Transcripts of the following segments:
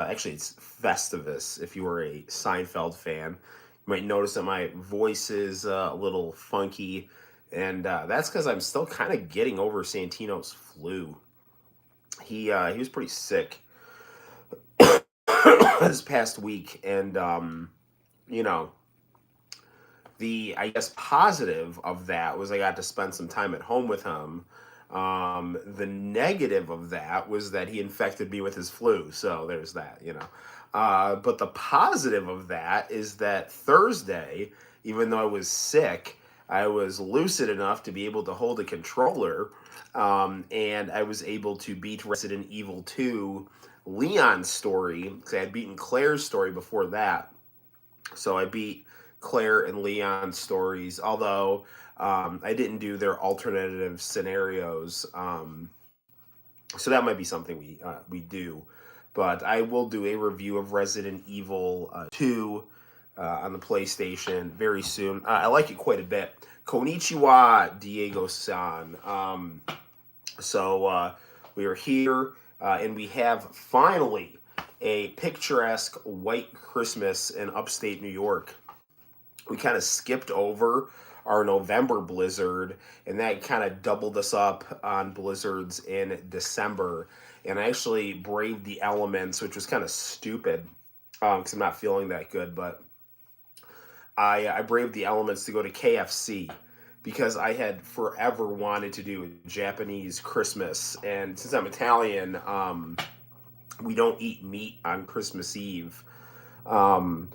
Actually, it's Festivus. If you were a Seinfeld fan, you might notice that my voice is a little funky, and that's because I'm still kind of getting over Santino's flu. He was pretty sick this past week, and you know, the I guess positive of that was I got to spend some time at home with him. The negative of that was that he infected me with his flu. So there's that, you know. But the positive of that is that Thursday, even though I was sick, I was lucid enough to be able to hold a controller, and I was able to beat Resident Evil 2 Leon's story because I had beaten Claire's story before that. So I beat Claire and Leon's stories, although I didn't do their alternative scenarios. So that might be something we do. But I will do a review of Resident Evil 2 on the PlayStation very soon. I like it quite a bit. Konnichiwa, Diego-san. So we are here, and we have finally a picturesque white Christmas in upstate New York. We kind of skipped over our November blizzard, and that kind of doubled us up on blizzards in December. And I actually braved the elements, which was kind of stupid because I'm not feeling that good. But I braved the elements to go to KFC because I had forever wanted to do a Japanese Christmas. And since I'm Italian, we don't eat meat on Christmas Eve. Um,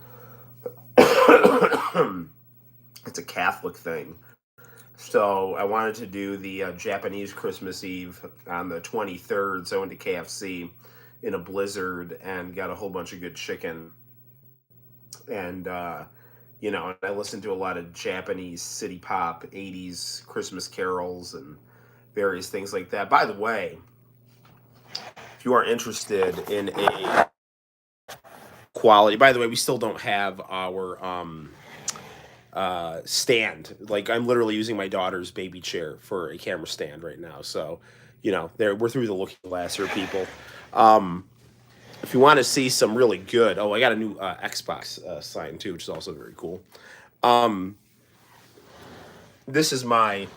it's a Catholic thing. So I wanted to do the Japanese Christmas Eve on the 23rd. So I went to KFC in a blizzard and got a whole bunch of good chicken. And, and I listened to a lot of Japanese city pop, 80s Christmas carols, and various things like that. By the way, if you are interested in a quality, by the way, we still don't have our stand. Like I'm literally using my daughter's baby chair for a camera stand right now. So, we're through the looking glass here, people. Um, if you want to see some really good, I got a new Xbox sign too, which is also very cool. Um, this is my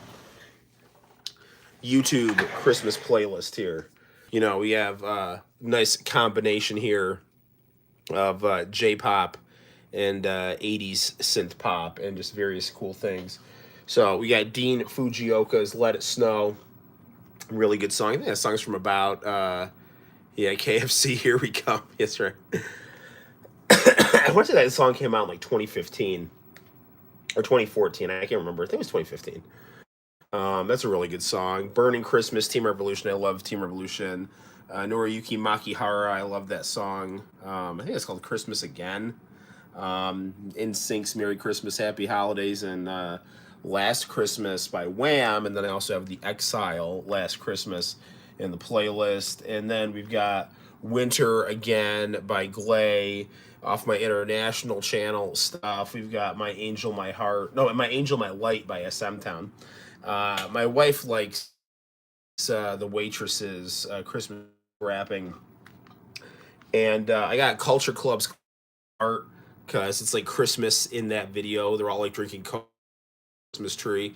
YouTube Christmas playlist here. We have a nice combination here of J-pop and 80s synth pop and just various cool things. So we got Dean Fujioka's Let It Snow. Really good song. I think that song's from about, KFC, Here We Come. Yes, right. I want to say that song came out in like 2015 or 2014. I can't remember. I think it was 2015. That's a really good song. Burning Christmas, Team Revolution. I love Team Revolution. Noriyuki Makihara. I love that song. I think it's called Christmas Again. In Sync's Merry Christmas, Happy Holidays, and Last Christmas by Wham. And then I also have The Exile, Last Christmas, in the playlist. And then we've got Winter Again by Glay off my international channel stuff. We've got My Angel, My Heart. No, My Angel, My Light by SM Town. My wife likes the Waitress's Christmas wrapping. And I got Culture Club's art because it's like Christmas in that video. They're all like drinking Christmas tree.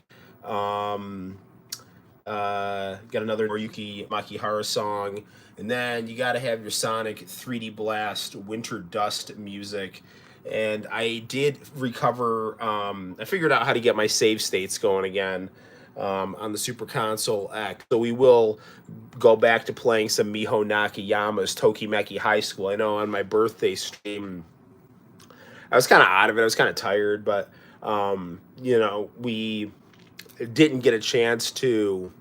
Got another Noriyuki Makihara song. And then you got to have your Sonic 3D Blast Winter Dust music. And I did recover, I figured out how to get my save states going again on the Super Console X. So we will go back to playing some Miho Nakayama's Tokimeki High School. I know on my birthday stream, I was kind of out of it. I was kind of tired, but, we didn't get a chance to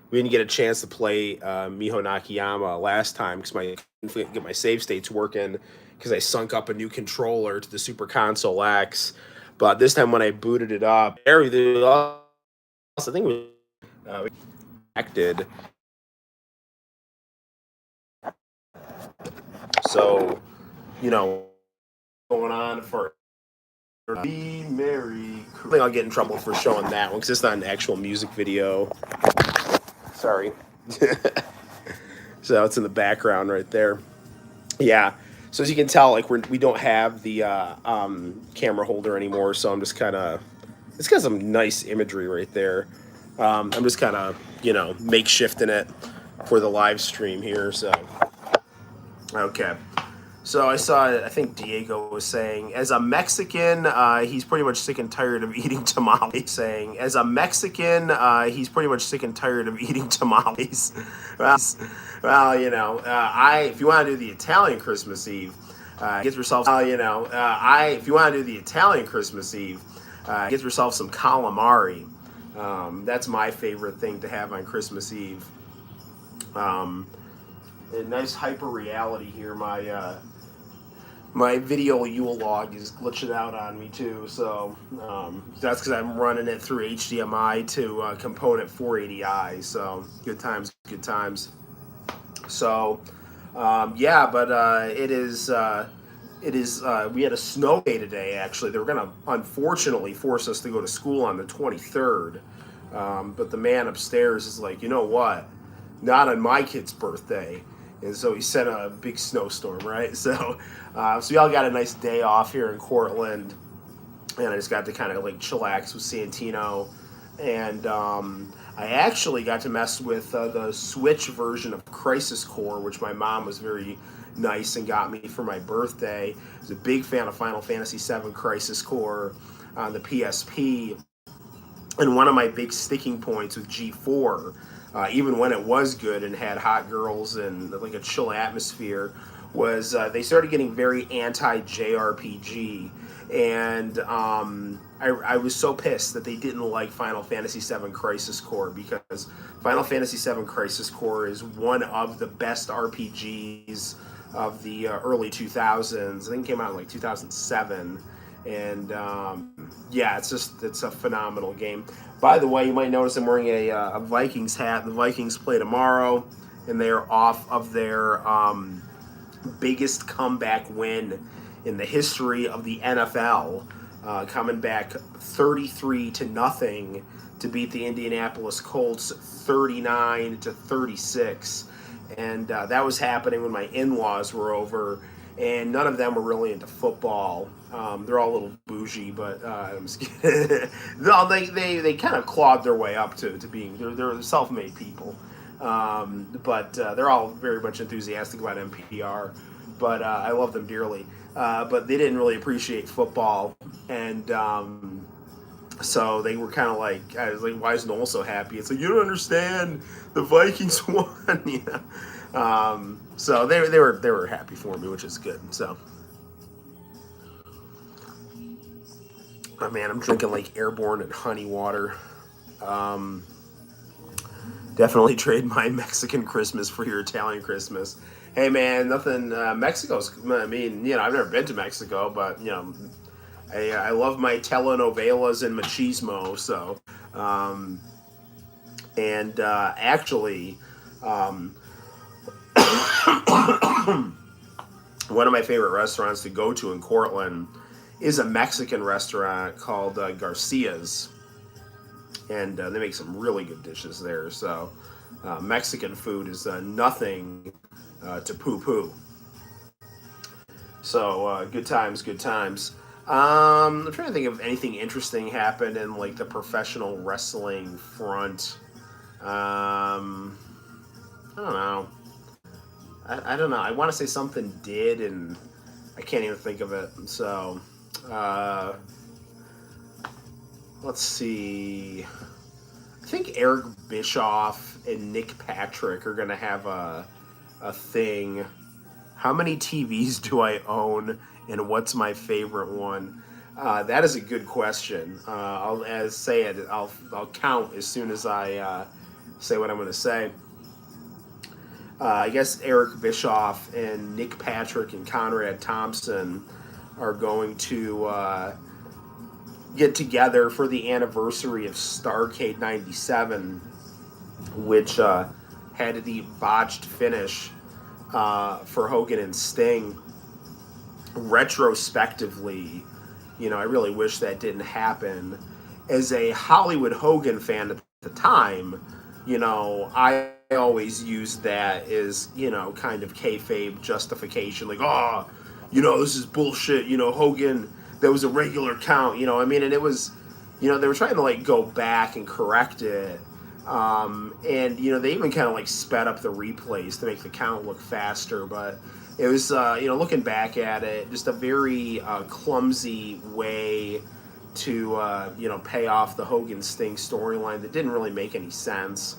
play Miho Nakayama last time because I couldn't get my save states working because I sunk up a new controller to the Super Console X. But this time when I booted it up, everything else, I think it was acted. So, going on for Be Merry Christmas. I think I'll get in trouble for showing that one because it's not an actual music video. Sorry. So it's in the background right there. Yeah. So as you can tell, like we don't have the camera holder anymore. So I'm just kind of, it's got some nice imagery right there. I'm just kind of, makeshifting it for the live stream here. So, okay. So I saw, I think Diego was saying, as a Mexican, he's pretty much sick and tired of eating tamales. Saying, as a Mexican, he's pretty much sick and tired of eating tamales. Well, if you want to do the Italian Christmas Eve, get yourself, if you want to do the Italian Christmas Eve, get yourself some calamari. That's my favorite thing to have on Christmas Eve. A nice hyper reality here. My video Yule log is glitching out on me too, so that's because I'm running it through HDMI to component 480i. So good times, good times. So yeah, but it is. We had a snow day today. Actually, they were going to unfortunately force us to go to school on the 23rd, but the man upstairs is like, you know what? Not on my kid's birthday. And so he sent a big snowstorm, right? So we all got a nice day off here in Cortland, and I just got to kind of like chillax with Santino, and I actually got to mess with the Switch version of Crisis Core, which my mom was very nice and got me for my birthday. I was a big fan of Final Fantasy VII Crisis Core on the PSP, and one of my big sticking points with G4, even when it was good and had hot girls and like a chill atmosphere, was they started getting very anti-JRPG. And I was so pissed that they didn't like Final Fantasy VII Crisis Core, because Final Fantasy VII Crisis Core is one of the best RPGs of the early 2000s. I think it came out in like 2007. And yeah, it's a phenomenal game. By the way, you might notice I'm wearing a Vikings hat. The Vikings play tomorrow, and they're off of their biggest comeback win in the history of the NFL, coming back 33-0 to beat the Indianapolis Colts 39-36. And that was happening when my in-laws were over, and none of them were really into football. They're all a little bougie, but I'm just kidding. No, they kind of clawed their way up to being, they're self-made people. But they're all very much enthusiastic about NPR, but I love them dearly. But they didn't really appreciate football, and so they were kind of like, I was like, why is Noel so happy? It's like, you don't understand, the Vikings won, you know. So they were happy for me, which is good. So, oh man, I'm drinking like Airborne and honey water. Definitely trade my Mexican Christmas for your Italian Christmas. Hey man, nothing. Mexico's. I mean, I've never been to Mexico, but I love my telenovelas and machismo. So, and actually, one of my favorite restaurants to go to in Cortland is a Mexican restaurant called Garcia's, and they make some really good dishes there. So Mexican food is nothing to poo-poo. So good times, good times. I'm trying to think if anything interesting happened in like the professional wrestling front. I don't know. I don't know. I want to say something did, and I can't even think of it. So, let's see. I think Eric Bischoff and Nick Patrick are going to have a thing. How many TVs do I own, and what's my favorite one? That is a good question. I'll count as soon as I say what I'm going to say. I guess Eric Bischoff and Nick Patrick and Conrad Thompson are going to get together for the anniversary of Starrcade 97, which had the botched finish for Hogan and Sting. Retrospectively, I really wish that didn't happen. As a Hollywood Hogan fan at the time, I always use that as, kind of kayfabe justification. Like, oh, this is bullshit. Hogan, that was a regular count. I mean, and it was, they were trying to like go back and correct it. And they even kind of like sped up the replays to make the count look faster. But it was, looking back at it, just a very clumsy way to, pay off the Hogan Sting storyline that didn't really make any sense.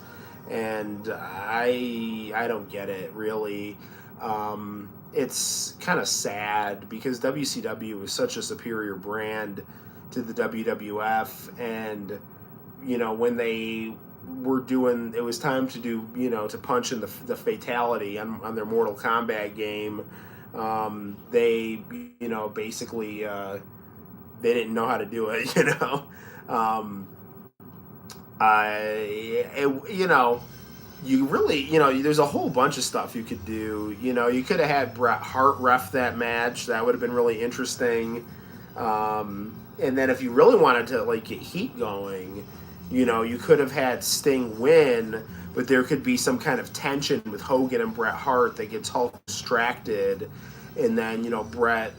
And I don't get it really. It's kind of sad because WCW is such a superior brand to the WWF, and when they were doing, it was time to do, to punch in the fatality on their Mortal Kombat game. They basically they didn't know how to do it. You really, there's a whole bunch of stuff you could do. You could have had Bret Hart ref that match. That would have been really interesting. And then if you really wanted to like get heat going, you could have had Sting win, but there could be some kind of tension with Hogan and Bret Hart that gets Hulk distracted, and then Bret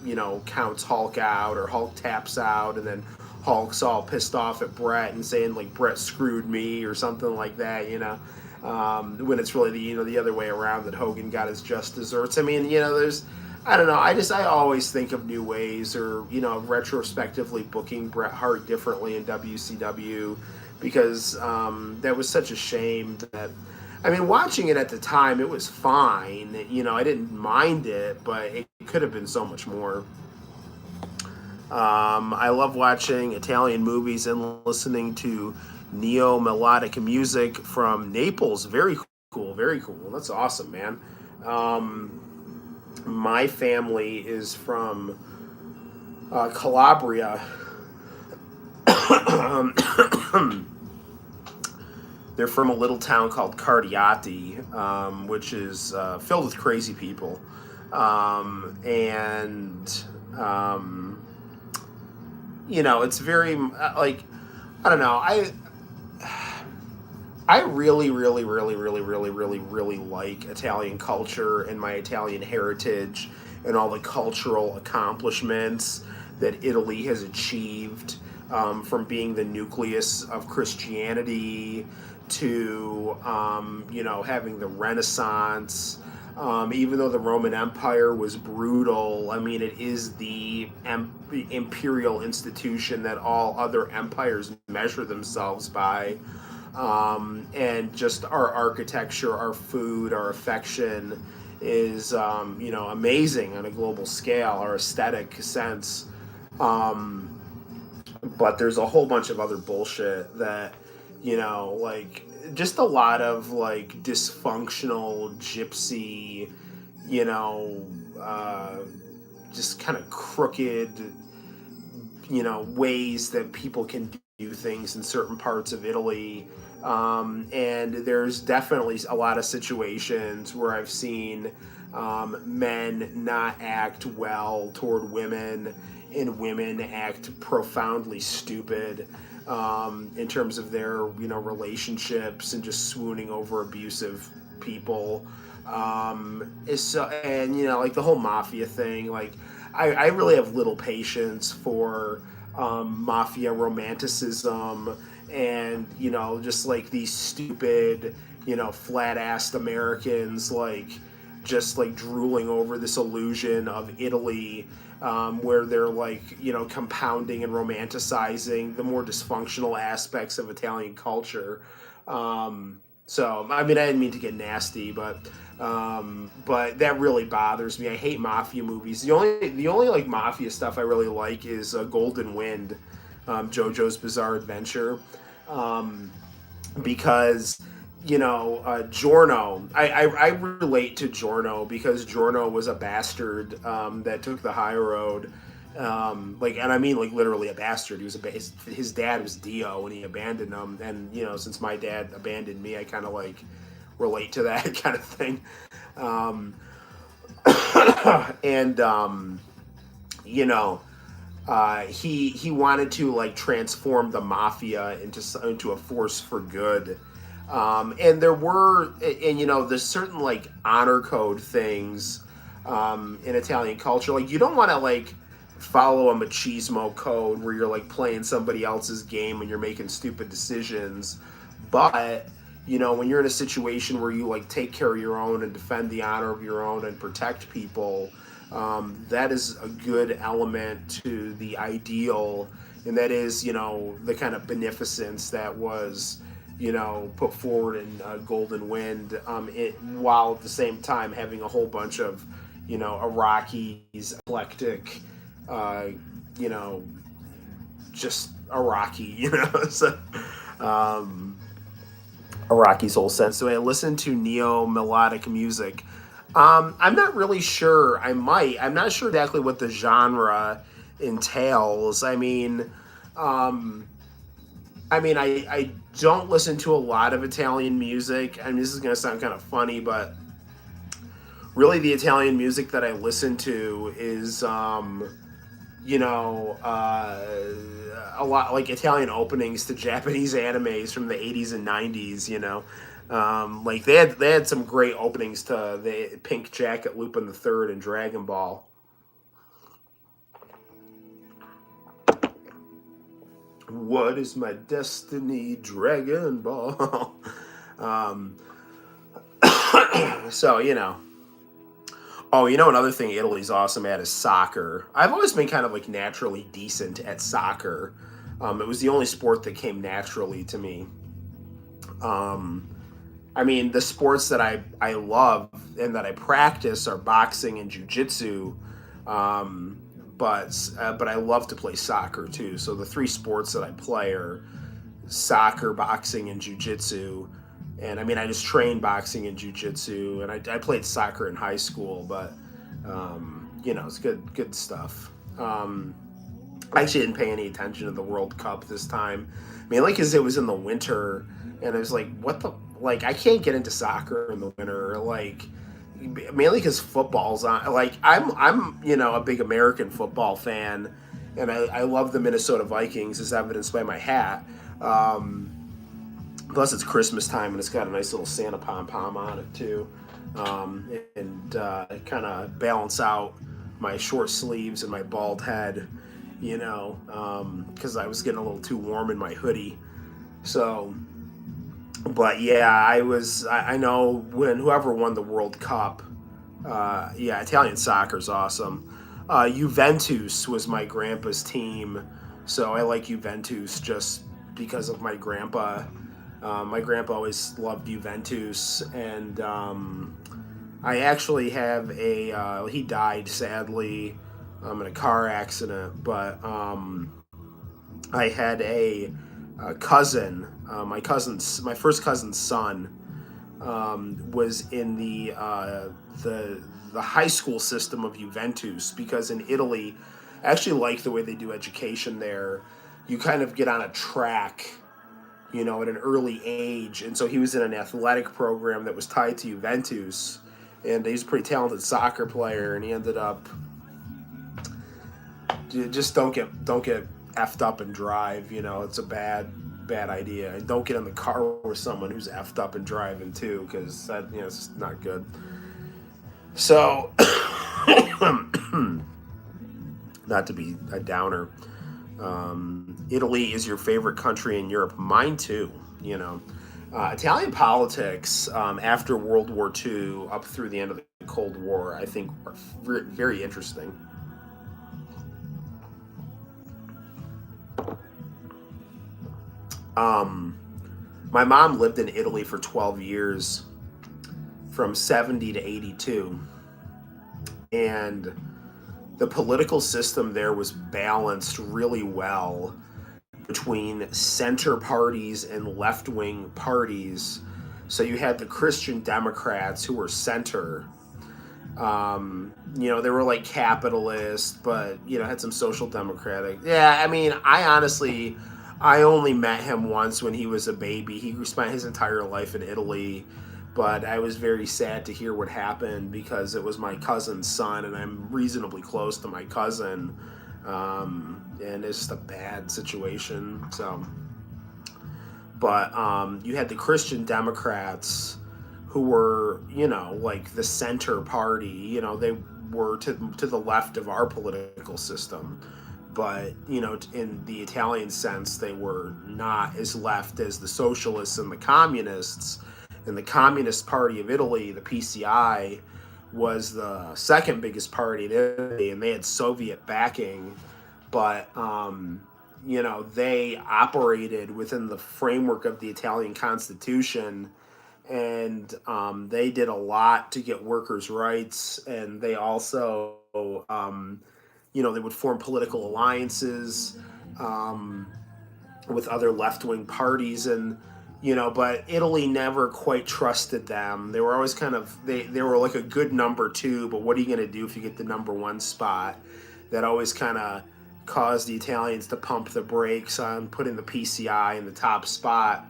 counts Hulk out, or Hulk taps out, and then Hulk's all pissed off at Bret and saying like Bret screwed me or something like that, when it's really the other way around, that Hogan got his just desserts. I mean, there's, I don't know, I always think of new ways, or retrospectively booking Bret Hart differently in WCW, because that was such a shame. That, I mean, watching it at the time, it was fine, I didn't mind it, but it could have been so much more. I love watching Italian movies and listening to neo-melodic music from Naples. Very cool, very cool. That's awesome, man. My family is from Calabria. They're from a little town called Cardiati, which is filled with crazy people. It's very like, I don't know. I really, really, really, really, really, really, really like Italian culture and my Italian heritage and all the cultural accomplishments that Italy has achieved, from being the nucleus of Christianity to, having the Renaissance. Even though the Roman Empire was brutal, I mean, it is the imperial institution that all other empires measure themselves by. And just our architecture, our food, our affection is, amazing on a global scale, our aesthetic sense. But there's a whole bunch of other bullshit that, like, just a lot of like dysfunctional gypsy, just kind of crooked, ways that people can do things in certain parts of Italy. And there's definitely a lot of situations where I've seen men not act well toward women, and women act profoundly stupid in terms of their, relationships, and just swooning over abusive people. Like the whole mafia thing, like I really have little patience for mafia romanticism, and just like these stupid, flat-assed Americans, like just like drooling over this illusion of Italy, where they're like, compounding and romanticizing the more dysfunctional aspects of Italian culture. So, I mean, I didn't mean to get nasty, but that really bothers me. I hate mafia movies. The only like mafia stuff I really like is Golden Wind, JoJo's Bizarre Adventure, because Giorno. I relate to Giorno because Giorno was a bastard that took the high road. And I mean like literally a bastard. He was his dad was Dio, and he abandoned him. And since my dad abandoned me, I kind of like relate to that kind of thing. He wanted to like transform the mafia into a force for good. And there were, and you know, there's certain like honor code things in Italian culture. Like you don't want to like follow a machismo code where you're like playing somebody else's game and you're making stupid decisions. But you know, when you're in a situation where you like take care of your own and defend the honor of your own and protect people, that is a good element to the ideal, and that is, you know, the kind of beneficence that was, you know, put forward in Golden Wind, while at the same time having a whole bunch of, you know, Iraqis, eclectic, uh, you know, just Iraqi, you know, so, um, Iraqi's whole sense. So I listen to neo melodic music. I'm not really sure. I might. I'm not sure exactly what the genre entails. Um, I don't listen to a lot of Italian music. I mean, this is going to sound kind of funny, but really the Italian music that I listen to is, you know, a lot like Italian openings to Japanese animes from the 80s and 90s, you know. Like they had some great openings to the Pink Jacket, Lupin the Third, and Dragon Ball. What is my destiny, Dragon Ball? um, so you know. Oh, you know another thing Italy's awesome at is soccer. I've always been kind of like naturally decent at soccer. It was the only sport that came naturally to me. Um, I mean, the sports that I love and that I practice are boxing and jujitsu, um, but I love to play soccer too. So the three sports that I play are soccer, boxing, and jujitsu. And I mean, I just trained boxing and jujitsu, and I played soccer in high school, but you know, it's good stuff. I actually didn't pay any attention to the World Cup this time, mainly because it was in the winter, and I was like, what the like? I can't get into soccer in the winter, like mainly because football's on. Like I'm you know a big American football fan, and I love the Minnesota Vikings, as evidenced by my hat. Um, Plus, it's Christmas time, and it's got a nice little Santa pom pom on it too, and kind of balance out my short sleeves and my bald head, you know, because I was getting a little too warm in my hoodie. So, but yeah, I know when whoever won the World Cup, yeah, Italian soccer's awesome. Juventus was my grandpa's team, so I like Juventus just because of my grandpa. My grandpa always loved Juventus, and I actually have he died sadly in a car accident, but I had a cousin, my first cousin's son, was in the high school system of Juventus, because in Italy, I actually like the way they do education there. You kind of get on a track, you know, at an early age. And so he was in an athletic program that was tied to Juventus, and he's a pretty talented soccer player, and he ended up just don't get effed up and drive, you know, it's a bad idea. And don't get in the car with someone who's effed up and driving too, because that, you know, it's just not good. So not to be a downer, Italy is your favorite country in Europe. Mine too. You know, Italian politics after World War II up through the end of the Cold War, I think, are very interesting. Um, my mom lived in Italy for 12 years, from 70 to 82, and the political system there was balanced really well between center parties and left wing parties. So you had the Christian Democrats who were center. You know, they were like capitalist, but, you know, had some social democratic. Yeah, I mean, I only met him once when he was a baby. He spent his entire life in Italy, but I was very sad to hear what happened because it was my cousin's son, and I'm reasonably close to my cousin. And it's just a bad situation. So, But you had the Christian Democrats, who were, like the center party. They were to the left of our political system. But, in the Italian sense, they were not as left as the socialists and the communists. And the Communist Party of Italy, the PCI, was the second biggest party in Italy, and they had Soviet backing. But, they operated within the framework of the Italian Constitution, and they did a lot to get workers' rights, and they also, they would form political alliances with other left-wing parties, and but Italy never quite trusted them. They were always kind of they were like a good number two, but what are you going to do if you get the number one spot? That always kind of caused the Italians to pump the brakes on putting the PCI in the top spot.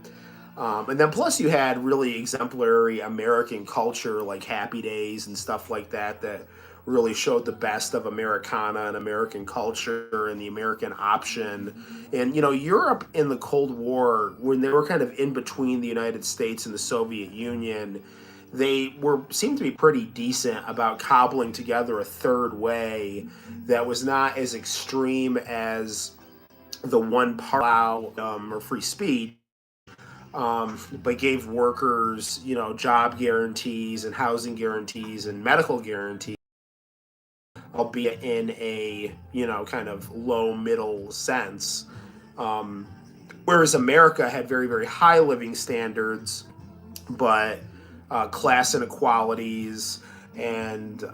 And then plus you had really exemplary American culture like Happy Days and stuff like that really showed the best of Americana and American culture and the American option. And, Europe in the Cold War, when they were kind of in between the United States and the Soviet Union, they seemed to be pretty decent about cobbling together a third way that was not as extreme as the one part or free speech, but gave workers, job guarantees and housing guarantees and medical guarantees, albeit in a, kind of low middle sense. Whereas America had very, very high living standards, but class inequalities and,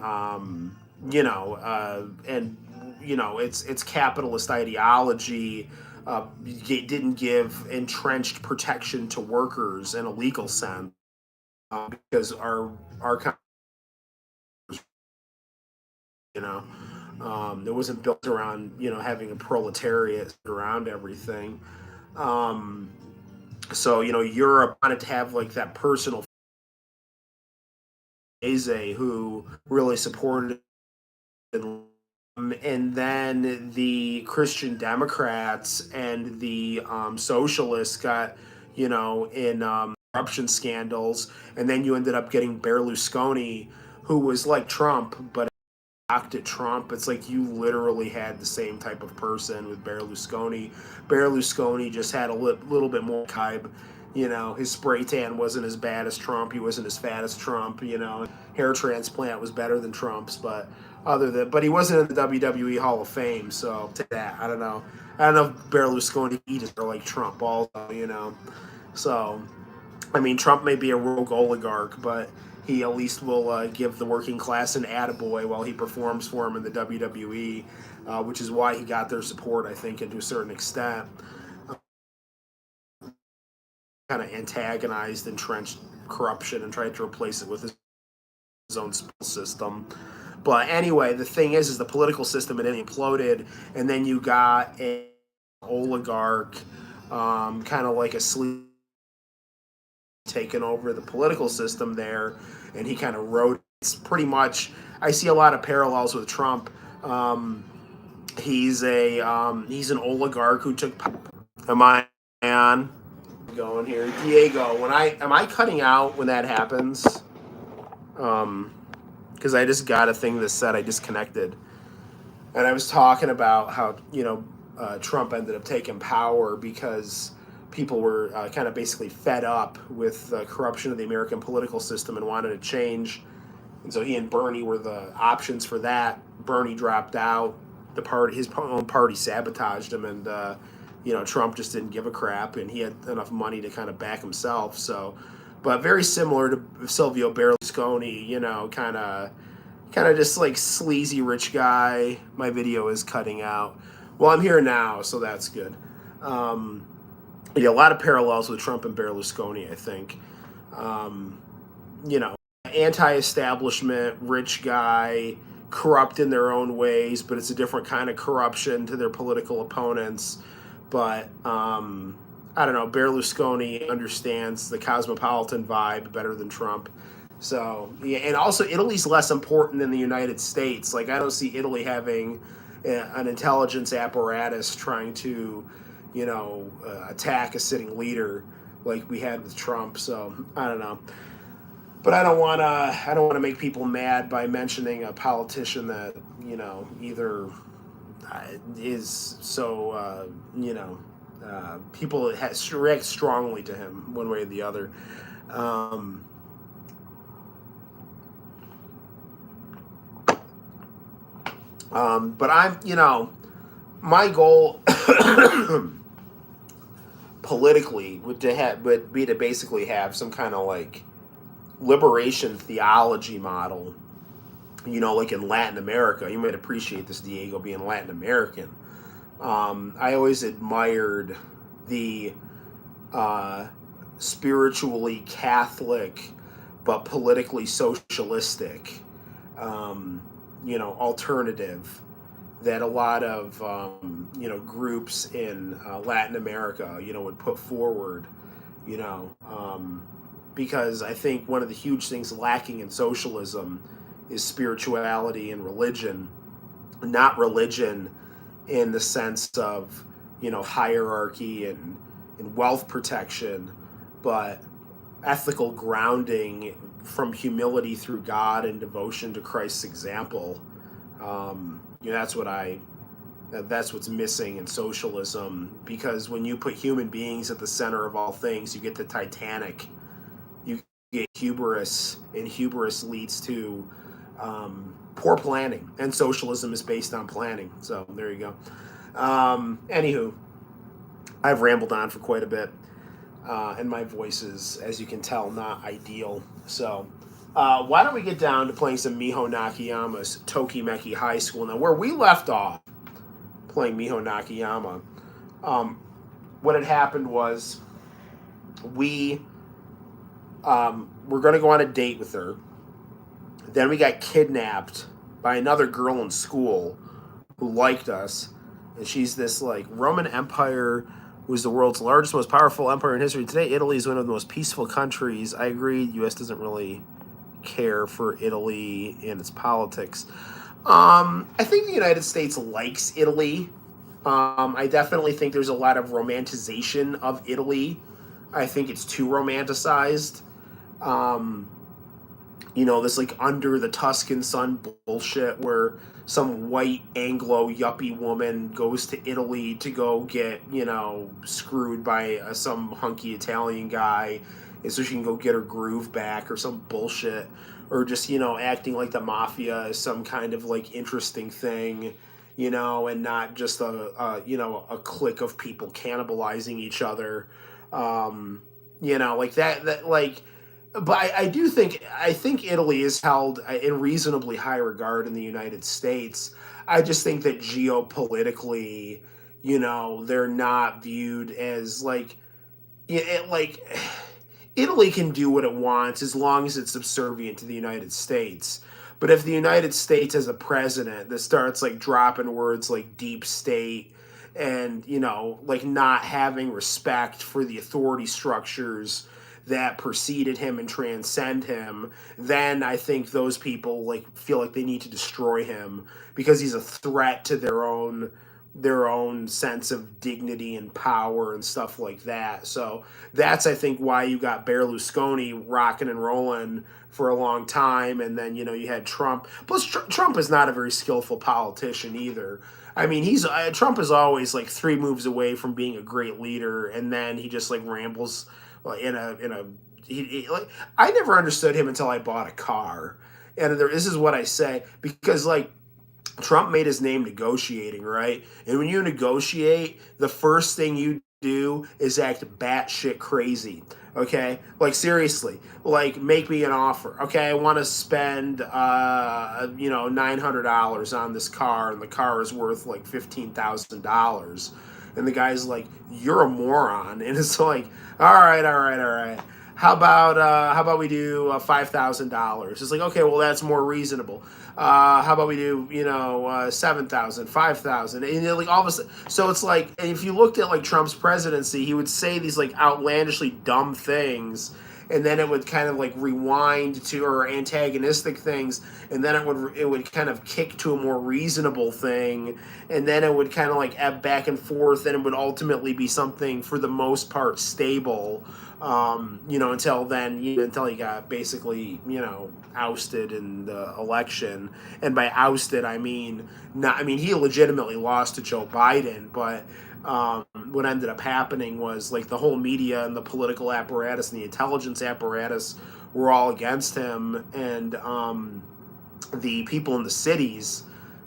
its capitalist ideology didn't give entrenched protection to workers in a legal sense, because our it wasn't built around having a proletariat around everything. So Europe wanted to have like that personal who really supported it. And then the Christian Democrats and the socialists got in corruption scandals, and then you ended up getting Berlusconi, who was like Trump but at Trump. It's like you literally had the same type of person with Berlusconi. Berlusconi just had a little bit more vibe. His spray tan wasn't as bad as Trump. He wasn't as fat as Trump. Hair transplant was better than Trump's, but he wasn't in the WWE Hall of Fame. So to that, I don't know if Berlusconi eats are like Trump also. So I mean, Trump may be a rogue oligarch, but he at least will give the working class an attaboy while he performs for him in the WWE, which is why he got their support, I think, and to a certain extent. Kind of antagonized entrenched corruption and tried to replace it with his own system. But anyway, the thing is the political system had imploded, and then you got an oligarch, kind of like a sleep taken over the political system there, and he kind of wrote. It's pretty much. I see a lot of parallels with Trump. He's an oligarch who took. Am I on? Going here, Diego. Am I cutting out when that happens? Because I just got a thing that said I disconnected, and I was talking about how Trump ended up taking power because people were kind of basically fed up with the corruption of the American political system and wanted to change. And so he and Bernie were the options for that. Bernie dropped out. His own party sabotaged him, and Trump just didn't give a crap, and he had enough money to kind of back himself. So, but very similar to Silvio Berlusconi, kind of just like sleazy rich guy. My video is cutting out. Well, I'm here now, so that's good. A lot of parallels with Trump and Berlusconi, I think. Anti-establishment, rich guy, corrupt in their own ways, but it's a different kind of corruption to their political opponents. But I don't know, Berlusconi understands the cosmopolitan vibe better than Trump. So, yeah, and also Italy's less important than the United States. Like, I don't see Italy having an intelligence apparatus trying to attack a sitting leader. like we had with Trump. So I don't know. But I don't want to make people mad by mentioning a politician that, either is so, people react strongly to him one way or the other. Um, but my goal politically would be to basically have some kind of like liberation theology model, like in Latin America. You might appreciate this, Diego, being Latin American. I always admired the spiritually Catholic but politically socialistic, alternative that a lot of groups in Latin America would put forward, because I think one of the huge things lacking in socialism is spirituality and religion, not religion in the sense of hierarchy and wealth protection, but ethical grounding from humility through God and devotion to Christ's example. That's what's missing in socialism, because when you put human beings at the center of all things, you get the Titanic, you get hubris, and hubris leads to poor planning, and socialism is based on planning. So there you go. Anywho, I've rambled on for quite a bit, and my voice is, as you can tell, not ideal. So why don't we get down to playing some Miho Nakayama's Tokimeki High School. Now, where we left off playing Miho Nakayama, what had happened was we were going to go on a date with her. Then we got kidnapped by another girl in school who liked us. And she's this like Roman Empire was the world's largest, most powerful empire in history. Today, Italy is one of the most peaceful countries. I agree. U.S. doesn't really care for Italy and its politics. I think the United States likes Italy. I definitely think there's a lot of romanticization of Italy. I think it's too romanticized. This like under the Tuscan sun bullshit where some white Anglo yuppie woman goes to Italy to go get, screwed by some hunky Italian guy, and so she can go get her groove back or some bullshit, or just, acting like the mafia is some kind of like interesting thing, and not just a clique of people cannibalizing each other, like that like. But I think Italy is held in reasonably high regard in the United States. I just think that geopolitically, they're not viewed as like Italy can do what it wants as long as it's subservient to the United States. But if the United States has a president that starts like dropping words like deep state and, like not having respect for the authority structures that preceded him and transcend him, then I think those people like feel like they need to destroy him because he's a threat to their own sense of dignity and power and stuff like that. So that's, I think, why you got Berlusconi rocking and rolling for a long time, and then you had Trump. Plus, Trump is not a very skillful politician either. I mean, Trump is always like 3 moves away from being a great leader, and then he just like rambles. Like I never understood him until I bought a car, and this is what I say, because like Trump made his name negotiating, right? And when you negotiate, the first thing you do is act batshit crazy. Okay, like seriously, like make me an offer. Okay, I want to spend $900 on this car, and the car is worth like $15,000. And the guy's like, "You're a moron," and it's like, all right. How about we do $5,000? It's like, okay, well that's more reasonable. How about we do 7,000, 5,000, and like all of a sudden, so it's like if you looked at like Trump's presidency, he would say these like outlandishly dumb things, and then it would kind of like rewind to or antagonistic things, and then it would kind of kick to a more reasonable thing, and then it would kind of like ebb back and forth, and it would ultimately be something for the most part stable. Until then, until he got basically, ousted in the election. And by ousted, I mean, not, I mean, he legitimately lost to Joe Biden, but what ended up happening was like the whole media and the political apparatus and the intelligence apparatus were all against him, and the people in the cities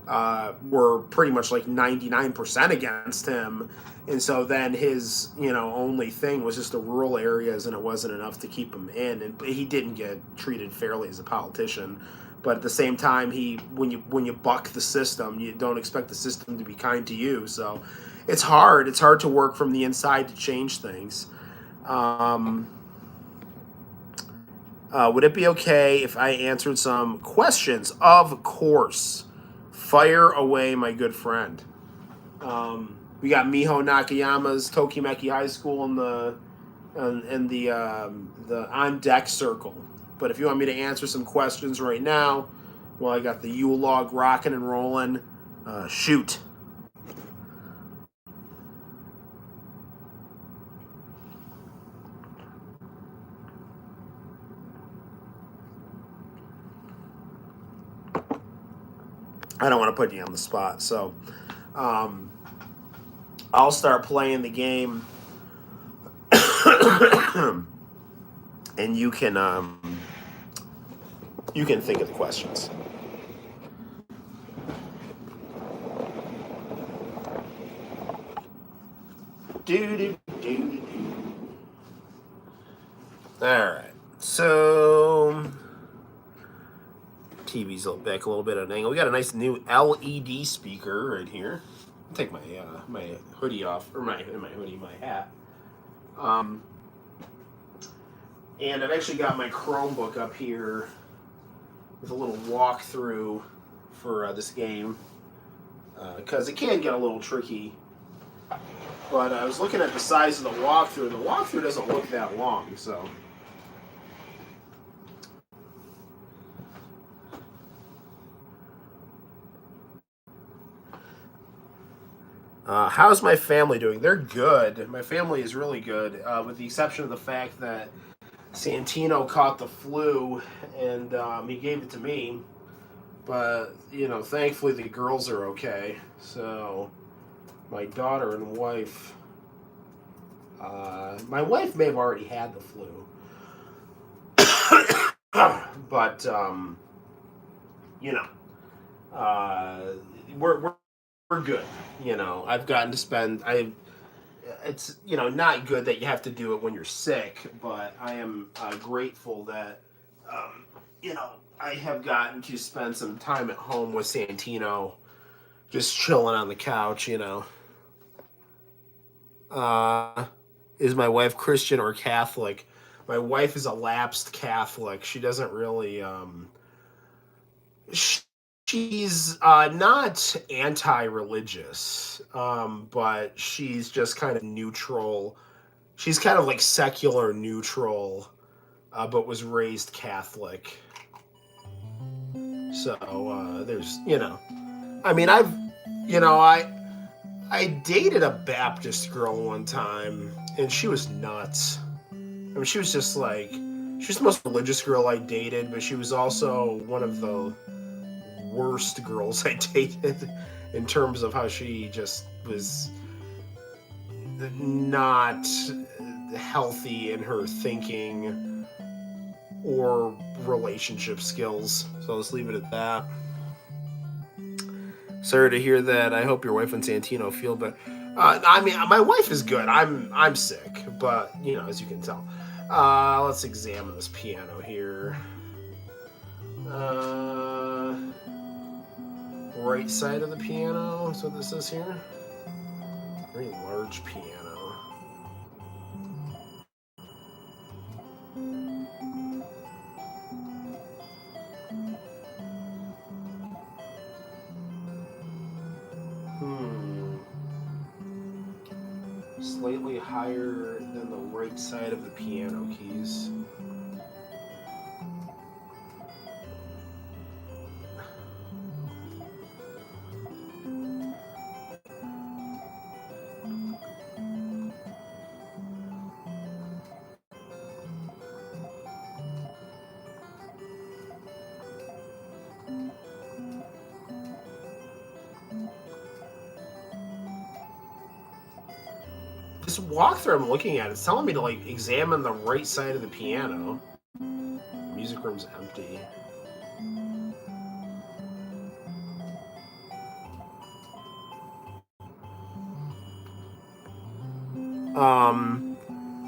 were pretty much like 99% against him. And so then his, only thing was just the rural areas, and it wasn't enough to keep him in. And he didn't get treated fairly as a politician. But at the same time, when you buck the system, you don't expect the system to be kind to you. So it's hard. It's hard to work from the inside to change things. Would it be okay if I answered some questions? Of course. Fire away, my good friend. We got Miho Nakayama's Tokimeki High School in the on deck circle. But if you want me to answer some questions right now, well, I got the Yule log rocking and rolling. Shoot. I don't want to put you on the spot, so I'll start playing the game, and you can think of the questions. All right, so TV's back a little bit at an angle. We got a nice new LED speaker right here. I'll take my my hoodie off, or my hat. And I've actually got my Chromebook up here with a little walkthrough for this game, because it can get a little tricky. But I was looking at the size of the walkthrough, and the walkthrough doesn't look that long, so. How's my family doing? They're good. My family is really good, with the exception of the fact that Santino caught the flu, and he gave it to me. But, thankfully the girls are okay. So, my daughter and wife... my wife may have already had the flu. But, we're good. I've gotten to spend... It's, not good that you have to do it when you're sick, but I am grateful that, I have gotten to spend some time at home with Santino, just chilling on the couch, Is my wife Christian or Catholic? My wife is a lapsed Catholic. She doesn't really, she's not anti-religious, but she's just kind of neutral. She's kind of like secular neutral, but was raised Catholic. So there's, I mean, I dated a Baptist girl one time, and she was nuts. I mean, she was just like, she was the most religious girl I dated, but she was also one of the worst girls I dated in terms of how she just was not healthy in her thinking or relationship skills. So let's leave it at that. Sorry to hear that. I hope your wife and Santino feel better. I mean, my wife is good. I'm sick, but as you can tell. Let's examine this piano here. Right side of the piano. That's what this is here. Very large piano. Slightly higher than the right side of the piano keys. This walkthrough I'm looking at, it's telling me to like examine the right side of the piano. The music room's empty.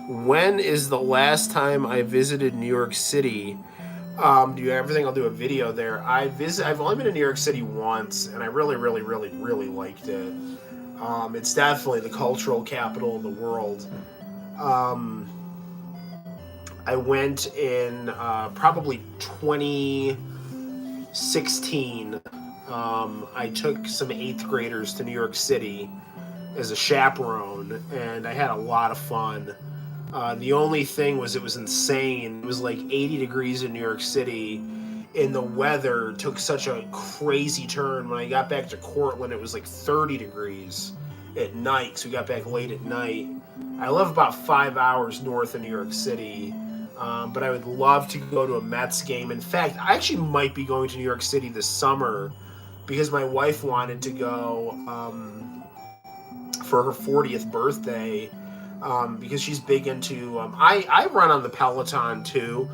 When is the last time I visited New York City? Do everything. I'll do a video there. I've only been to New York City once, and I really, really, really, really liked it. It's definitely the cultural capital of the world. I went in probably 2016. I took some eighth graders to New York City as a chaperone, and I had a lot of fun. The only thing was it was insane. It was like 80 degrees in New York City, and the weather took such a crazy turn. When I got back to Cortland, it was like 30 degrees at night, so we got back late at night. I live about 5 hours north of New York City, but I would love to go to a Mets game. In fact, I actually might be going to New York City this summer because my wife wanted to go for her 40th birthday. Because she's big into I run on the Peloton too,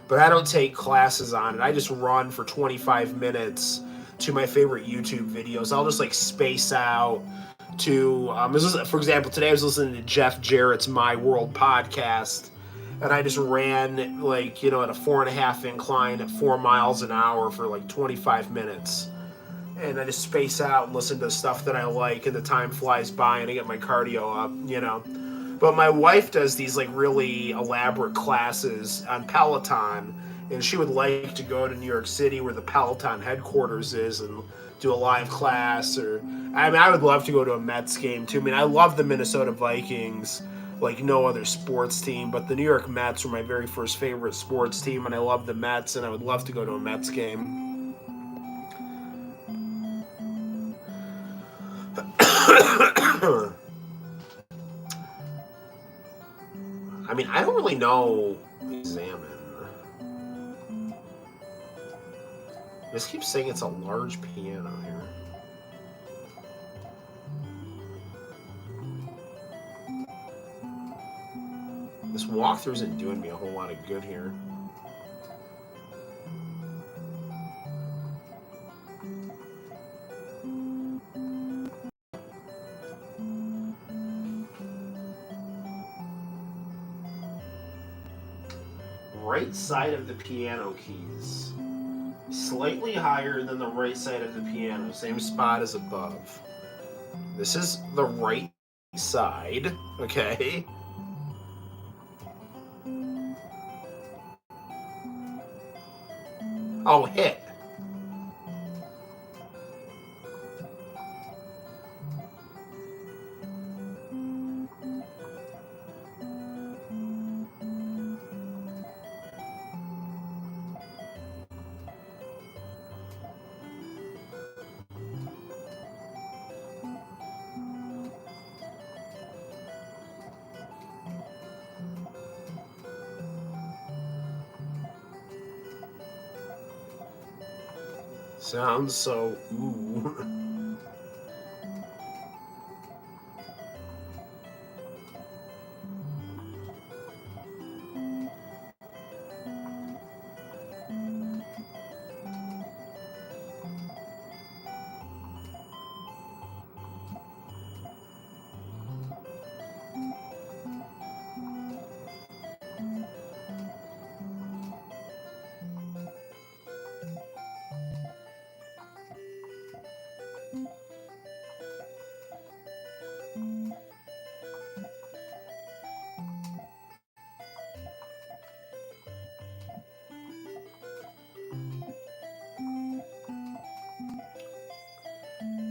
but I don't take classes on it. I just run for 25 minutes to my favorite YouTube videos. I'll just like space out to for example, today I was listening to Jeff Jarrett's My World podcast, and I just ran like, at a 4.5 incline at 4 miles an hour for like 25 minutes. And I just space out and listen to stuff that I like, and the time flies by, and I get my cardio up. But my wife does these like really elaborate classes on Peloton, and she would like to go to New York City where the Peloton headquarters is and do a live class. Or I would love to go to a Mets game too. I love the Minnesota Vikings like no other sports team, but the New York Mets were my very first favorite sports team, and I love the Mets, and I would love to go to a Mets game. I don't really know. Examine. This keeps saying it's a large piano here. This walkthrough isn't doing me a whole lot of good here. Right side of the piano keys. Slightly higher than the right side of the piano. Same spot as above. This is the right side. Okay. Oh, hit. Sounds so ooh.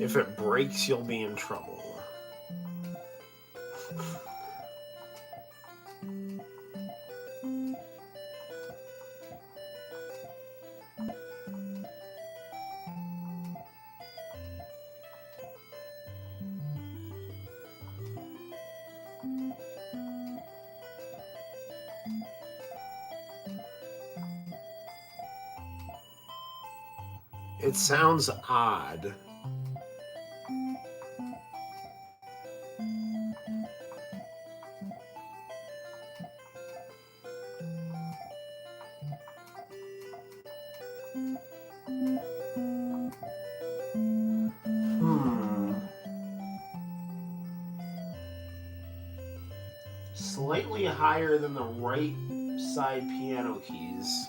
If it breaks, you'll be in trouble. It sounds odd. slightly higher than the right side piano keys.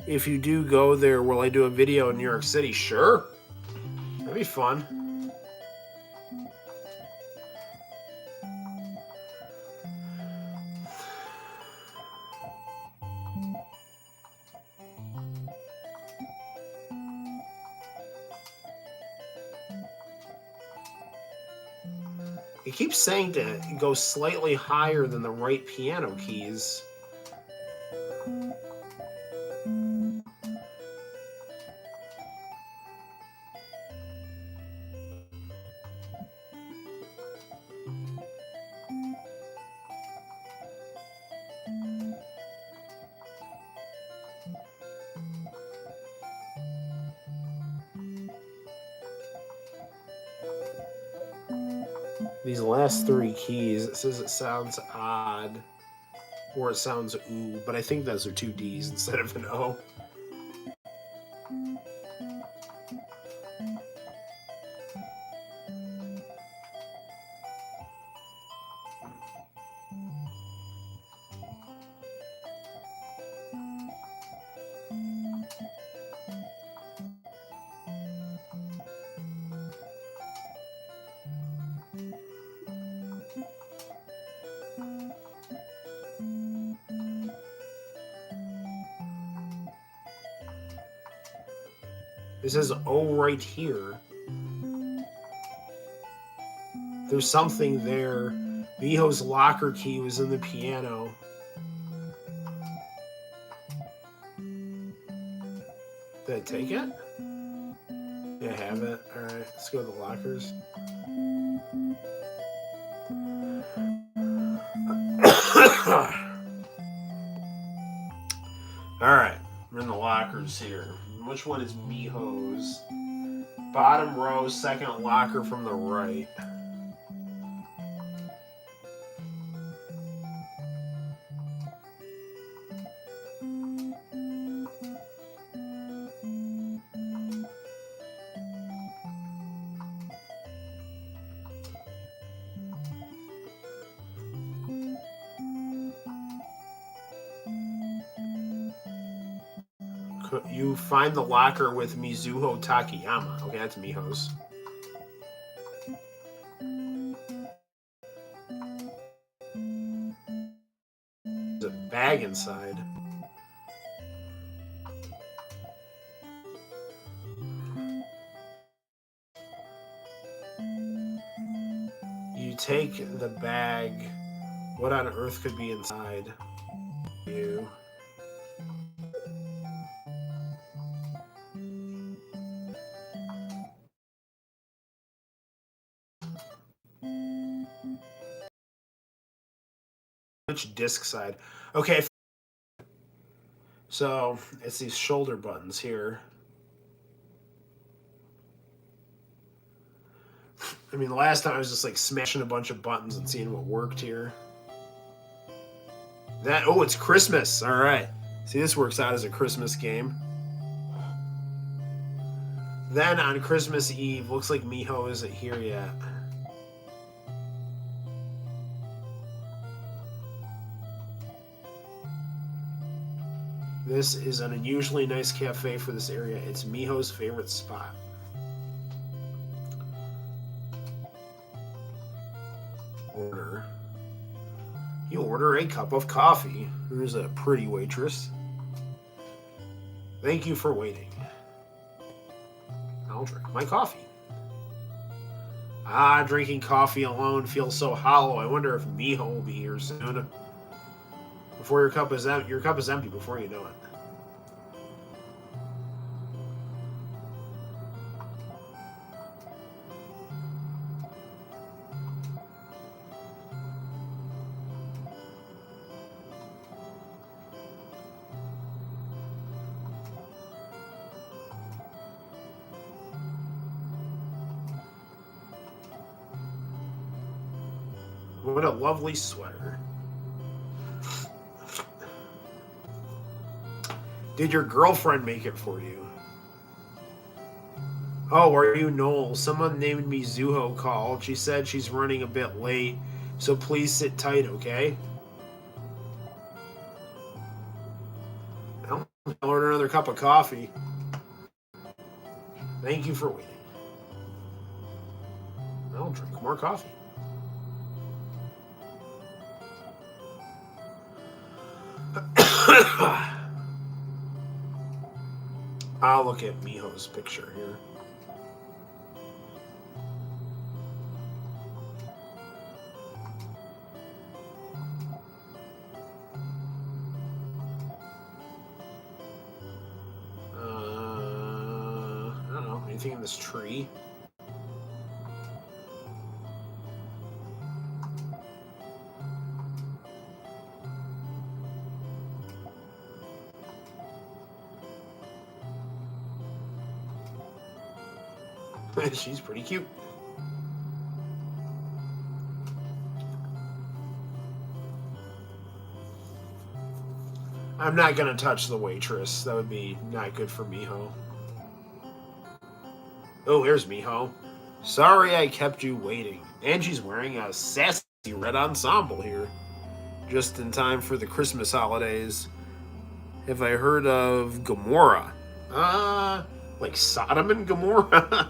If you do go there, will I do a video in New York City? Sure. That'd be fun. It keeps saying to go slightly higher than the right piano keys. These last three keys, it says it sounds odd, or it sounds ooh, but I think those are two D's instead of an O. It says O right here. There's something there. Miho's locker key was in the piano. Did I take it? Yeah, I have it. Alright, let's go to the lockers. Alright, we're in the lockers here. Which one is Miho's? Bottom row, second locker from the right. You find the locker with Mizuho Takayama. Okay, that's Miho's. There's a bag inside. You take the bag. What on earth could be inside? You. Which disc side? Okay. So it's these shoulder buttons here. I mean, the last time I was just like smashing a bunch of buttons and seeing what worked here. Oh, it's Christmas. All right. See, this works out as a Christmas game. Then on Christmas Eve, looks like Miho isn't here yet. This is an unusually nice cafe for this area. It's Miho's favorite spot. Order. You order a cup of coffee. There's a pretty waitress. Thank you for waiting. I'll drink my coffee. Ah, drinking coffee alone feels so hollow. I wonder if Miho will be here soon. Before your cup is empty before you know it. What a lovely sweater. Did your girlfriend make it for you? Oh, are you Noel? Someone named me Zuho called. She said she's running a bit late, so please sit tight, okay? I'll order another cup of coffee. Thank you for waiting. I'll drink more coffee. I'll look at Miho's picture here. I don't know. Anything in this tree? She's pretty cute. I'm not gonna touch the waitress. That would be not good for Miho. Oh, here's Miho. Sorry I kept you waiting. And she's wearing a sassy red ensemble here. Just in time for the Christmas holidays. Have I heard of Gomorrah? Like Sodom and Gomorrah?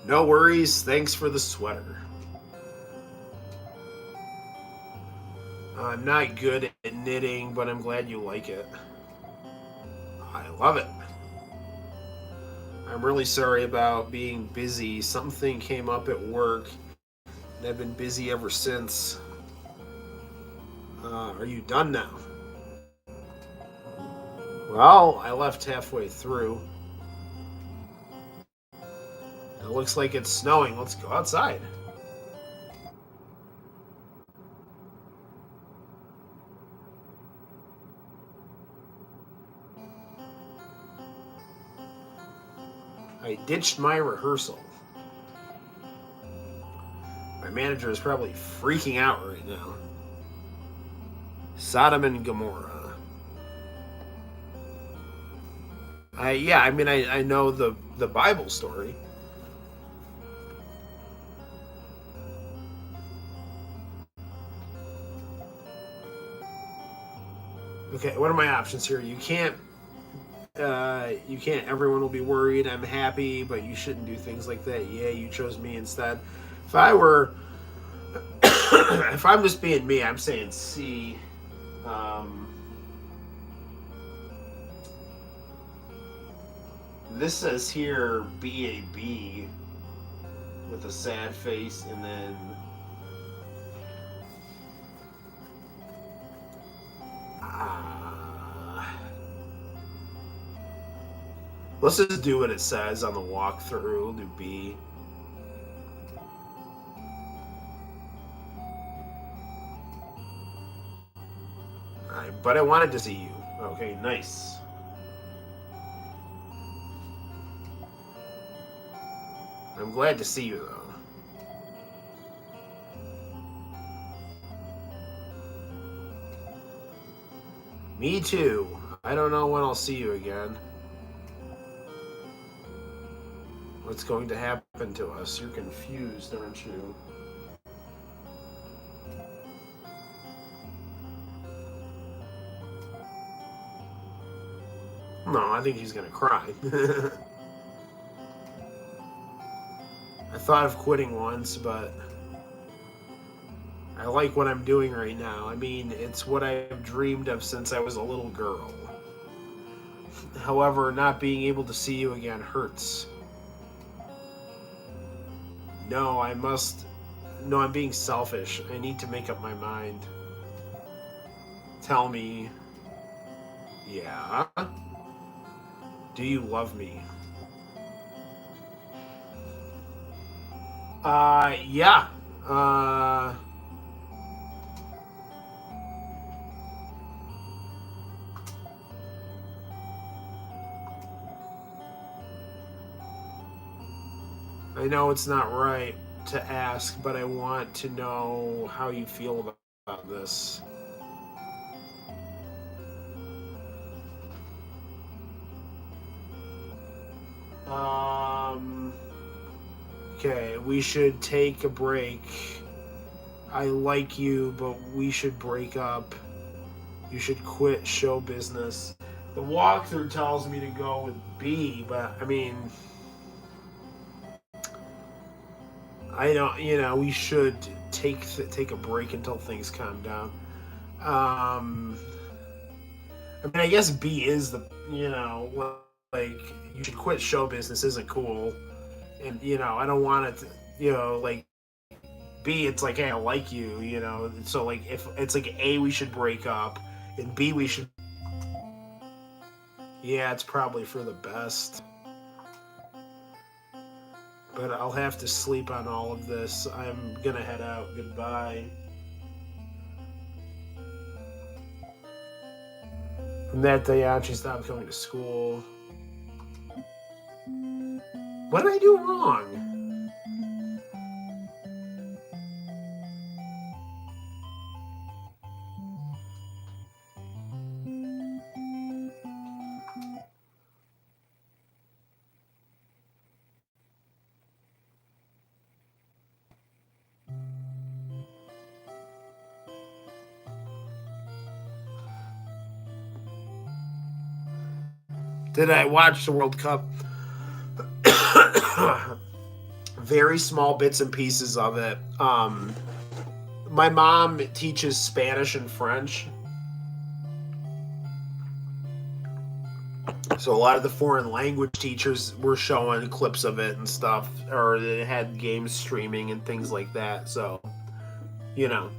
No worries, thanks for the sweater. I'm not good at knitting, but I'm glad you like it. I love it. I'm really sorry about being busy. Something came up at work, and I've been busy ever since. Are you done now? Well, I left halfway through. It looks like it's snowing. Let's go outside. I ditched my rehearsal. My manager is probably freaking out right now. Sodom and Gomorrah. I know the Bible story. Okay, what are my options here? You can't. Everyone will be worried. I'm happy, but you shouldn't do things like that. Yeah, you chose me instead. If I were, if I'm just being me, I'm saying C. This says here BAB with a sad face, and then let's just do what it says on the walkthrough. We'll do B. Alright, but I wanted to see you. Okay, nice. I'm glad to see you, though. Me too. I don't know when I'll see you again. What's going to happen to us? You're confused, aren't you? No, I think he's gonna cry. I thought of quitting once, but I like what I'm doing right now. I mean, it's what I've dreamed of since I was a little girl. However, not being able to see you again hurts. No, I'm being selfish. I need to make up my mind. Tell me. Yeah? Do you love me? Yeah. I know it's not right to ask, but I want to know how you feel about this. Okay, we should take a break. I like you, but we should break up. You should quit show business. The walkthrough tells me to go with B, but I mean, I don't. We should take a break until things calm down. I mean, I guess B is the like you should quit show business isn't cool, and I don't want it to, like B. It's like, hey, I like you, So like if it's like A, we should break up, and B, we should. Yeah, it's probably for the best. But I'll have to sleep on all of this. I'm gonna head out. Goodbye. From that day on, she stopped coming to school. What did I do wrong? Did I watch the World Cup? Very small bits and pieces of it. My mom teaches Spanish and French. So a lot of the foreign language teachers were showing clips of it and stuff, or they had games streaming and things like that. So, you know.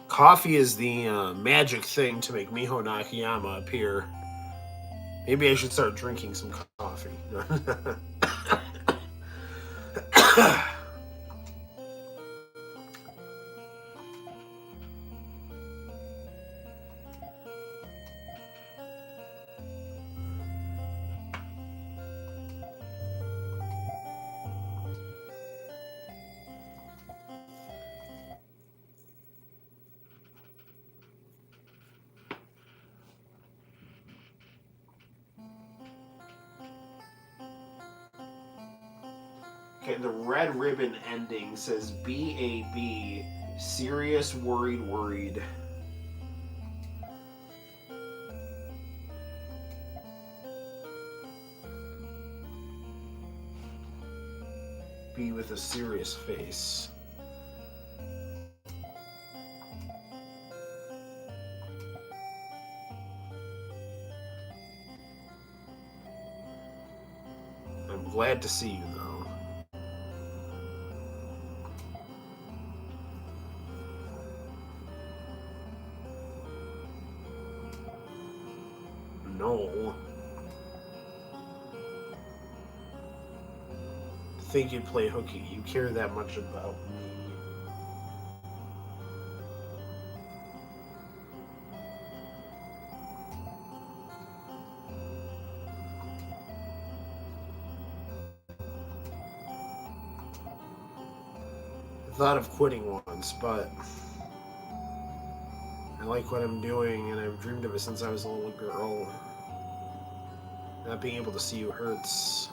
Coffee is the magic thing to make Miho Nakayama appear. Maybe I should start drinking some coffee. Okay, the red ribbon ending says BAB, serious, worried. B with a serious face. I'm glad to see you, though. No. Think you'd play hooky. You care that much about me. I thought of quitting once, but I like what I'm doing, and I've dreamed of it since I was a little girl. Not being able to see you hurts.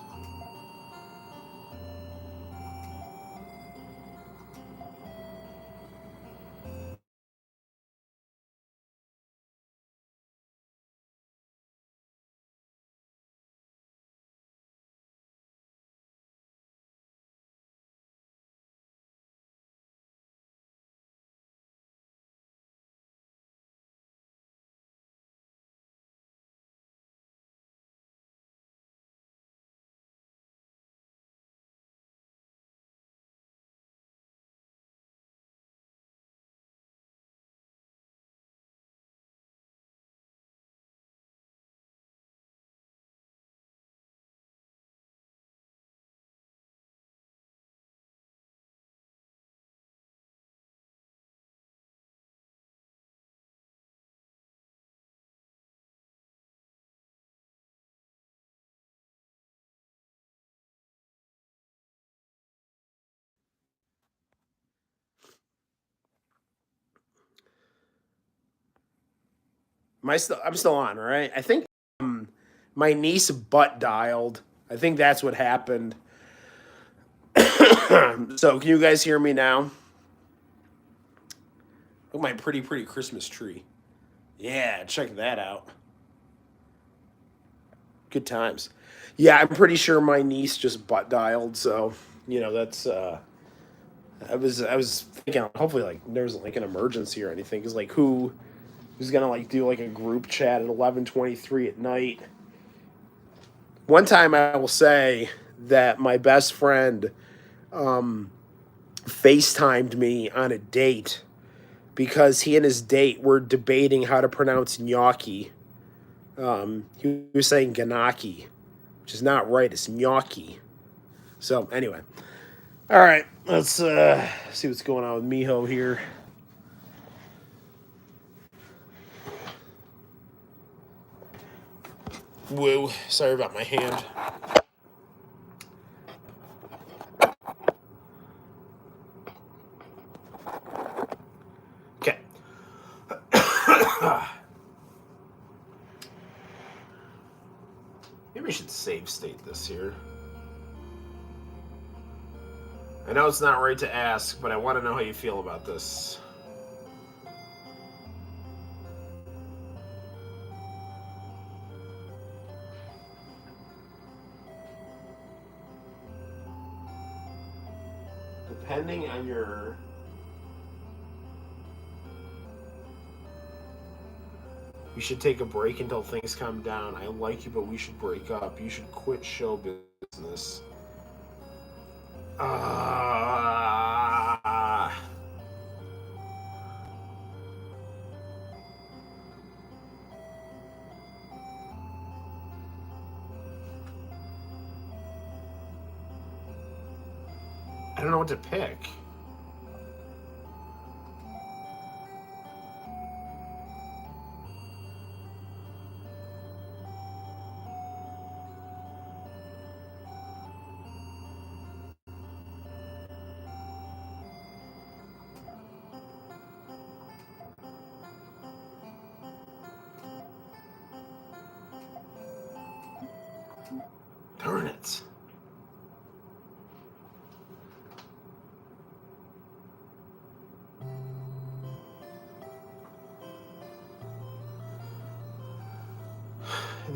I'm still on, right? I think my niece butt dialed. I think that's what happened. So can you guys hear me now? Look at my pretty Christmas tree. Yeah, check that out. Good times. Yeah, I'm pretty sure my niece just butt dialed, so that's I was thinking hopefully like there's like an emergency or anything because like who's gonna like do like a group chat at 11:23 at night. One time I will say that my best friend FaceTimed me on a date because he and his date were debating how to pronounce gnocchi. He was saying ganaki, which is not right. It's gnocchi. So anyway, all right, let's see what's going on with Miho here. Woo! Sorry about my hand. Okay. Maybe we should save state this here. I know it's not right to ask, but I want to know how you feel about this. Depending on your... We should take a break until things calm down. I like you, but we should break up. You should quit show business. I don't know what to pick. Darn it.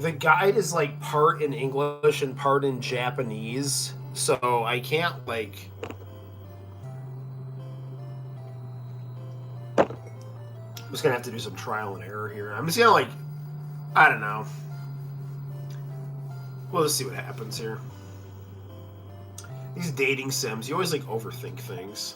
The guide is like part in English and part in Japanese, so I can't like... I'm just gonna have to do some trial and error here. I'm just gonna like... I don't know. We'll just see what happens here. These dating sims, you always like overthink things.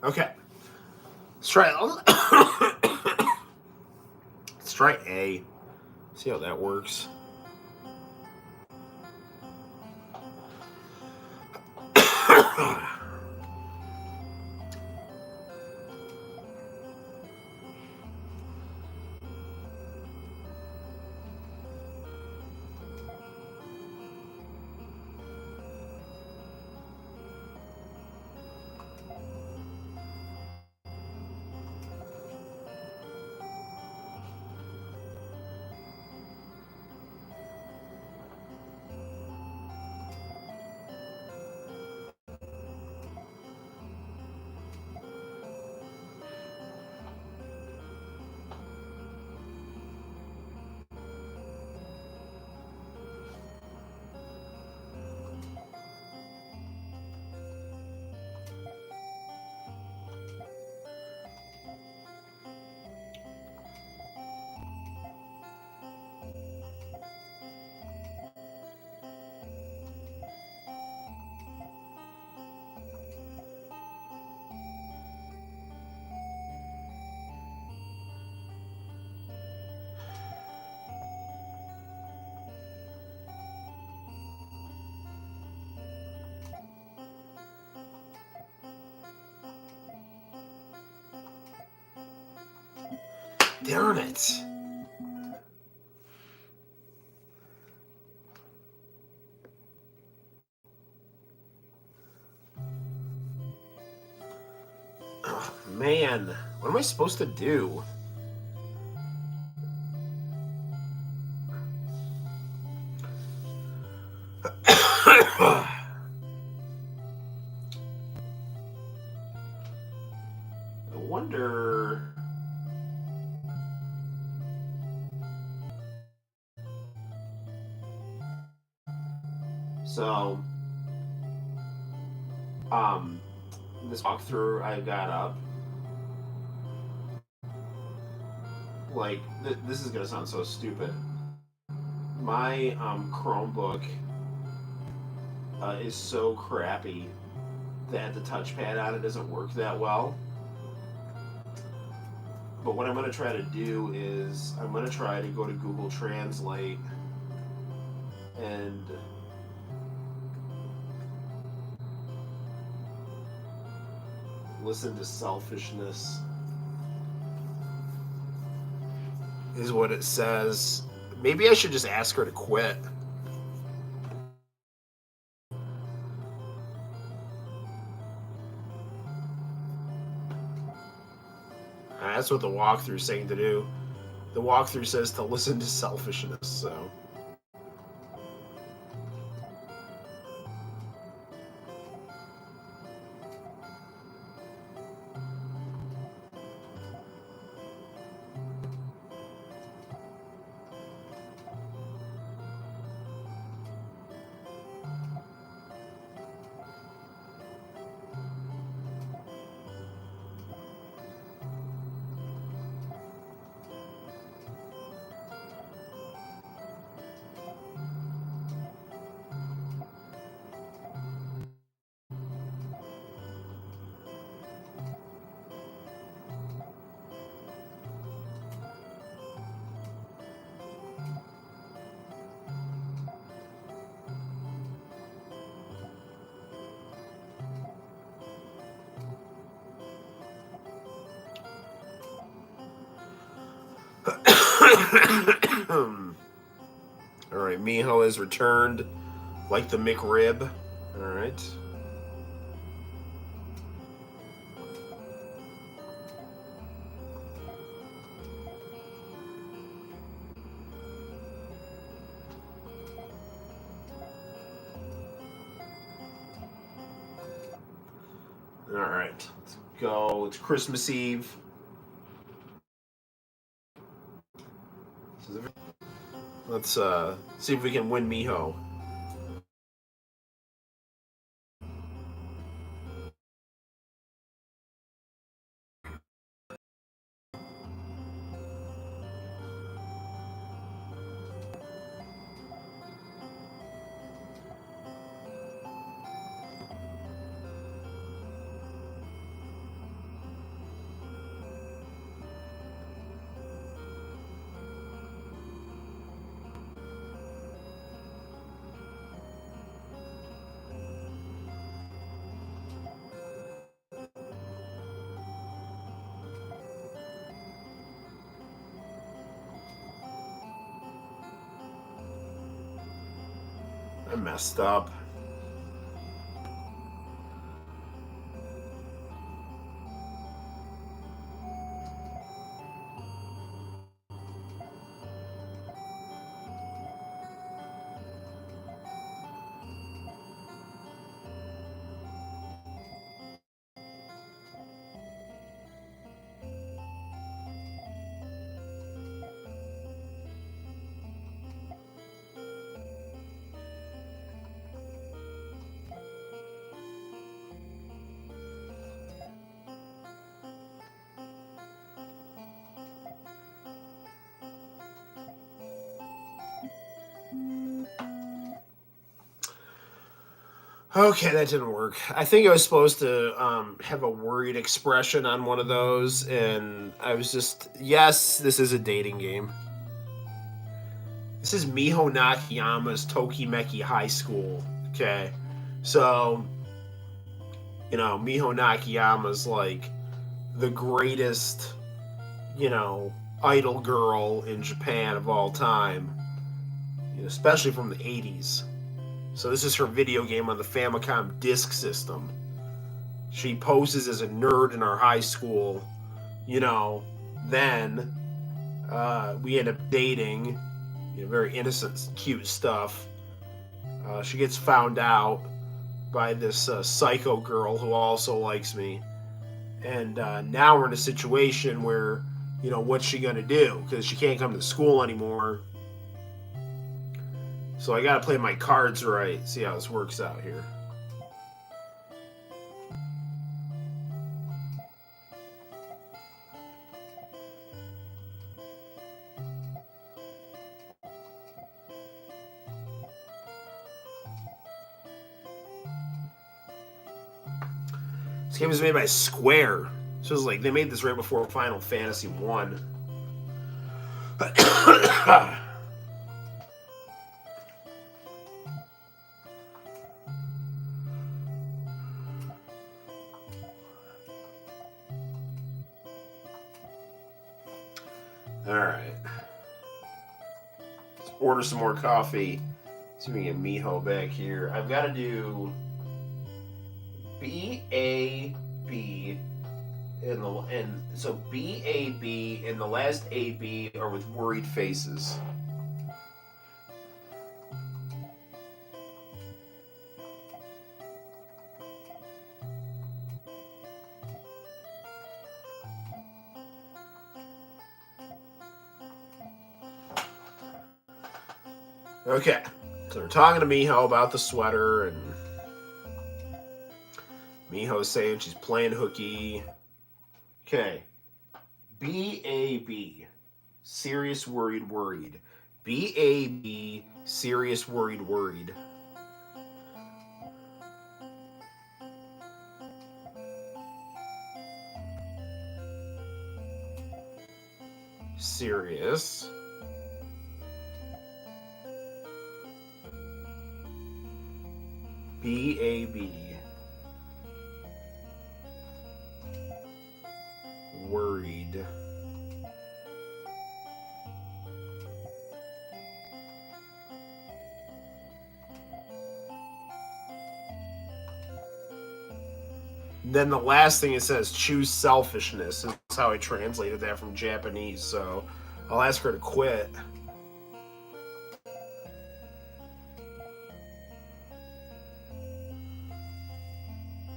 Okay. Let's try let's try A. See how that works. Darn it. Oh, man. What am I supposed to do? I wonder... So, this walkthrough I got up, like, this is gonna sound so stupid. My Chromebook is so crappy that the touchpad on it doesn't work that well. But what I'm gonna try to do is I'm gonna try to go to Google Translate and listen to selfishness is what it says. Maybe I should just ask her to quit. That's what the walkthrough is saying to do. The walkthrough says to listen to selfishness, so... Alright, Miho has returned like the McRib. Alright. Alright, let's go. It's Christmas Eve. Let's see if we can win Miho. I messed up. Okay, that didn't work. I think I was supposed to have a worried expression on one of those, and I was just, yes, this is a dating game. This is Miho Nakayama's Tokimeki High School. Okay, so, Miho Nakayama's like the greatest, idol girl in Japan of all time, especially from the 80s. So this is her video game on the Famicom Disk System. She poses as a nerd in our high school. Then we end up dating. Very innocent, cute stuff. She gets found out by this psycho girl who also likes me. And now we're in a situation where, what's she going to do? Because she can't come to school anymore. So I gotta play my cards right, see how this works out here. This game is made by Square. So it's like they made this right before Final Fantasy 1. Alright. Let's order some more coffee. See if we can get Miho back here. I've got to do B-A-B so B-A-B and the last A-B are with worried faces. Okay, so we're talking to Miho about the sweater, and Miho's saying she's playing hooky. Okay, B-A-B, serious, worried, worried. B-A-B, serious, worried, worried. Serious. B-A-B. Worried. Then the last thing it says, choose selfishness. That's how I translated that from Japanese, so I'll ask her to quit.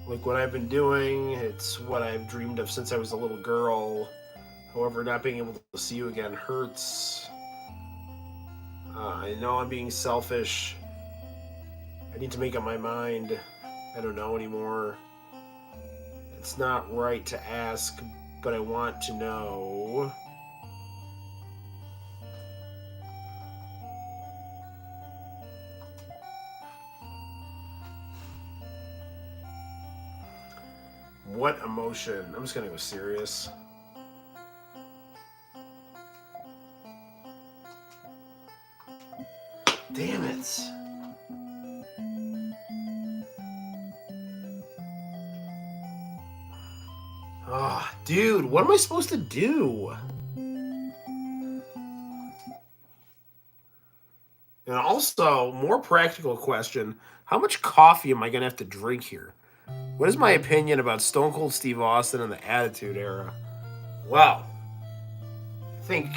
Like what I've been doing, it's what I've dreamed of since I was a little girl. However, not being able to see you again hurts. I know I'm being selfish. I need to make up my mind. I don't know anymore. It's not right to ask, but I want to know. What emotion? I'm just gonna go serious. Damn it. Oh, dude, what am I supposed to do? And all Also, more practical question: how much coffee am I gonna have to drink here? What is my opinion about Stone Cold Steve Austin and the Attitude Era? Well, I think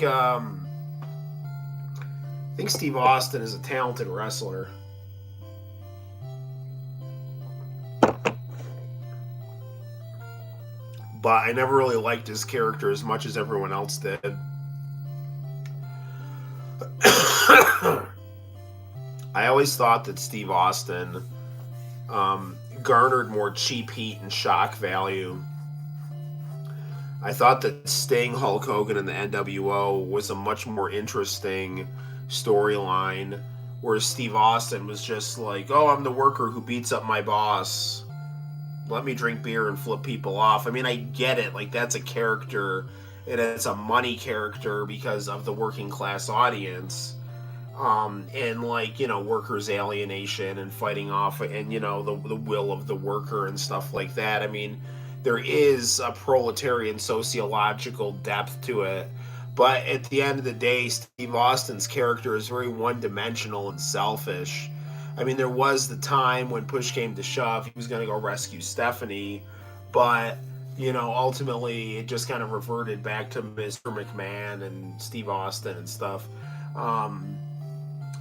Steve Austin is a talented wrestler, but I never really liked his character as much as everyone else did. I always thought that Steve Austin garnered more cheap heat and shock value. I thought that Sting, Hulk Hogan, and the NWO was a much more interesting storyline, whereas Steve Austin was just like, oh, I'm the worker who beats up my boss. Let me drink beer and flip people off. I mean, I get it. Like, that's a character, and it's a money character because of the working class audience. And like, workers' alienation and fighting off, and the will of the worker and stuff like that. I mean, there is a proletarian sociological depth to it, but at the end of the day, Steve Austin's character is very one-dimensional and selfish. I mean, there was the time when push came to shove, he was going to go rescue Stephanie, but ultimately it just kind of reverted back to Mr. McMahon and Steve Austin and stuff.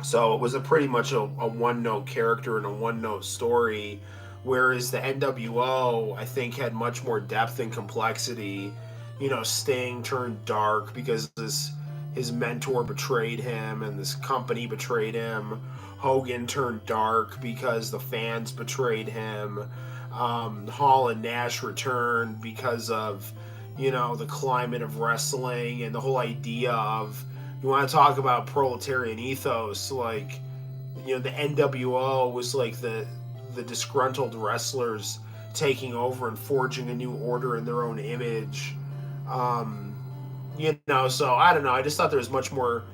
So it was pretty much a one-note character and a one-note story, whereas the NWO, I think, had much more depth and complexity. Sting turned dark because his mentor betrayed him and this company betrayed him. Hogan turned dark because the fans betrayed him. Hall and Nash returned because of, the climate of wrestling and the whole idea of, you want to talk about proletarian ethos, like, the NWO was like the disgruntled wrestlers taking over and forging a new order in their own image. So I don't know. I just thought there was much more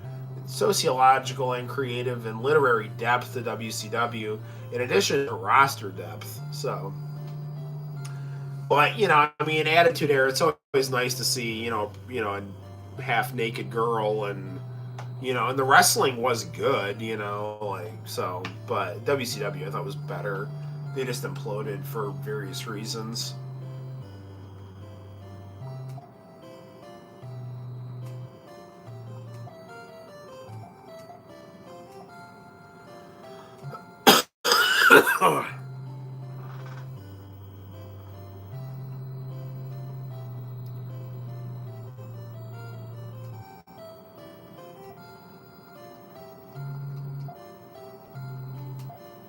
sociological and creative and literary depth to WCW, in addition to roster depth. So, but I mean, Attitude Era. It's always nice to see a half naked girl, and and the wrestling was good. So. But WCW I thought was better. They just imploded for various reasons.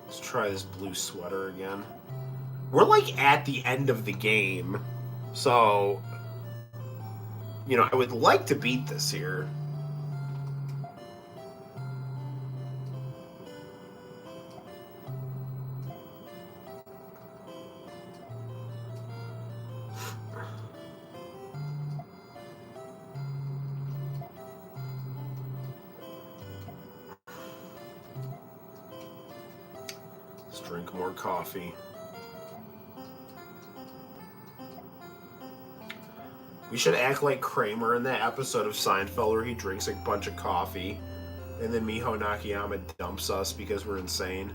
Let's try this blue sweater again. We're like at the end of the game, so I would like to beat this here. Let's drink more coffee. We should act like Kramer in that episode of Seinfeld where he drinks a bunch of coffee and then Miho Nakayama dumps us because we're insane.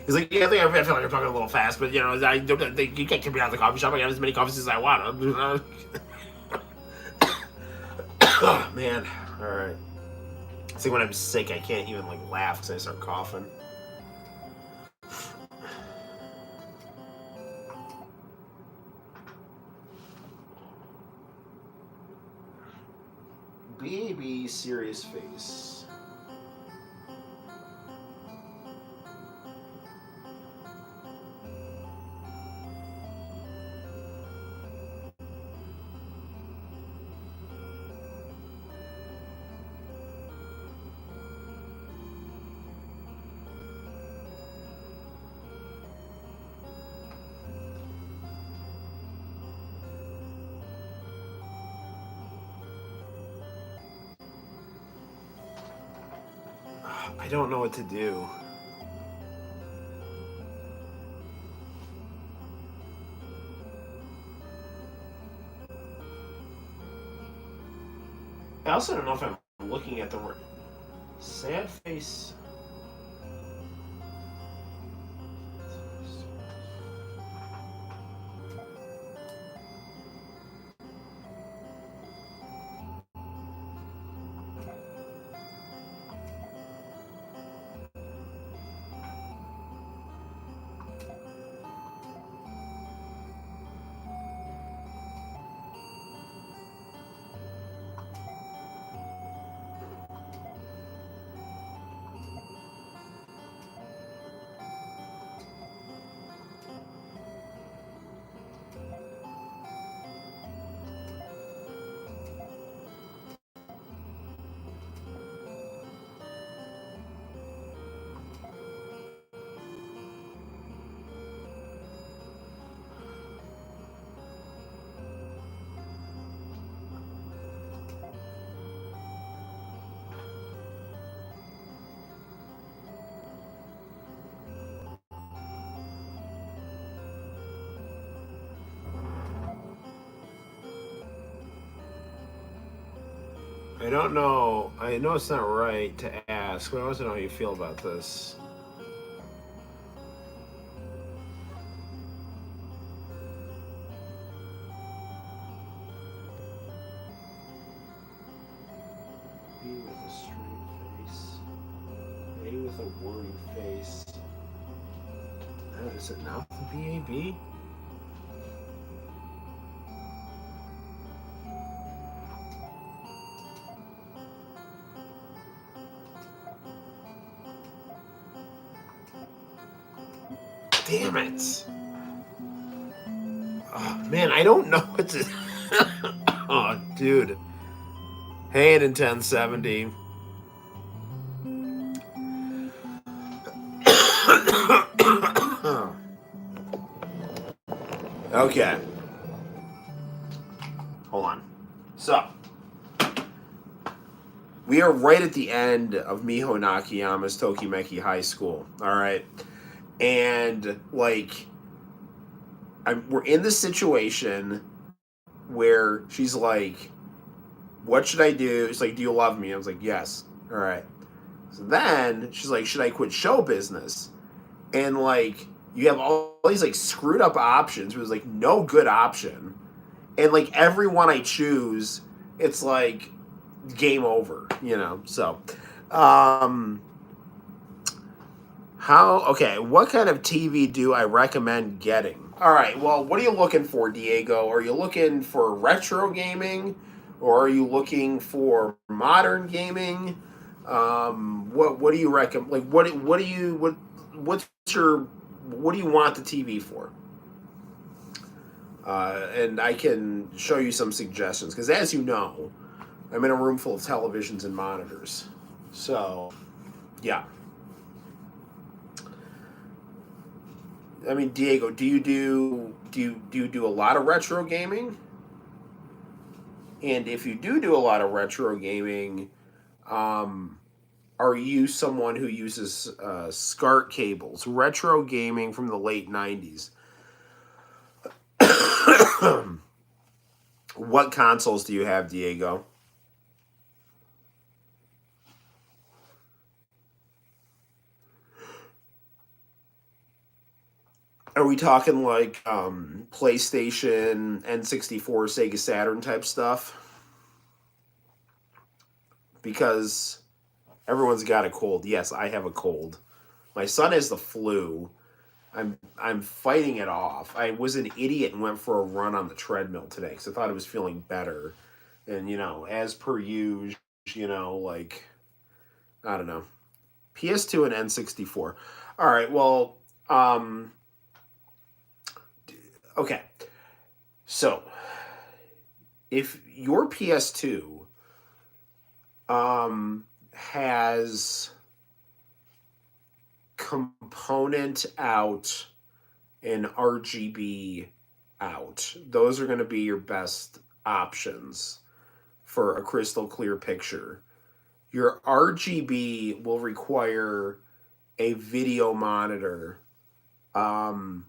He's like, yeah, I feel like I'm talking a little fast, but you can't keep me out of the coffee shop. I have as many coffees as I want. Oh, man. All right. See, when I'm sick, I can't even laugh because I start coughing. Baby, serious face. I don't know what to do. I also don't know if I'm looking at the Sad face. I don't know. I know it's not right to ask, but I want to know how you feel about this. B with a straight face. A with a worried face. Oh, is it not the BAB? Damn it. Oh, man, I don't know what to. Oh, dude. Hand in 1070. Okay. Hold on. So, we are right at the end of Miho Nakayama's Tokimeki High School. All right. And, like, we're in this situation where she's like, what should I do? She's like, do you love me? I was like, yes. All right. So then she's like, should I quit show business? And, like, you have all these, like, screwed up options. It was, like, no good option. And, like, every one I choose, it's, like, game over, you know? So, what kind of TV do I recommend getting? All right, well, what are you looking for, Diego? Are you looking for retro gaming, or are you looking for modern gaming? What do you recommend? Like, what do you want the TV for? And I can show you some suggestions because, as you know, I'm in a room full of televisions and monitors. So, yeah. I mean, Diego, do you do a lot of retro gaming? And if you do a lot of retro gaming, are you someone who uses SCART cables? Retro gaming from the late 90s. What consoles do you have, Diego? Are we talking like PlayStation, N64, Sega Saturn type stuff? Because everyone's got a cold. Yes, I have a cold. My son has the flu. I'm fighting it off. I was an idiot and went for a run on the treadmill today because I thought I was feeling better. And, you know, as per usual, you know, like, I don't know. PS2 and N64. All right, well, okay. So, if your PS2 has component out and RGB out, those are going to be your best options for a crystal clear picture. Your RGB will require a video monitor, and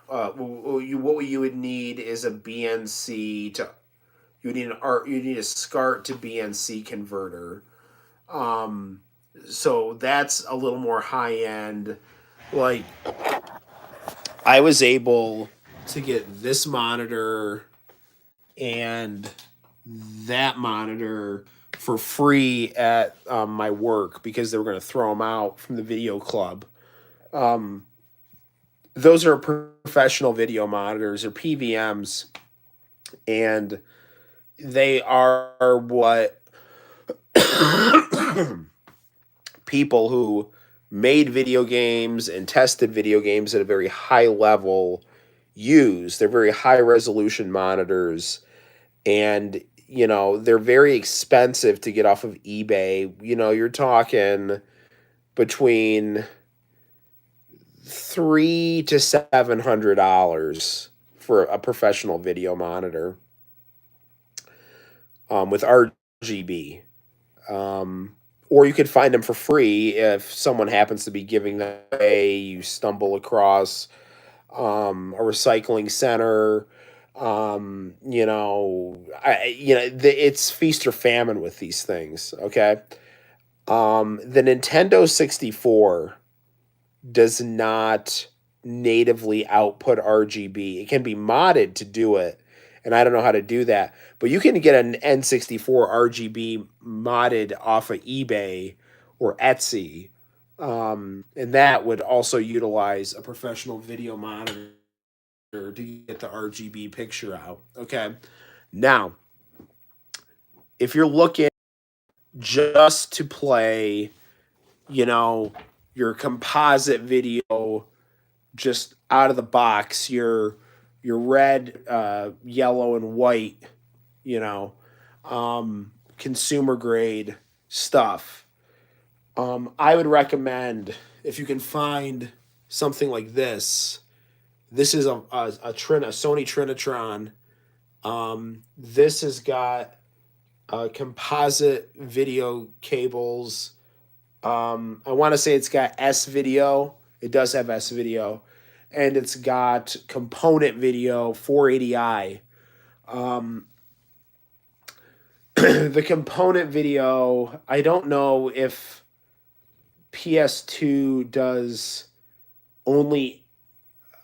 what you would need is a BNC to you need a SCART to BNC converter. So that's a little more high end. Like, I was able to get this monitor and that monitor for free at my work because they were going to throw them out from the video club. Those are professional video monitors or PVMs, and they are what people who made video games and tested video games at a very high level use. They're very high resolution monitors, and they're very expensive to get off of eBay. You're talking between $300 to $700 for a professional video monitor with RGB. Or you could find them for free if someone happens to be giving them away. You stumble across a recycling center. It's feast or famine with these things. Okay. The Nintendo 64 does not natively output RGB. It can be modded to do it, and I don't know how to do that. But you can get an N64 RGB modded off of eBay or Etsy, and that would also utilize a professional video monitor to get the RGB picture out. Okay, now if you're looking just to play, your composite video just out of the box, your red, yellow, and white, consumer grade stuff. I would recommend if you can find something like this. This is a Sony Trinitron. This has got composite video cables. I want to say it's got S video. It does have S video, and it's got component video 480i. The component video, I don't know if PS2 does only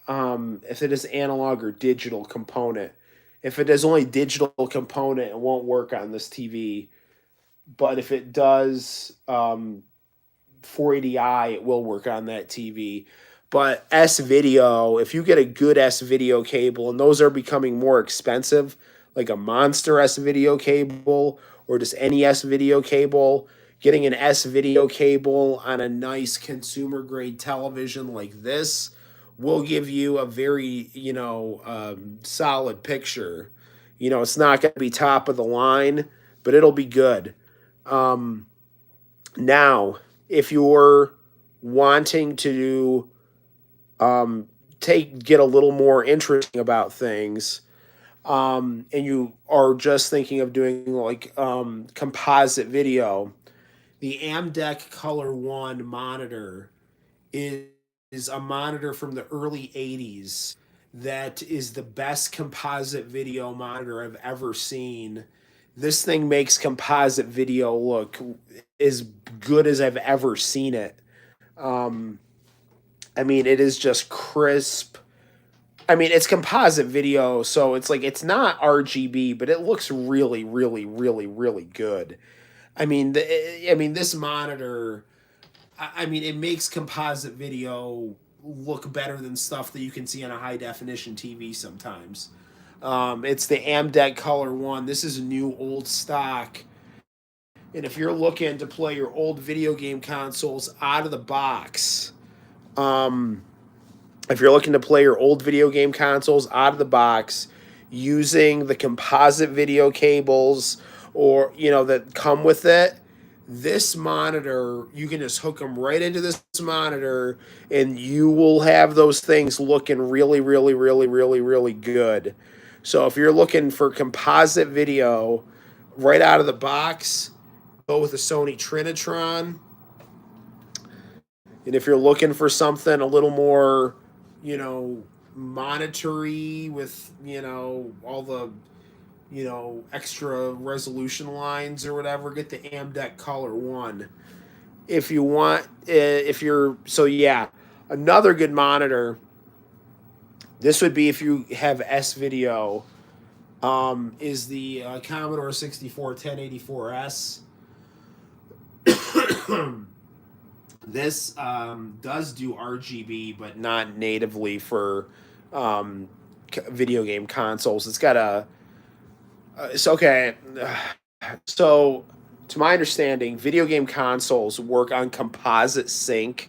if it is analog or digital component. If it is only digital component, it won't work on this TV. But if it does 480i, it will work on that TV. But S video, if you get a good S video cable, and those are becoming more expensive, like a Monster S video cable or just any S video cable, getting an S video cable on a nice consumer grade television like this will give you a very, solid picture. It's not going to be top of the line, but it'll be good. Now, if you're wanting to get a little more interesting about things, and you are just thinking of doing like composite video, the Amdek Color 1 monitor is a monitor from the early 80s that is the best composite video monitor I've ever seen. This thing makes composite video look as good as I've ever seen it. It is just crisp. It's composite video, so it's like it's not RGB, but it looks really, really, really, really good. This monitor, it makes composite video look better than stuff that you can see on a high definition TV sometimes. It's the Amdek Color 1. This is new old stock. And if you're looking to play your old video game consoles out of the box, if you're looking to play your old video game consoles out of the box using the composite video cables or, that come with it, this monitor, you can just hook them right into this monitor and you will have those things looking really, really, really, really, really good. So if you're looking for composite video right out of the box, go with the Sony Trinitron. And if you're looking for something a little more, monitory with, all the you know, extra resolution lines or whatever, get the AMDEC Color 1. If you want, if you're, so yeah, another good monitor, this would be if you have S-Video, is the Commodore 64 1084S. This does do RGB, but not natively for video game consoles. It's got a. It's okay. So, to my understanding, video game consoles work on composite sync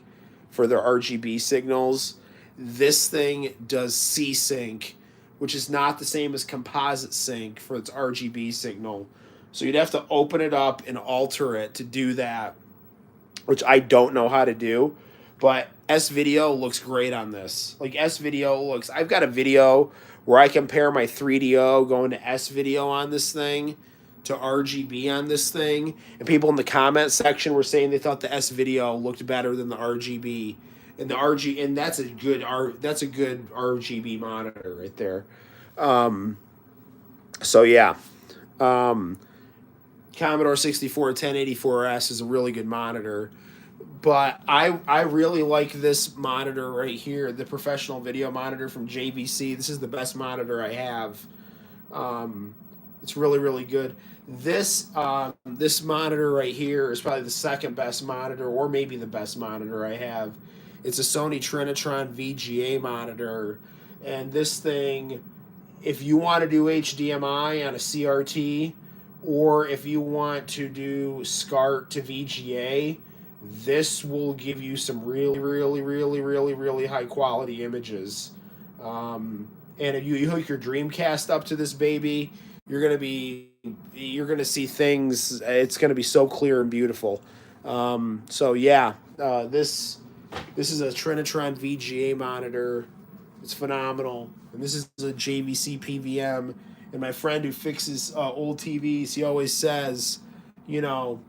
for their RGB signals. This thing does C-Sync, which is not the same as composite sync for its RGB signal. So you'd have to open it up and alter it to do that, which I don't know how to do. But S-Video looks great on this. Like S-Video looks, I've got a video where I compare my 3DO going to S-Video on this thing to RGB on this thing, and people in the comment section were saying they thought the S-Video looked better than the RGB. And the RG, and that's a good RGB monitor right there. So yeah, Commodore 64 1084S is a really good monitor. But I really like this monitor right here, the professional video monitor from JVC. This is the best monitor I have. It's really, really good. This this monitor right here is probably the second best monitor, or maybe the best monitor I have. It's a Sony Trinitron VGA monitor. And this thing, if you want to do HDMI on a CRT, or if you want to do SCART to VGA, this will give you some really, really, really, really, really high quality images. And if you hook your Dreamcast up to this baby, you're gonna see things. It's gonna be so clear and beautiful. So yeah, this is a Trinitron VGA monitor. It's phenomenal, and this is a JVC PVM. And my friend who fixes old TVs, he always says, you know,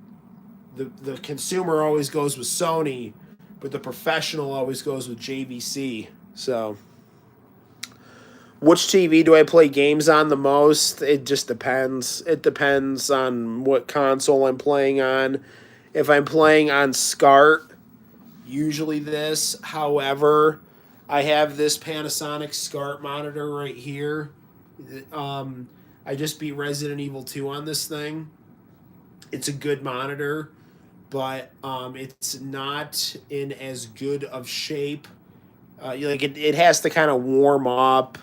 the consumer always goes with Sony, but the professional always goes with JVC. So, which TV do I play games on the most? It just depends. It depends on what console I'm playing on. If I'm playing on SCART, usually this. However, I have this Panasonic SCART monitor right here. I just beat Resident Evil 2 on this thing. It's a good monitor, but it's not in as good of shape. It has to kind of warm up.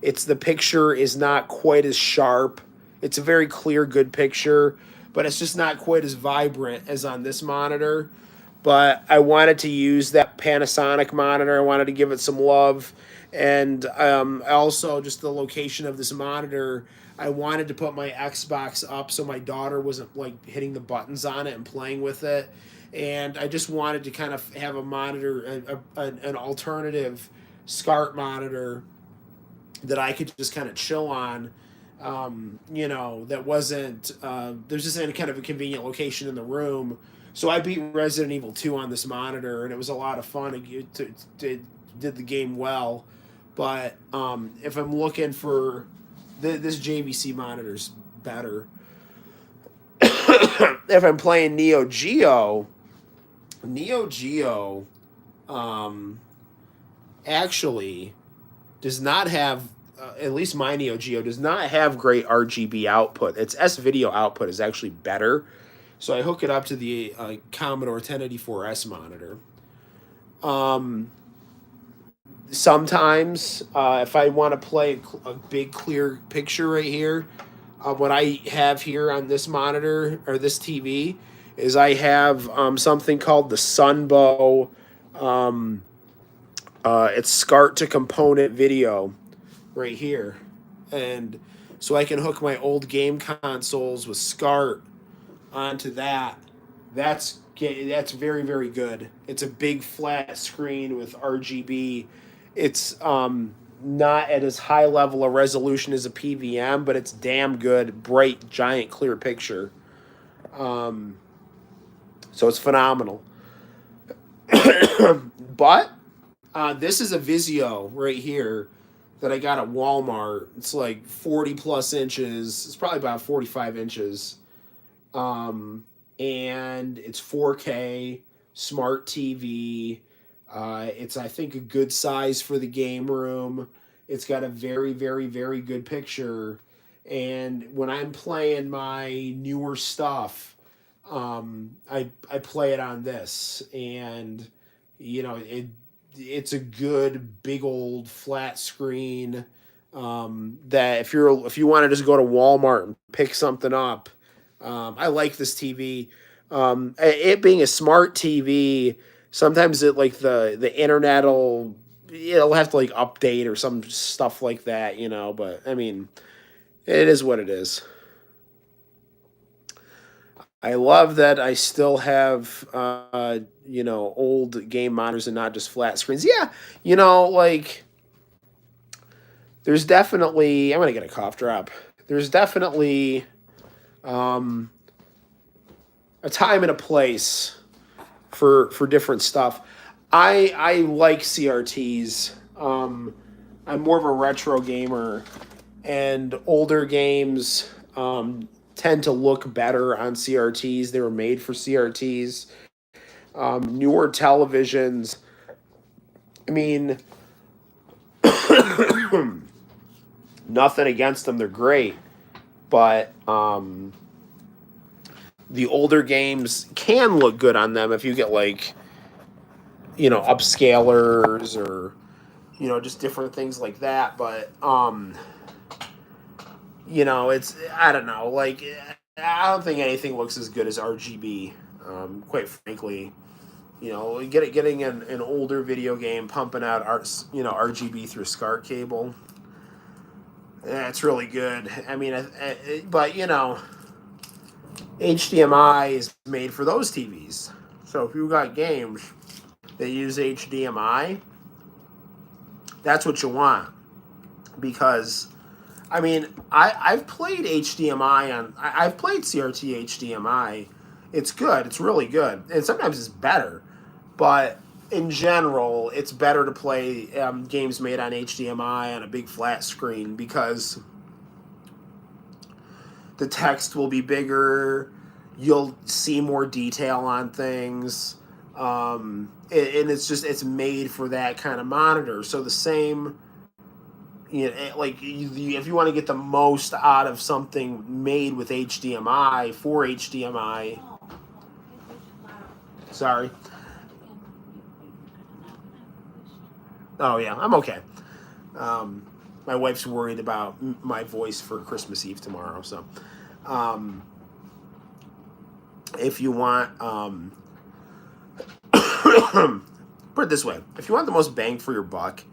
The picture is not quite as sharp. It's a very clear, good picture, but it's just not quite as vibrant as on this monitor. But I wanted to use that Panasonic monitor. I wanted to give it some love. And also, just the location of this monitor, I wanted to put my Xbox up so my daughter wasn't like hitting the buttons on it and playing with it. And I just wanted to kind of have a monitor, an alternative SCART monitor that I could just kind of chill on. That wasn't, there's just any kind of a convenient location in the room. So I beat Resident Evil 2 on this monitor, and it was a lot of fun. It did the game well. But if I'm looking for this JVC monitor's better. If I'm playing Neo Geo actually does not have, at least my Neo Geo does not have great RGB output. Its S-Video output is actually better. So I hook it up to the Commodore 1084S monitor. Sometimes, if I want to play a big clear picture right here, what I have here on this monitor or this TV is I have something called the Sunbow. It's SCART to component video right here, and so I can hook my old game consoles with SCART onto that. That's very, very good. It's a big flat screen with RGB. It's not at as high level a resolution as a PVM, but it's damn good, bright, giant, clear picture. So it's phenomenal. But this is a Vizio right here, that I got at Walmart. It's like 40 plus inches. It's probably about 45 inches. And it's 4K, smart TV. It's, I think, a good size for the game room. It's got a very, very, very good picture. And when I'm playing my newer stuff, I play it on this, and it's a good big old flat screen. That if you want to just go to Walmart and pick something up, I like this TV. It being a smart TV, sometimes it like the internet will it'll have to like update or some stuff like that, But I mean, it is what it is. I love that I still have old game monitors and not just flat screens. Yeah, like there's definitely I'm gonna get a cough drop. There's definitely um, a time and a place for different stuff. I like CRTs. I'm more of a retro gamer, and older games tend to look better on CRTs. They were made for CRTs. Newer televisions. I mean, nothing against them. They're great, but the older games can look good on them if you get like upscalers or just different things like that. But it's I don't know. Like I don't think anything looks as good as RGB. Quite frankly, getting an older video game pumping out RGB through SCART cable. That's really good. I mean, but HDMI is made for those TVs. So if you got games that use HDMI, that's what you want. Because, I mean, I've played HDMI I've played CRT HDMI. It's good. It's really good. And sometimes it's better. But in general, it's better to play games made on HDMI on a big flat screen because the text will be bigger. You'll see more detail on things. And it's made for that kind of monitor. So the same, if you want to get the most out of something made with HDMI for HDMI. Sorry. Oh yeah, I'm okay. My wife's worried about my voice for Christmas Eve tomorrow, so if you want, put it this way: if you want the most bang for your buck,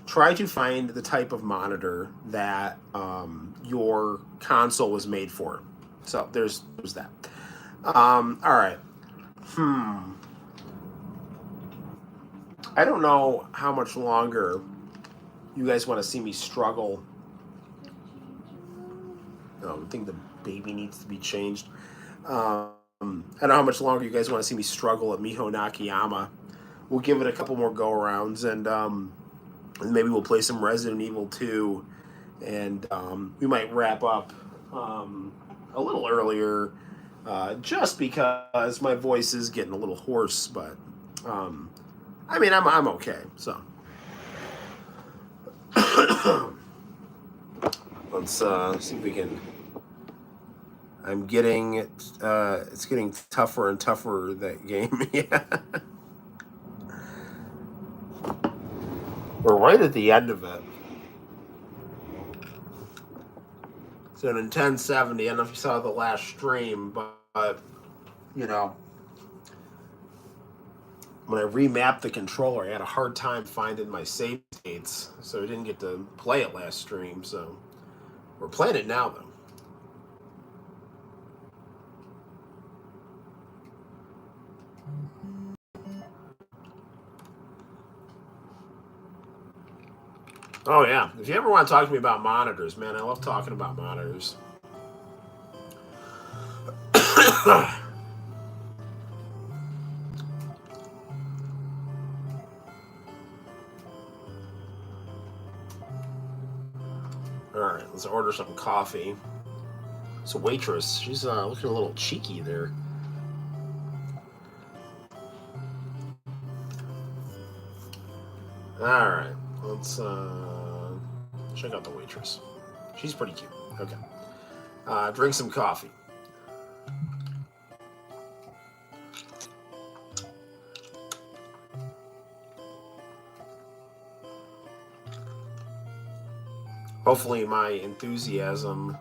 try to find the type of monitor that your console was made for. So there's that. All right. I don't know how much longer you guys want to see me struggle. I think the baby needs to be changed. I don't know how much longer you guys want to see me struggle at Miho Nakayama. We'll give it a couple more go-arounds, and maybe we'll play some Resident Evil 2, and we might wrap up a little earlier just because my voice is getting a little hoarse, but I mean, I'm okay, so. Let's see if we can. I'm getting it's getting tougher and tougher, that game. Yeah. We're right at the end of it. It's an intense 70. I don't know if you saw the last stream, but when I remapped the controller, I had a hard time finding my save states, so I didn't get to play it last stream. So we're playing it now, though. Oh yeah, if you ever want to talk to me about monitors, man, I love talking about monitors. Let's order some coffee. This waitress, she's looking a little cheeky there. Alright, let's check out the waitress. She's pretty cute. Okay. Drink some coffee. Hopefully my enthusiasm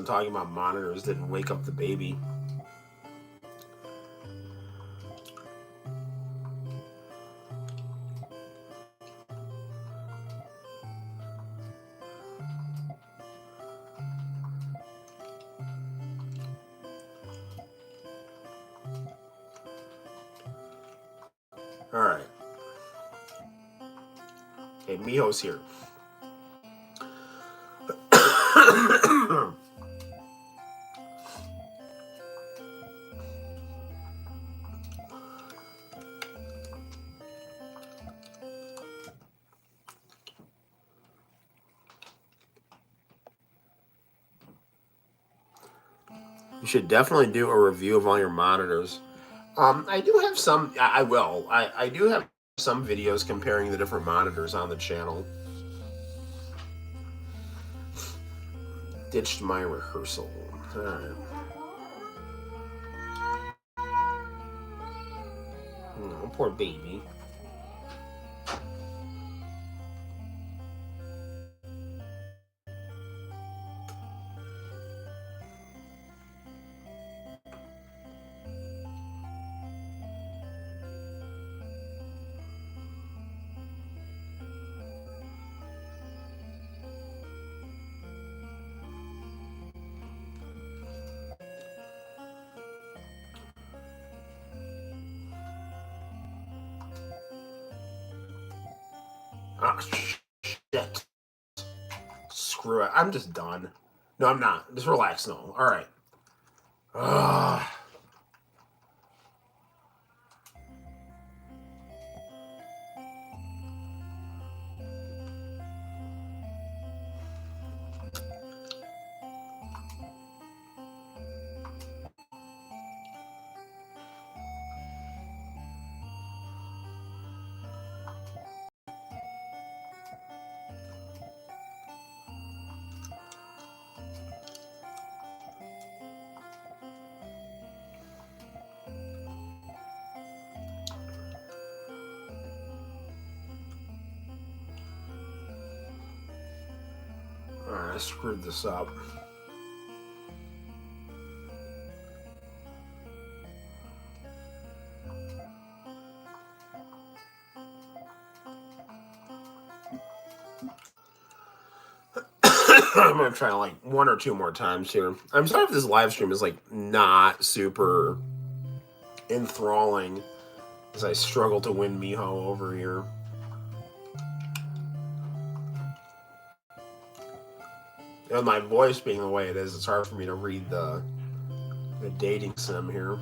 talking about monitors didn't wake up the baby. Alright. Okay, Miho's here. You should definitely do a review of all your monitors. I do have some. I will. I do have some videos comparing the different monitors on the channel. Ditched my rehearsal. All right. Oh, poor baby. Ah, shit. Screw it. I'm just done. No, I'm not. Just relax, Noel. All right. Ugh. All right, I screwed this up. I'm gonna try like one or two more times here. I'm sorry if this live stream is like not super enthralling as I struggle to win Miho over here. And my voice being the way it is, it's hard for me to read the dating sim here.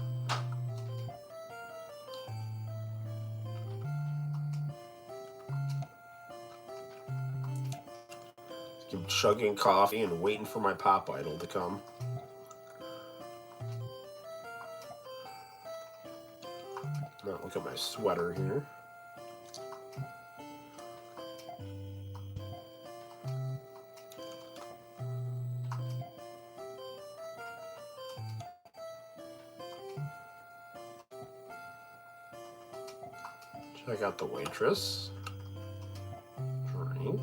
Keep chugging coffee and waiting for my pop idol to come. Now look at my sweater here. Check out the waitress. Drink.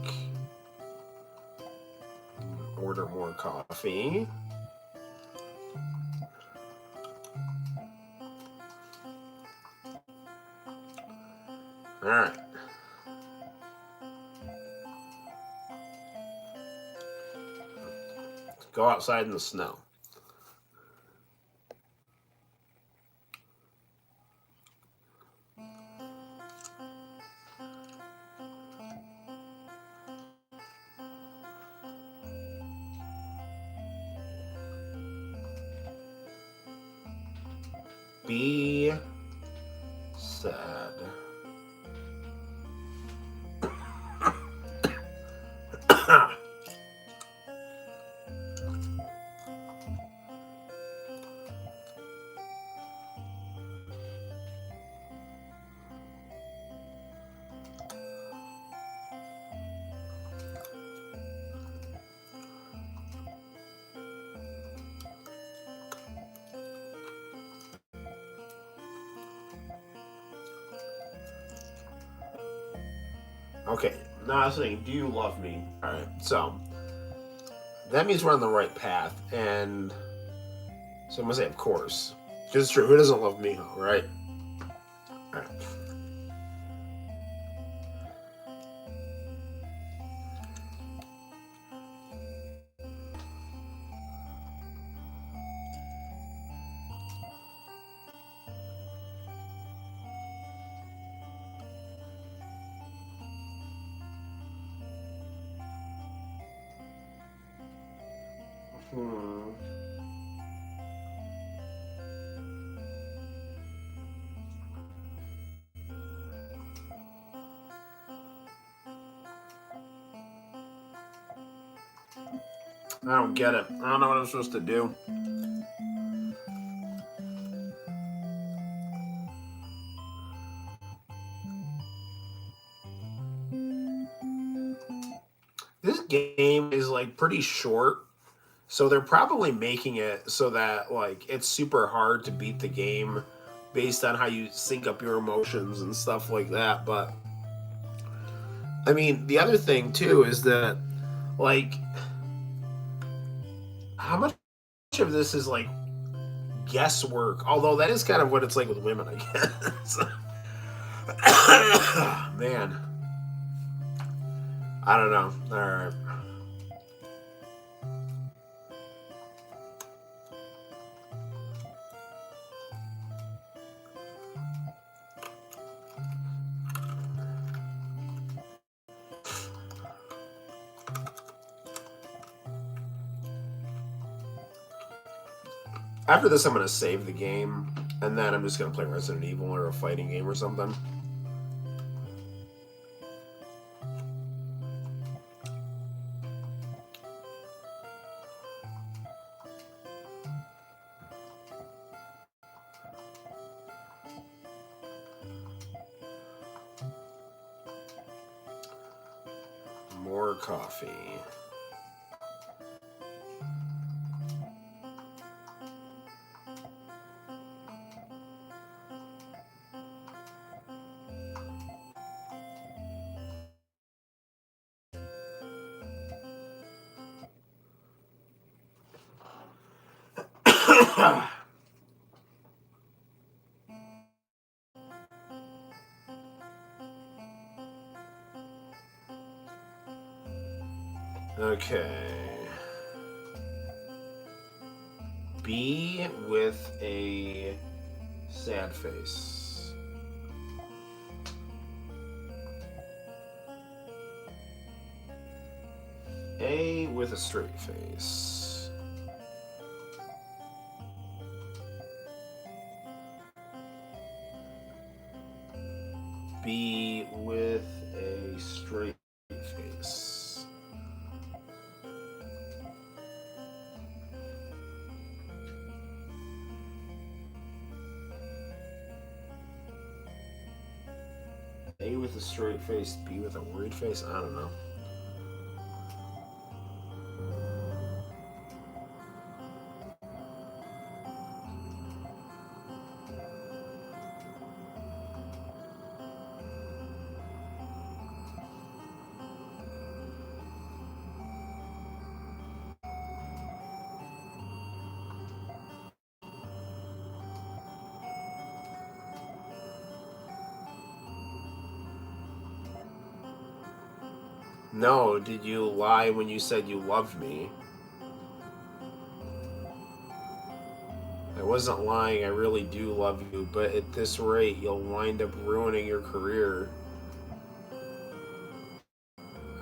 Order more coffee. All right. Let's go outside in the snow. Be sad. Okay, now I was saying, do you love me? Alright, so that means we're on the right path, and so I'm gonna say, of course. Because it's true, who doesn't love Miho, right? Alright. I don't get it. I don't know what I'm supposed to do. This game is like pretty short, so they're probably making it so that like it's super hard to beat the game based on how you sync up your emotions and stuff like that. But I mean, the other thing too is that like how much of this is like guesswork, although that is kind of what it's like with women, I guess. Man, I don't know. All right. After this, I'm going to save the game, and then I'm just going to play Resident Evil or a fighting game or something. More coffee. Okay. Be with a sad face. A with a straight face. B with a straight face. A with a straight face, B with a worried face? I don't know. No, did you lie when you said you loved me? I wasn't lying, I really do love you, but at this rate, you'll wind up ruining your career.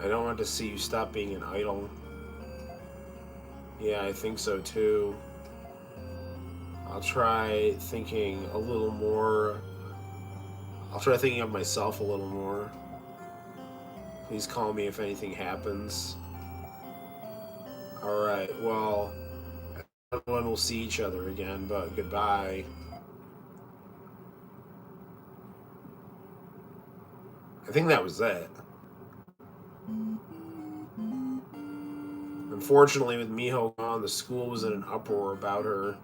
I don't want to see you stop being an idol. Yeah, I think so too. I'll try thinking a little more. I'll try thinking of myself a little more. Please call me if anything happens. Alright, well, everyone will see each other again, but goodbye. I think that was it. Unfortunately, with Miho gone, the school was in an uproar about her.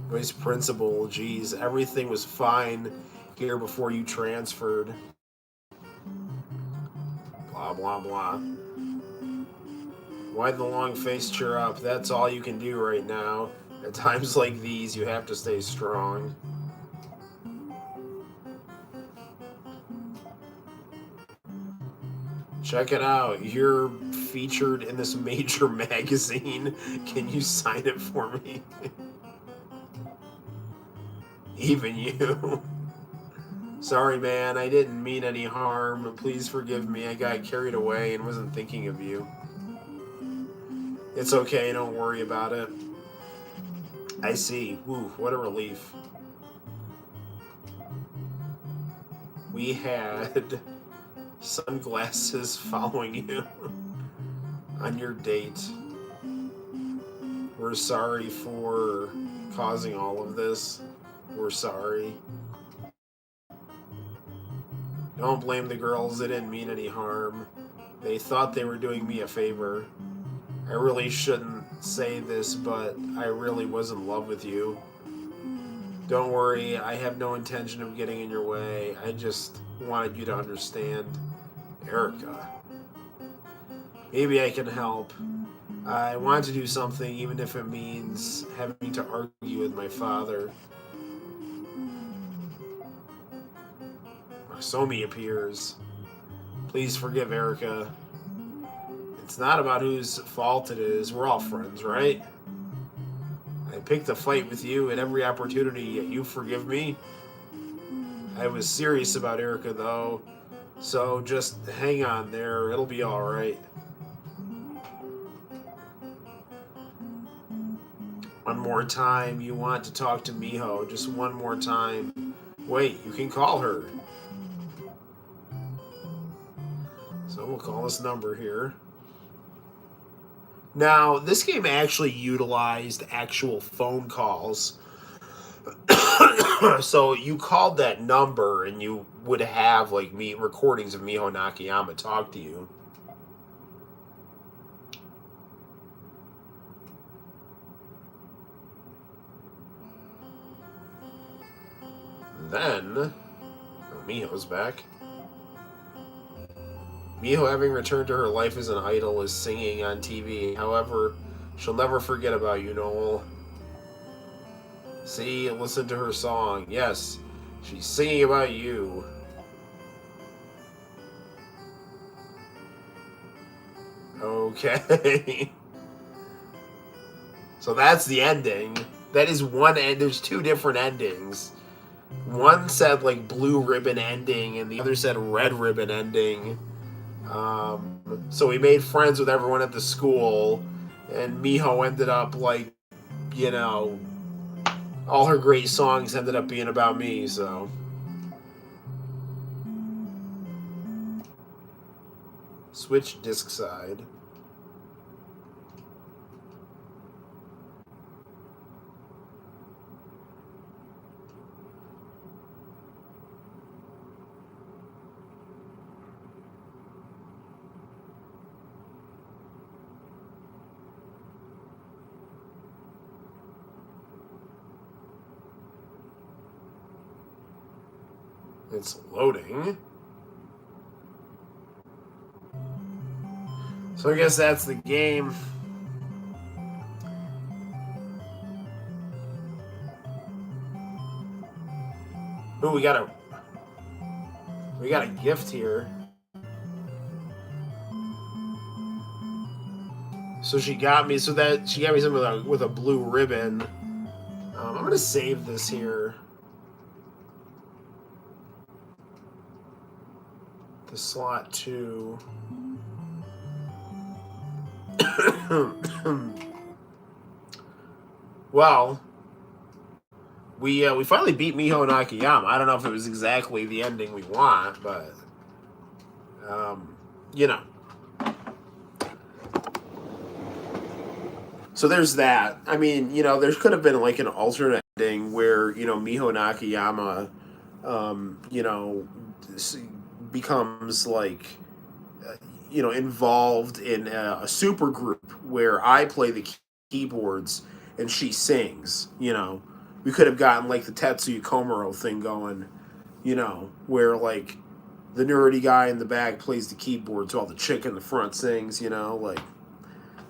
Vice principal, geez, everything was fine here before you transferred. Blah, blah, blah. Why the long face cheer up? That's all you can do right now. At times like these, you have to stay strong. Check it out. You're featured in this major magazine. Can you sign it for me? Even you. Sorry, man. I didn't mean any harm. Please forgive me. I got carried away and wasn't thinking of you. It's okay. Don't worry about it. I see. Woo, what a relief. We had sunglasses following you on your date. We're sorry for causing all of this. We're sorry. Don't blame the girls. They didn't mean any harm. They thought they were doing me a favor. I really shouldn't say this, but I really was in love with you. Don't worry, I have no intention of getting in your way. I just wanted you to understand. Erica. Maybe I can help. I want to do something, even if it means having to argue with my father. Somi appears. Please forgive Erica. It's not about whose fault it is. We're all friends, right? I picked a fight with you at every opportunity, yet you forgive me? I was serious about Erica, though, so just hang on there. It'll be alright. One more time, you want to talk to Miho. Just one more time. Wait, you can call her. So we'll call this number here. Now, this game actually utilized actual phone calls. So you called that number and you would have like recordings of Miho Nakayama talk to you. Then, Miho's back. Miho, having returned to her life as an idol, is singing on TV. However, she'll never forget about you, Noel. See, listen to her song. Yes, she's singing about you. Okay. So that's the ending. That is one end. There's two different endings. One said like blue ribbon ending, and the other said red ribbon ending. So we made friends with everyone at the school, and Miho ended up like, you know, all her great songs ended up being about me, so. Switch disc side. It's loading. So I guess that's the game. Ooh, we got a gift here. So she got me something with a blue ribbon. I'm gonna save this here. The slot 2. Well, we finally beat Miho and Akiyama. I don't know if it was exactly the ending we want, but you know. So there's that. I mean, there could have been like an alternate ending where Miho and Akiyama, becomes like involved in a super group where I play the keyboards and she sings. We could have gotten like the Tetsuya Komuro thing going. Where like the nerdy guy in the back plays the keyboards while the chick in the front sings. Like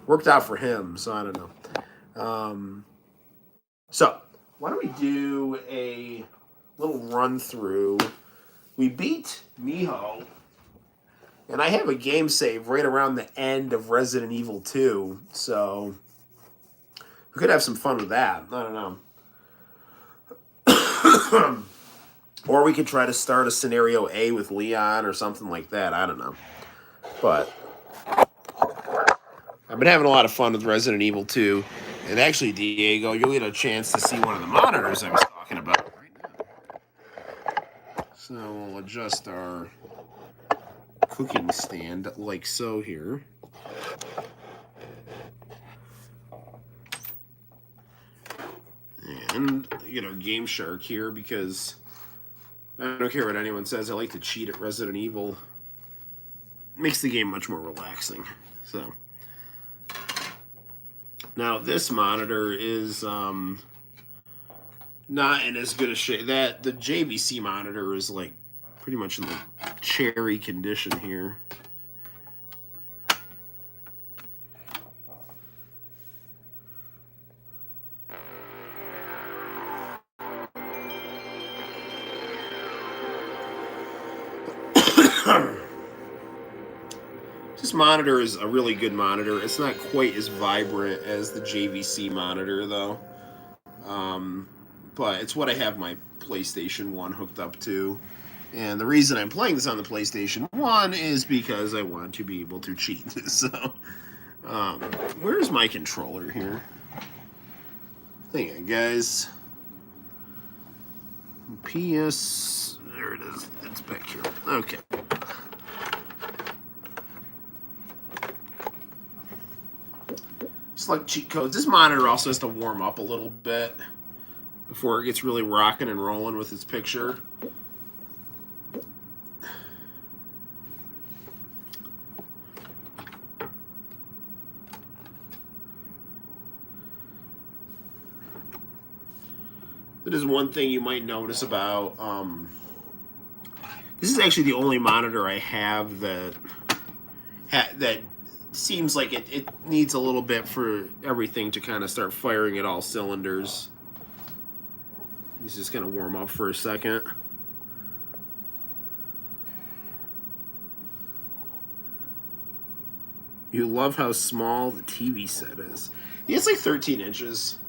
worked out for him. So I don't know. So why don't we do a little run through? We beat Miho. And I have a game save right around the end of Resident Evil 2, so we could have some fun with that. I don't know. Or we could try to start a scenario A with Leon or something like that. I don't know. But I've been having a lot of fun with Resident Evil 2. And actually, Diego, you'll get a chance to see one of the monitors I was talking about right now. So we'll adjust our cooking stand like so here. And Game Shark here because I don't care what anyone says. I like to cheat at Resident Evil. It makes the game much more relaxing. So now this monitor is not in as good a shape. The JVC monitor is like pretty much in the cherry condition here. This monitor is a really good monitor. It's not quite as vibrant as the JVC monitor, though. But it's what I have my PlayStation 1 hooked up to. And the reason I'm playing this on the PlayStation 1 is because I want to be able to cheat. So, where's my controller here? Hang on, guys. PS... There it is. It's back here. Okay. Select cheat codes. This monitor also has to warm up a little bit before it gets really rocking and rolling with its picture. That is one thing you might notice about. This is actually the only monitor I have that seems like it needs a little bit for everything to kind of start firing at all cylinders. This is going to warm up for a second. You love how small the TV set is. Yeah, it's like 13 inches.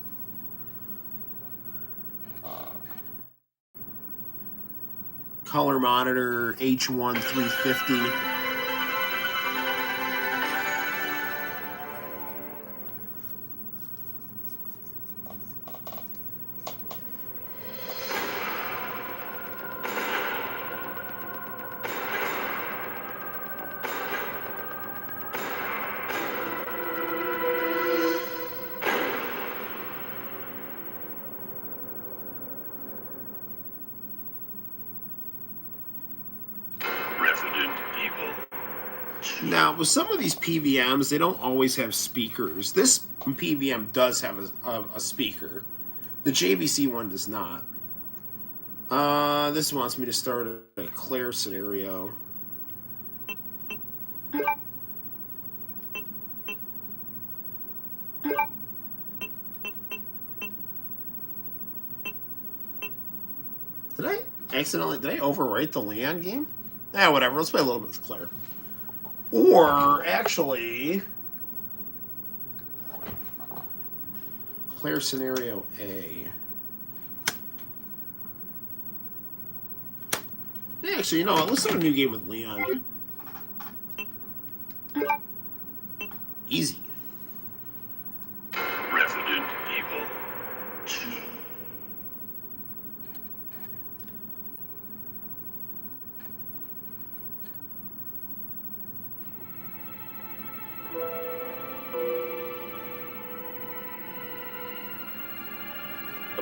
Color monitor H1 350. Now, with some of these PVMs, they don't always have speakers. This PVM does have a speaker. The JVC one does not. This wants me to start a Claire scenario. Did I overwrite the Leon game? Whatever. Let's play a little bit with Claire. Or, actually, Claire scenario A. Actually, you know what? Let's start a new game with Leon. Easy. Resident Evil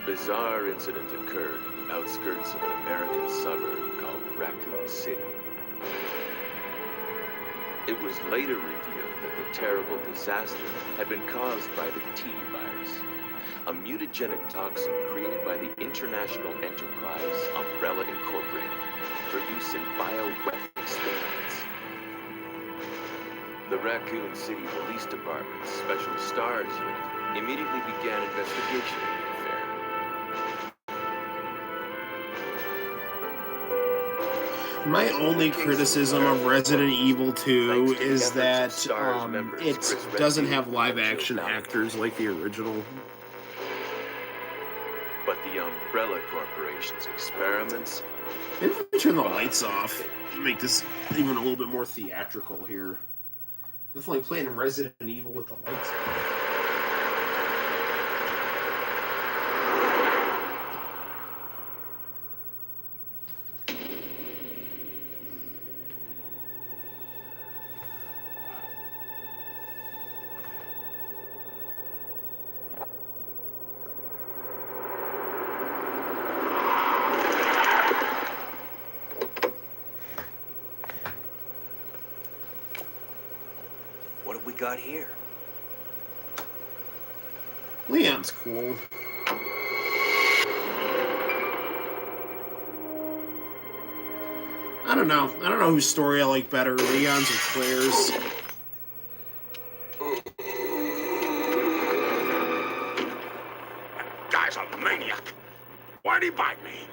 bizarre incident occurred in the outskirts of an American suburb called Raccoon City. It was later revealed that the terrible disaster had been caused by the T virus, a mutagenic toxin created by the international enterprise Umbrella Incorporated for use in bioweapon experiments. The Raccoon City Police Department's Special Stars Unit immediately began investigation of the affair. My only criticism of Resident Evil 2 is that it doesn't have live-action actors like the original. But the Umbrella Corporation's experiments... Maybe if we turn the lights off, make this even a little bit more theatrical here. Definitely playing Resident Evil with the lights off. What have we got here? Leon's cool. I don't know. I don't know whose story I like better, Leon's or Claire's. Guy's a maniac. Why'd he bite me?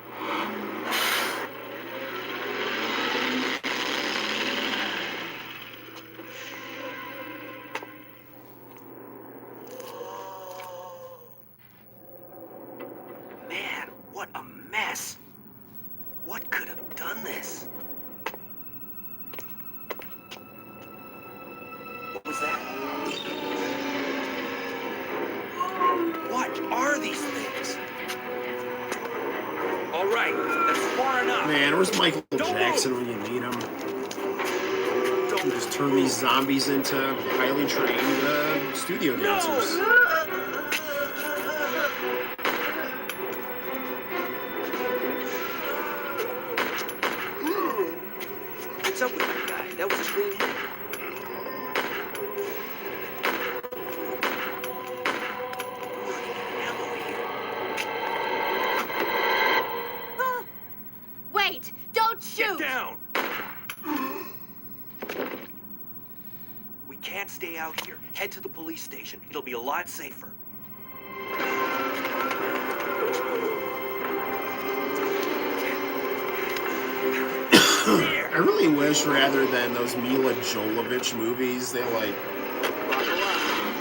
Man, what a mess. What could have done this? What was that? What are these things? All right, that's far enough. Man, where's Michael Jackson when you need him? You just turn these zombies into highly trained studio dancers. What's up with that guy? That was a clean hit. Wait! Don't shoot! Get down! We can't stay out here. Head to the police station. It'll be a lot safer. I really wish, rather than those Mila Jovovich movies, they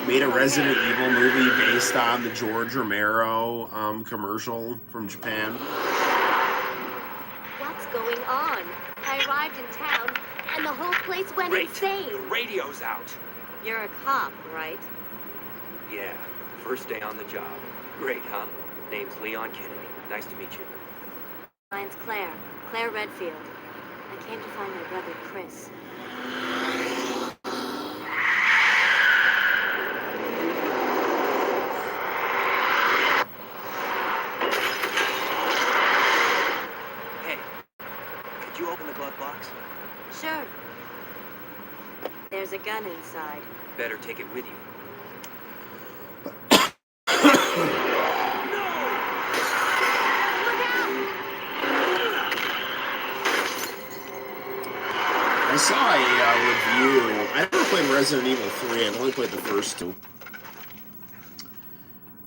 made a Resident Evil movie based on the George Romero commercial from Japan. What's going on? I arrived in town, and the whole place went insane. The radio's out. You're a cop, right? Yeah, first day on the job. Great, huh? Name's Leon Kennedy. Nice to meet you. Mine's Claire. Claire Redfield. I came to find my brother, Chris. Hey, could you open the glove box? Sure. There's a gun inside. Better take it with you. I saw a review. I never played Resident Evil 3. I've only played the first two.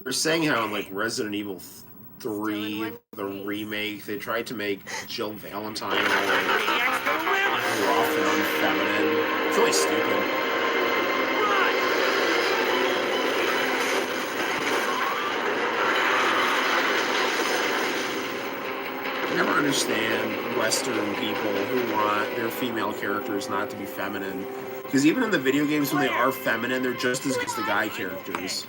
They're saying how in like Resident Evil 3, the remake, they tried to make Jill Valentine all like rough and unfeminine. It's really stupid. I never understand Western people who want their female characters not to be feminine. Because even in the video games, when they are feminine, they're just as good as the guy characters.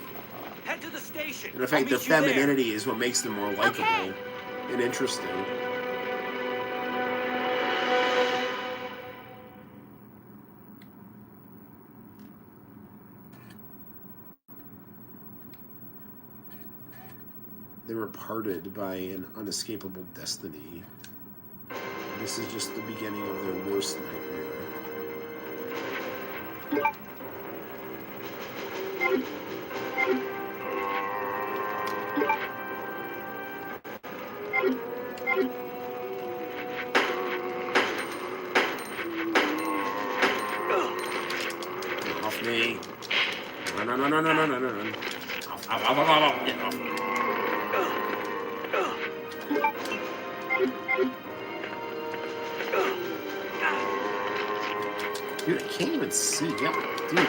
Head to the station. And in fact, their femininity is what makes them more likable and interesting. They were parted by an unescapable destiny. This is just the beginning of their worst nightmare. Get off me. No. Off. Get off. Dude, I can't even see. Yeah, dude.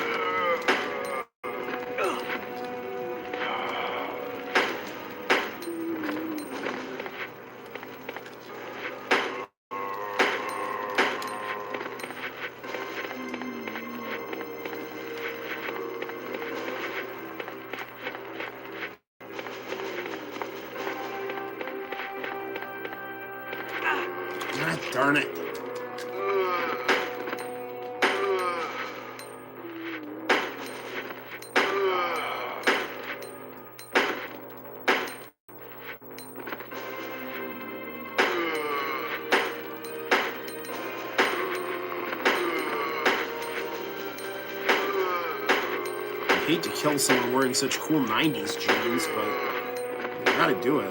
God darn it. I hate to kill someone wearing such cool 90s jeans, but you gotta do it.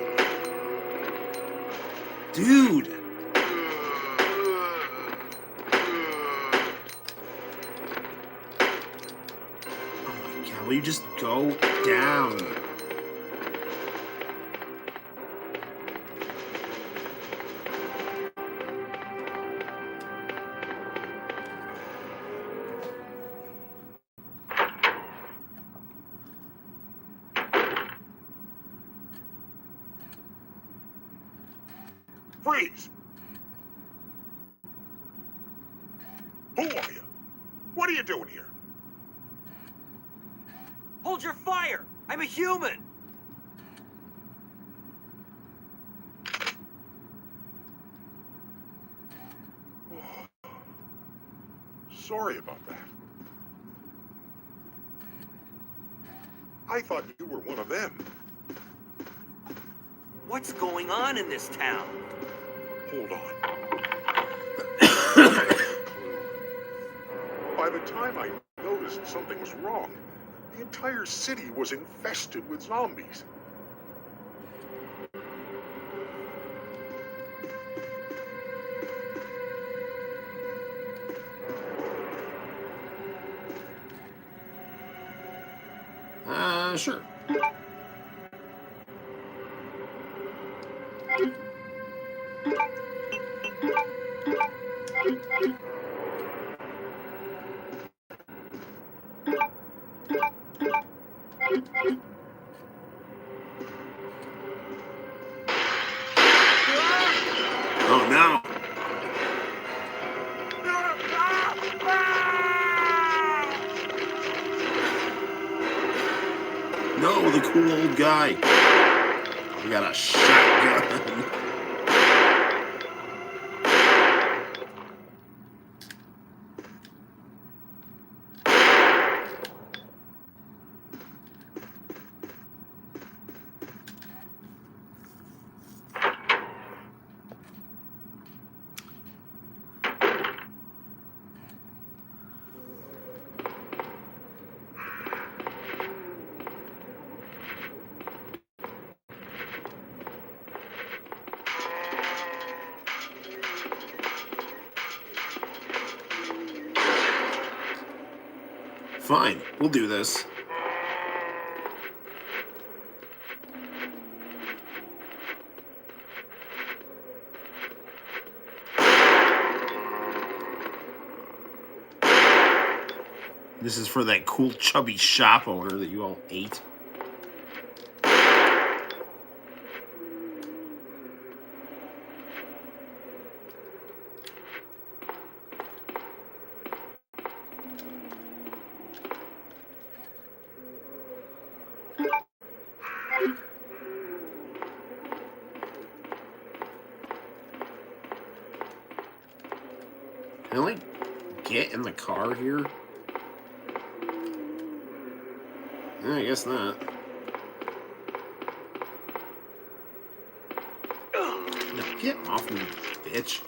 Dude! Oh my god, will you just go down? Freeze! Who are you? What are you doing here? Hold your fire! I'm a human! Sorry about that. I thought you were one of them. What's going on in this town? Hold on. By the time I noticed something was wrong, the entire city was infested with zombies. Sure. Oh no. No, the cool old guy. We got a shotgun. Fine, we'll do this. This is for that cool chubby shop owner that you all ate. Can I, like, get in the car here? I guess not. Get off me, bitch.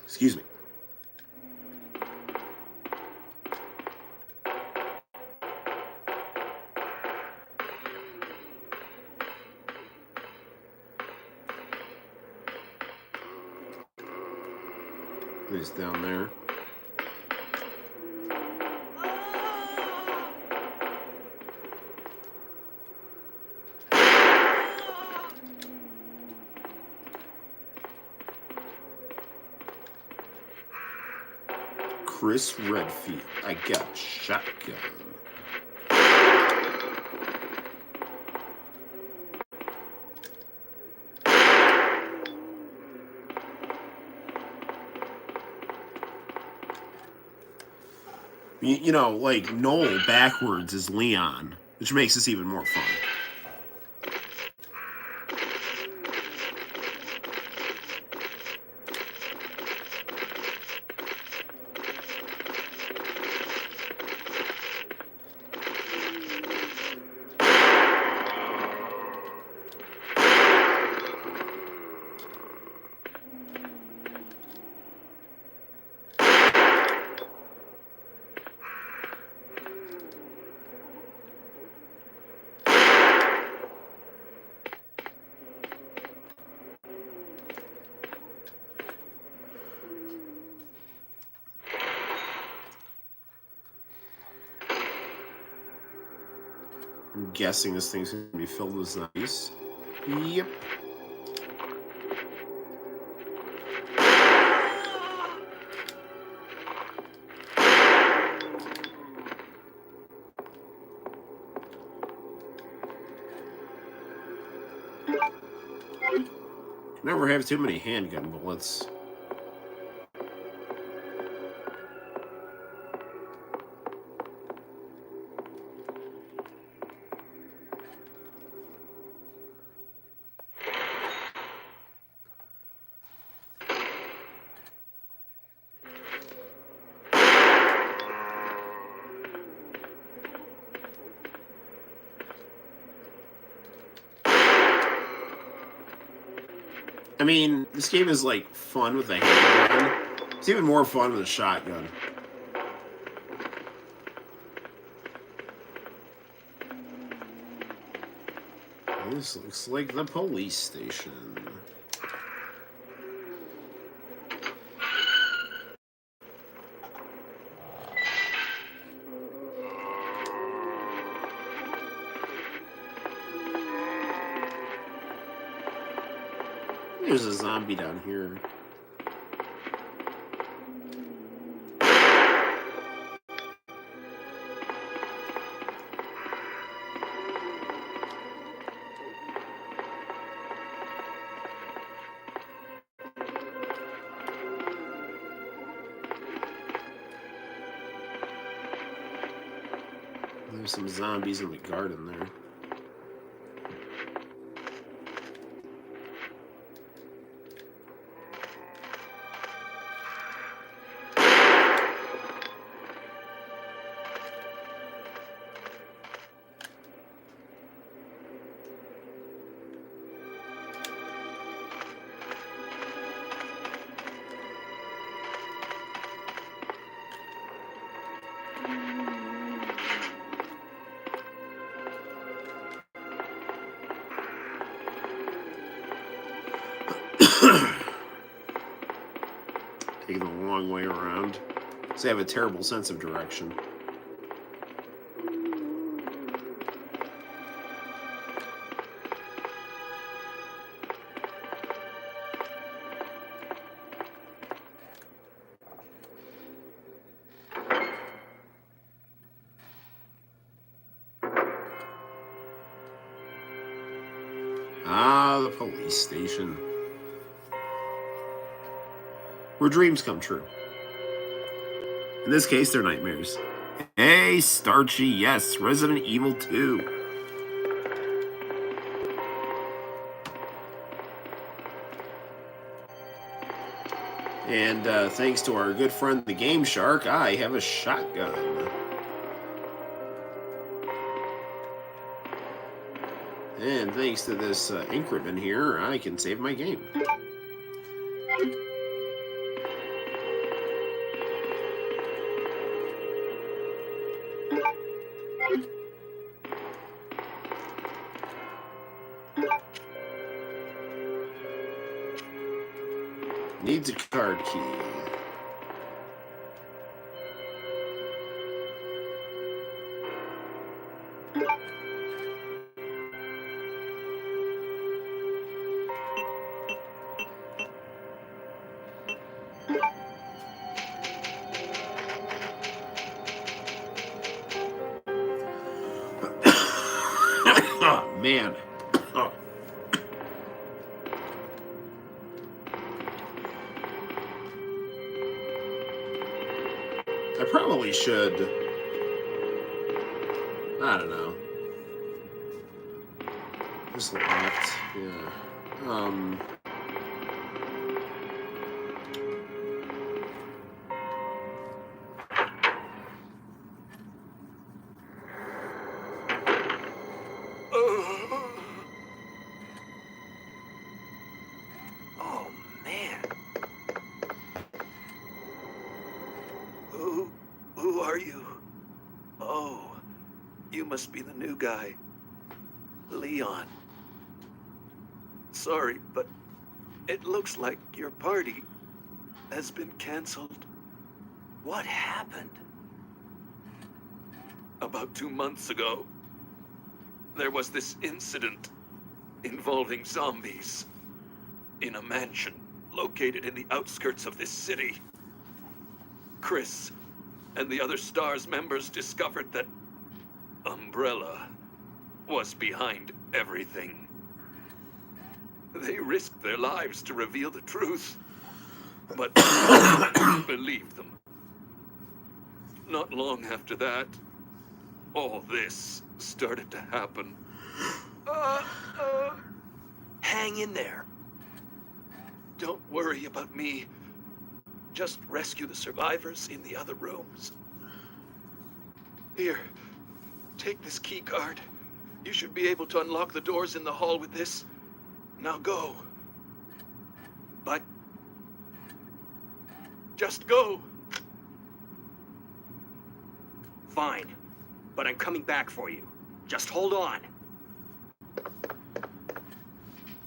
Excuse me. He's down there. Chris Redfield. I got a shotgun. You know, like Noel backwards is Leon, which makes this even more fun. I'm guessing this thing's going to be filled with zombies. Yep. Never have too many handgun bullets. I mean, this game is like fun with a handgun. It's even more fun with a shotgun. This looks like the police station. There's a zombie down here. There's some zombies in the garden there. Taking the long way around. Because I have a terrible sense of direction. Ah, the police station. Where dreams come true. In this case, they're nightmares. Hey, Starchy, yes, Resident Evil 2. And thanks to our good friend the Game Shark, I have a shotgun. And thanks to this increment here, I can save my game. Needs a card key. Oh, man. Oh. I probably should. I don't know. Just left. Yeah. Oh, man. Who are you? Oh, you must be the new guy. Leon. Sorry, but it looks like your party has been canceled. What happened? About 2 months ago, there was this incident involving zombies in a mansion located in the outskirts of this city. Chris and the other STARS members discovered that Umbrella was behind everything. They risked their lives to reveal the truth, but believed them. Not long after that, all this started to happen. Hang in there. Don't worry about me. Just rescue the survivors in the other rooms. Here, take this key card. You should be able to unlock the doors in the hall with this. Now go. But just go. Fine, but I'm coming back for you. Just hold on.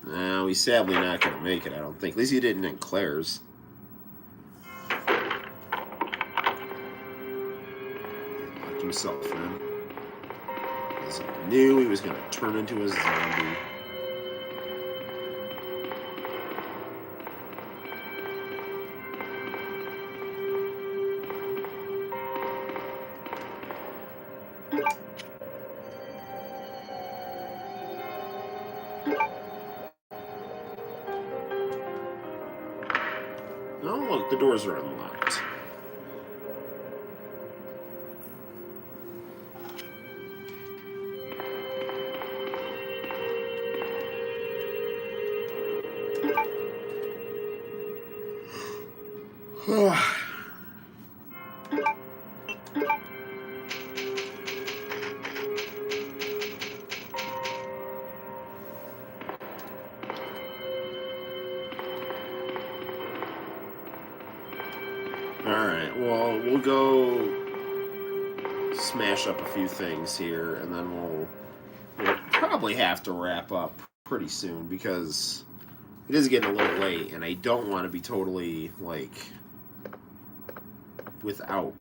No, he's sadly not going to make it, I don't think. At least he didn't in Claire's. Locked himself in. Because he knew he was going to turn into a zombie. Oh, look, the doors are unlocked. Alright, well, we'll go smash up a few things here, and then we'll probably have to wrap up pretty soon, because it is getting a little late, and I don't want to be totally, like, without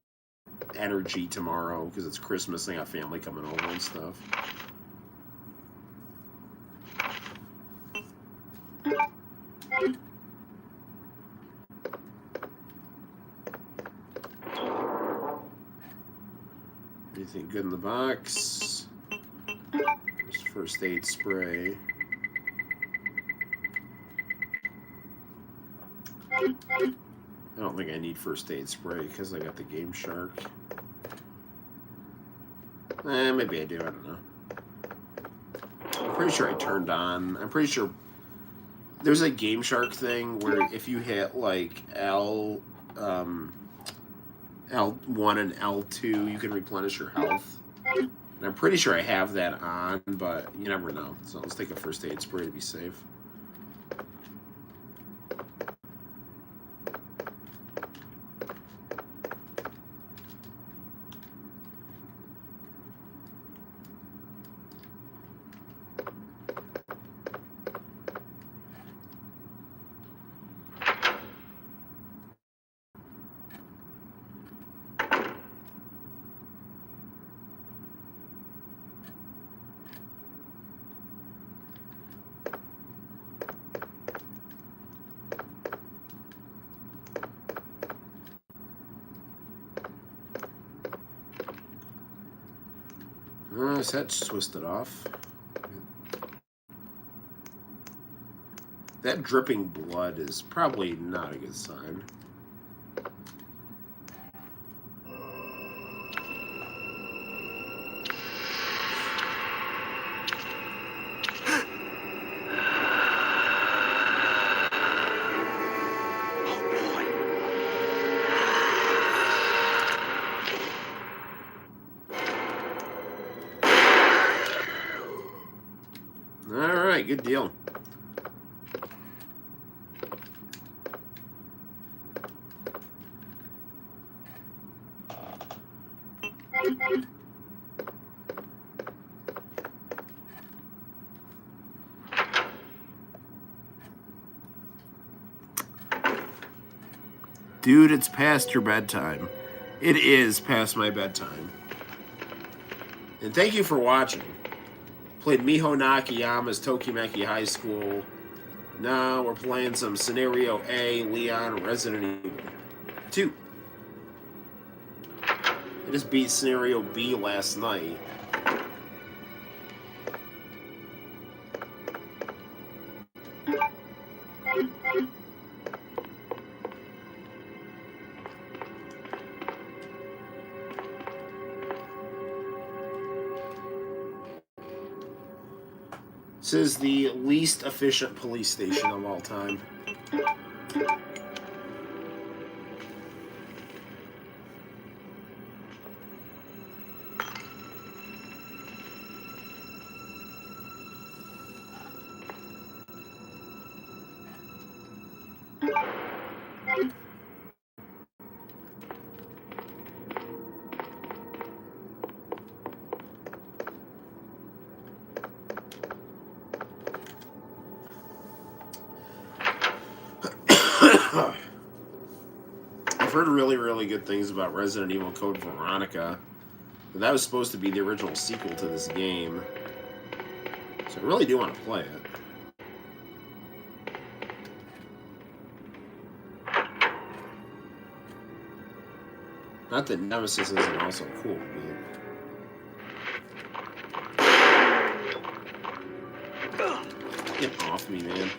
energy tomorrow, because it's Christmas, and I got family coming over and stuff. Anything good in the box? There's first aid spray. I don't think I need first aid spray because I got the Game Shark. Maybe I do, I don't know. I'm pretty sure I turned on, I'm pretty sure There's a Game Shark thing where if you hit like L1 and L2, you can replenish your health. And I'm pretty sure I have that on, but you never know. So let's take a first aid spray to be safe. His head's twisted off. That dripping blood is probably not a good sign. All right, good deal. Dude, it's past your bedtime. It is past my bedtime. And thank you for watching. Played Miho Nakayama's Tokimeki High School. Now we're playing some Scenario A, Leon Resident Evil 2. I just beat Scenario B last night. This is the least efficient police station of all time. I've heard really, really good things about Resident Evil Code Veronica. But that was supposed to be the original sequel to this game. So I really do want to play it. Not that Nemesis isn't also cool, but... Get off me, man.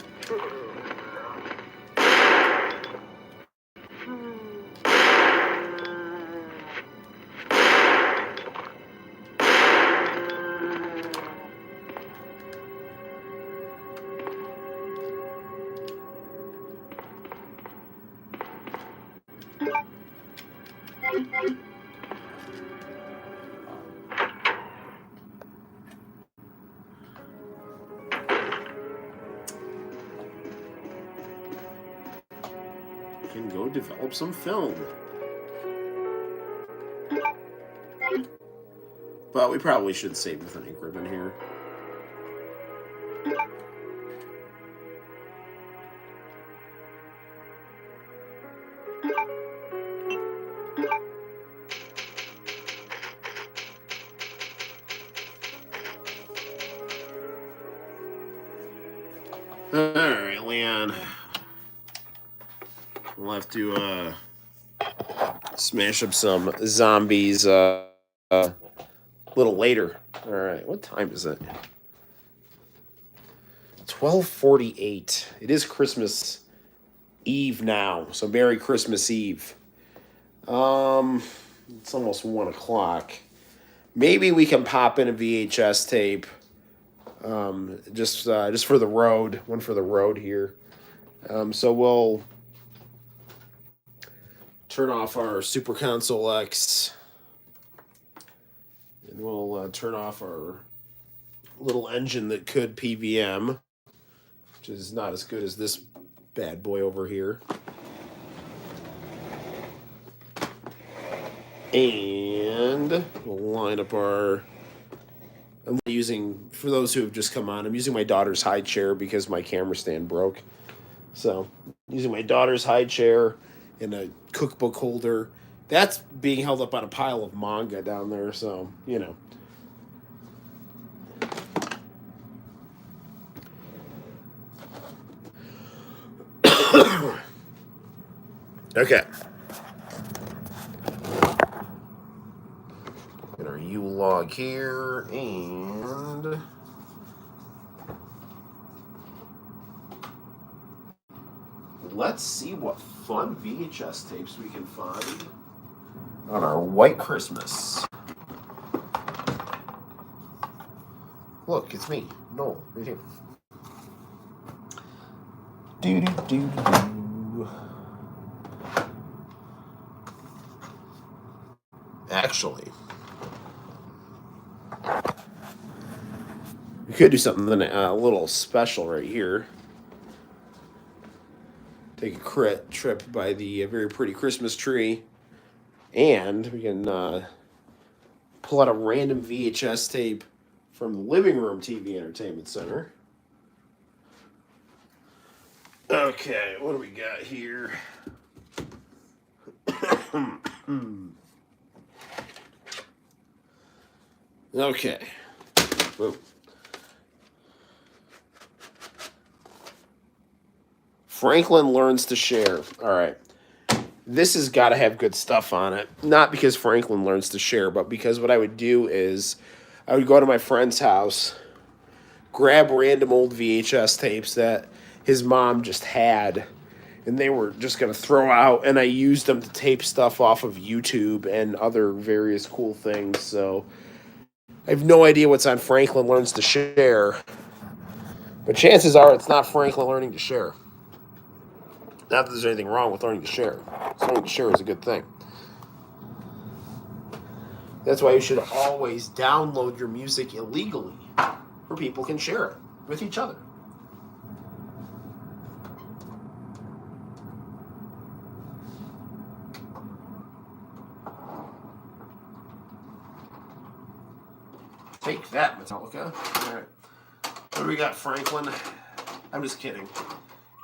Can go develop some film. But we probably should save with an ink ribbon here. Alright, Leon. We'll have to smash up some zombies a little later. Alright, what time is it? 12:48. It is Christmas Eve now, so Merry Christmas Eve. It's almost 1 o'clock. Maybe we can pop in a VHS tape just for the road, one for the road here. So we'll turn off our Super Console X, and we'll turn off our little engine that could PVM, which is not as good as this bad boy over here. And we'll line up our... I'm using, for those who have just come on, I'm using my daughter's high chair because my camera stand broke. So, using my daughter's high chair and a cookbook holder. That's being held up on a pile of manga down there, so, you know. Okay. Get our U log here, and let's see what fun VHS tapes we can find on our white Christmas. Look, it's me, Noel, right here. Do. Actually, we could do something a little special right here. Take a trip by the very pretty Christmas tree, and we can pull out a random VHS tape from the living room TV entertainment center. Okay, what do we got here? Okay. Whoa. Franklin learns to share. All right. This has got to have good stuff on it. Not because Franklin learns to share, but because what I would do is I would go to my friend's house, grab random old VHS tapes that his mom just had, and they were just going to throw out, and I used them to tape stuff off of YouTube and other various cool things. So I have no idea what's on Franklin Learns to Share, but chances are it's not Franklin learning to share. Not that there's anything wrong with learning to share. Learning to share is a good thing. That's why you should always download your music illegally, where people can share it with each other. Take that, Metallica. All right. What do we got, Franklin? I'm just kidding.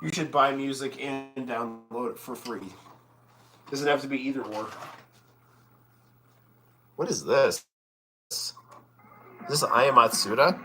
You should buy music and download it for free. Doesn't have to be either or. What is this? Is this Aya Matsuda?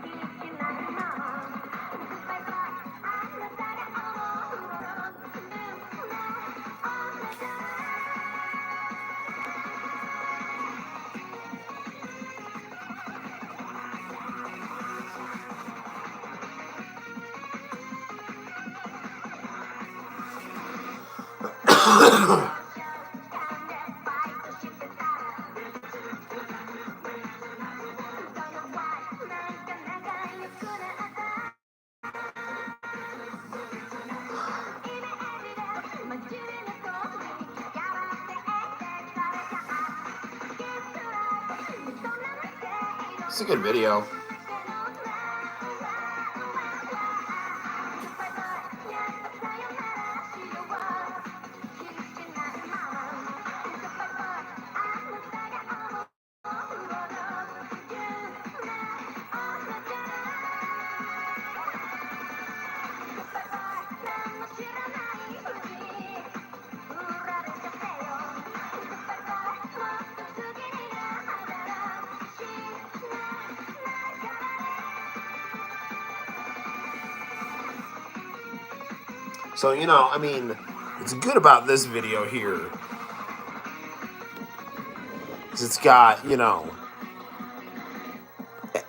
It's a good video. So, you know, I mean, what's good about this video here is it's got, you know,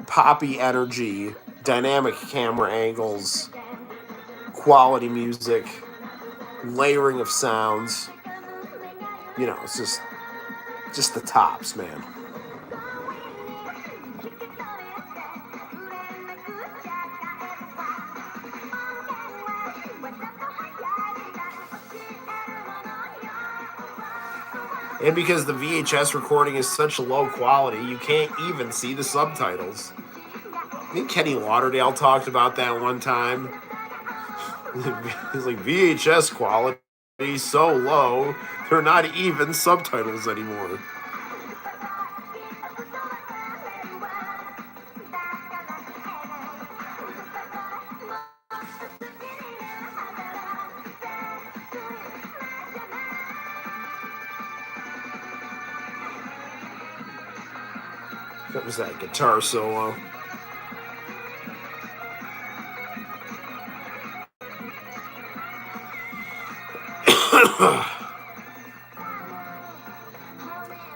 poppy energy, dynamic camera angles, quality music, layering of sounds. You know, it's just the tops, man. And because the VHS recording is such low quality, you can't even see the subtitles. I think Kenny Lauderdale talked about that one time. He's like, VHS quality so low, they're not even subtitles anymore. What was that guitar solo?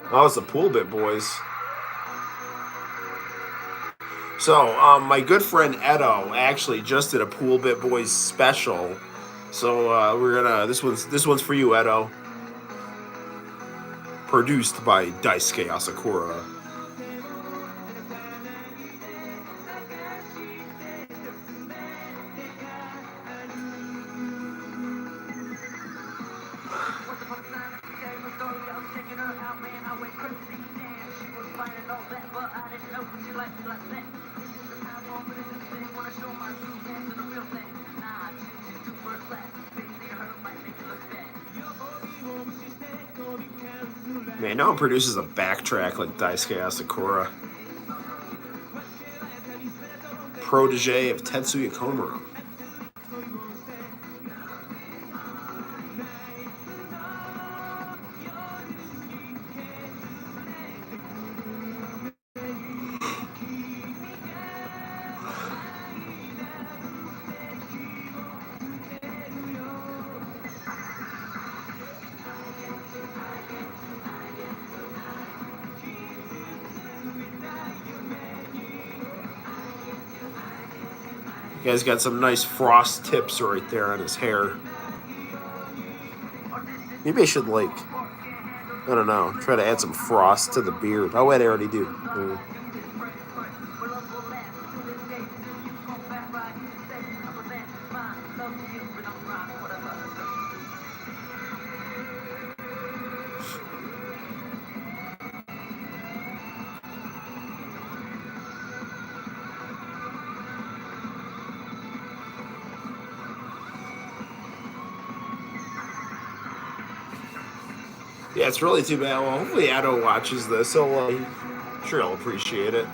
Oh, it's the Pool Bit Boys. So, my good friend Edo actually just did a Pool Bit Boys special. So we're gonna this one's for you, Edo. Produced by Daisuke Asakura. Man, no one produces a backtrack like Daisuke Asakura. Protege of Tetsuya Komuro. You guys got some nice frost tips right there on his hair. Maybe I should, like, I don't know, try to add some frost to the beard. Oh, wait, I already do. Yeah, it's really too bad. Well, hopefully Addo watches this, so I'm sure he'll appreciate it.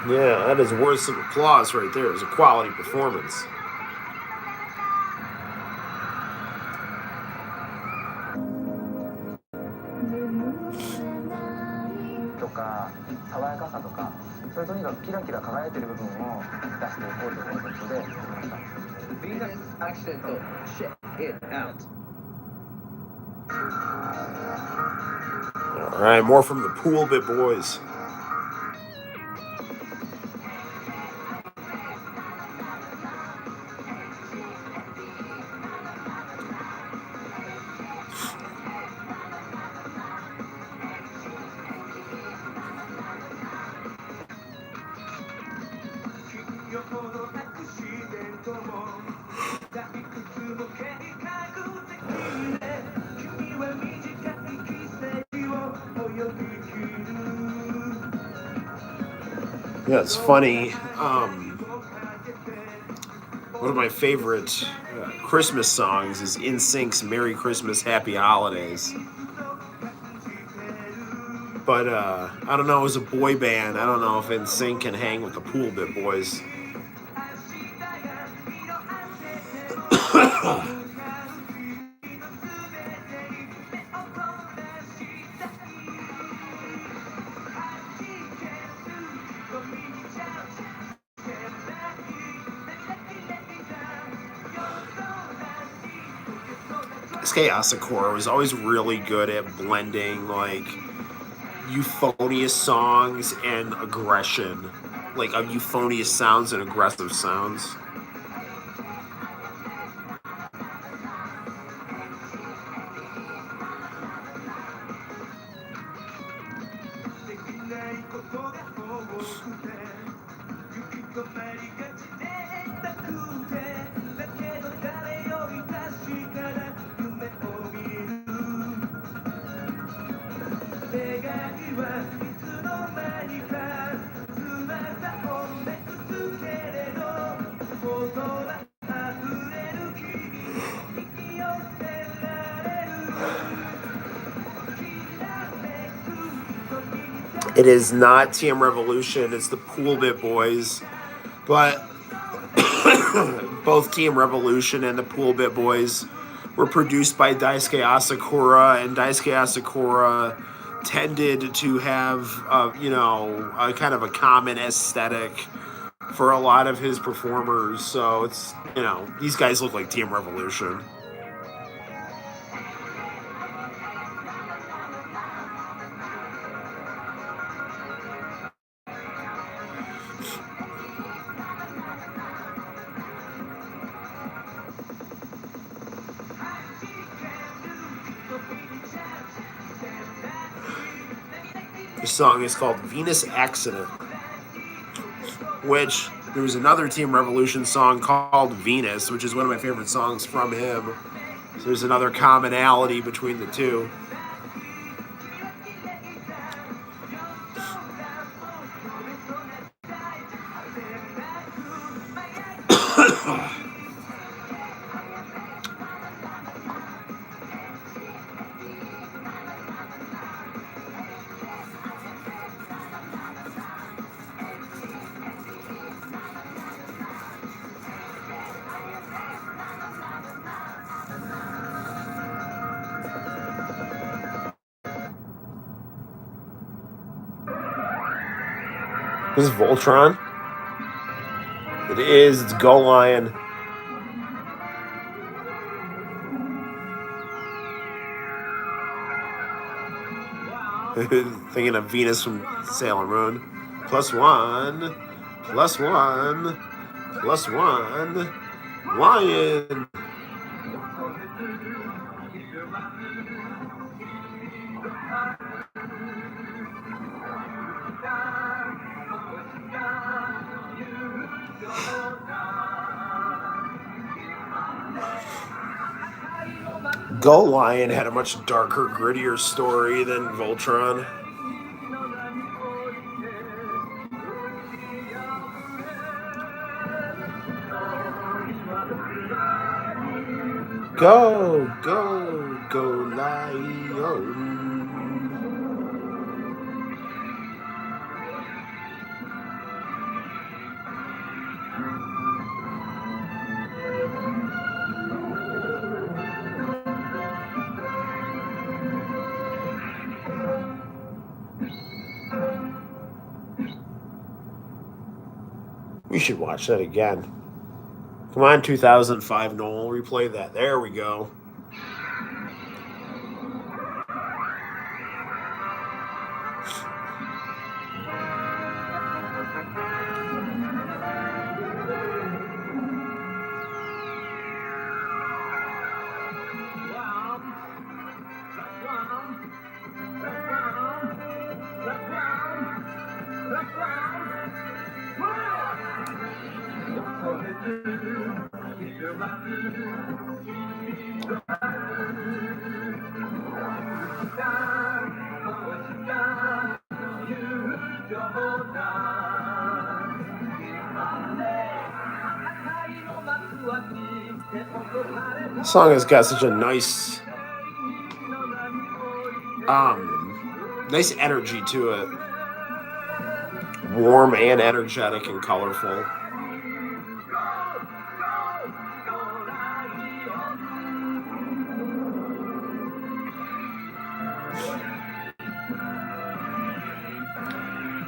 Yeah, that is worth some applause right there. It's a quality performance. All right, more from the Pool Bit Boys. Yeah, it's funny. One of my favorite Christmas songs is NSYNC's "Merry Christmas, Happy Holidays." But I don't know, as a boy band, I don't know if NSYNC can hang with the Pool Bit Boys. Daisuke Asakura was always really good at blending like euphonious songs and aggression, like euphonious sounds and aggressive sounds. It is not TM Revolution, it's the Pool Bit Boys. But both Team Revolution and the Pool Bit Boys were produced by Daisuke Asakura, and Daisuke Asakura tended to have, a kind of a common aesthetic for a lot of his performers. So it's, these guys look like Team Revolution. The song is called Venus Accident, which there was another Team Revolution song called Venus, which is one of my favorite songs from him. So there's another commonality between the two. This is Voltron. It is. It's Go Lion. Thinking of Venus from Sailor Moon. +1. +1. +1. Lion. Go Lion had a much darker, grittier story than Voltron. Go, go, go, Lion. We should watch that again. Come on, 2005 Noel, replay that. There we go. This song has got such a nice nice energy to it. Warm and energetic and colorful.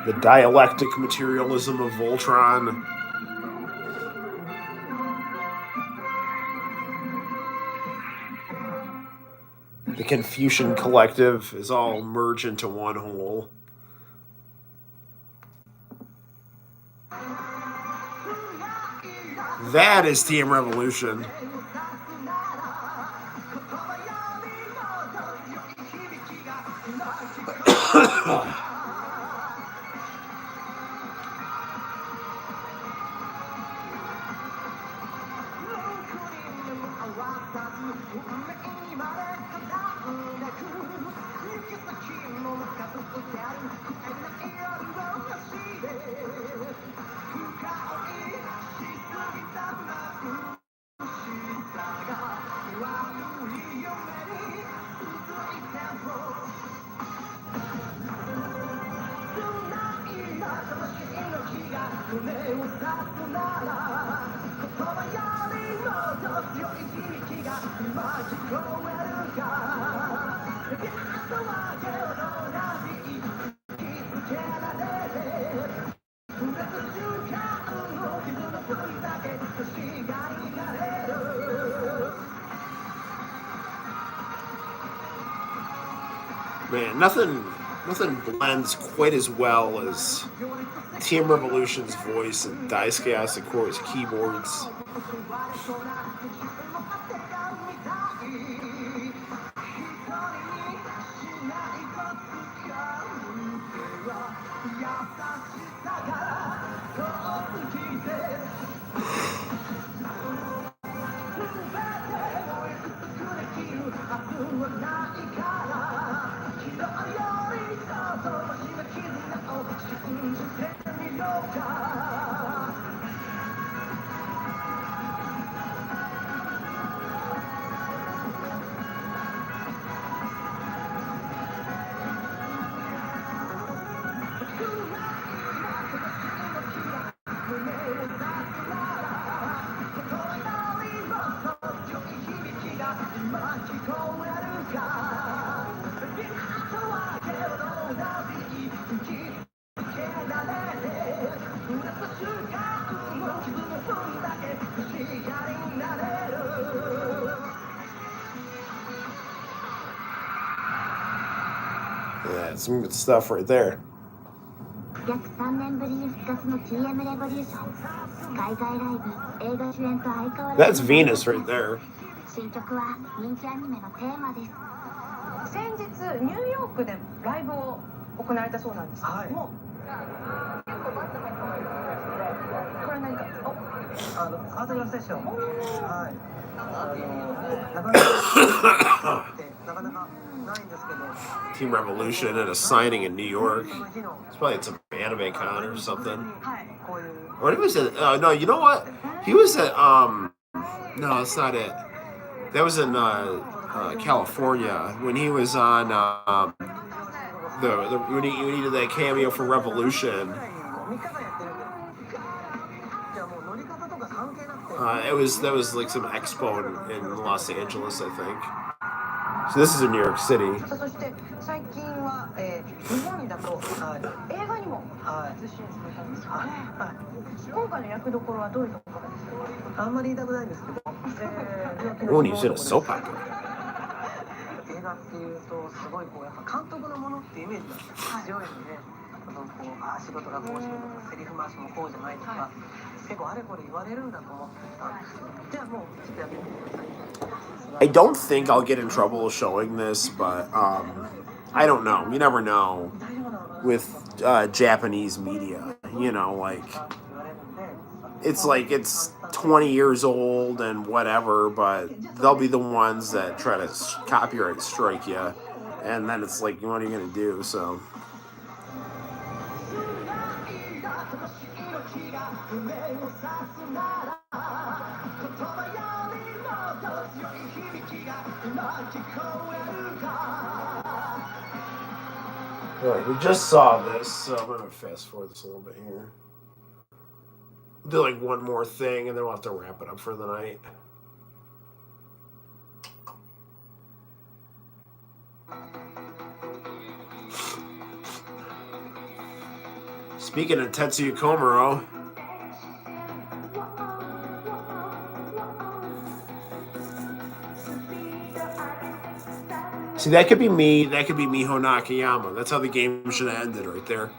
The dialectic materialism of Voltron. Confucian Collective is all merged into one whole. That is Team Revolution. Man, nothing blends quite as well as Team Revolution's voice and Daisuke Asakura's keyboards. Yeah, some good stuff right there. That's Venus right there. 新曲は人気アニメのテーマです。先日ニューヨークでライブを行われたそうなんですけども、これ何かアートグラフセッション、はい、なかなかないんですけど。Team Revolution at a signing in New York. It's probably at some anime con or something. Or he was at no, you know what? He was at no, that's not it. That was in California when he was on when he did that cameo for Revolution. That was like some expo in Los Angeles, I think. So this is in New York City. そして最近は、日本だと映画にも出演されたんですよね。今回の役どころはどういうところですか？あんまり言いたくないんですけど。Oh, and he's in a soap opera. 映画っていうとすごいこうやっぱ監督のものってイメージが強いので、仕事がこうしてとかセリフ回しもこうじゃないとか、結構あれこれ言われるんだと思ってたんですけど、じゃあもうちょっとやってみてください。I don't think I'll get in trouble showing this, but I don't know. You never know with Japanese media. You know, like it's 20 years old and whatever, but they'll be the ones that try to copyright strike you, and then it's like, what are you gonna do? So. Alright, we just saw this, so I'm going to fast forward this a little bit here. We'll do like one more thing, and then we'll have to wrap it up for the night. Speaking of Tetsuya Komuro, See, that could be me. That could be Miho Nakayama. That's how the game should have ended right there.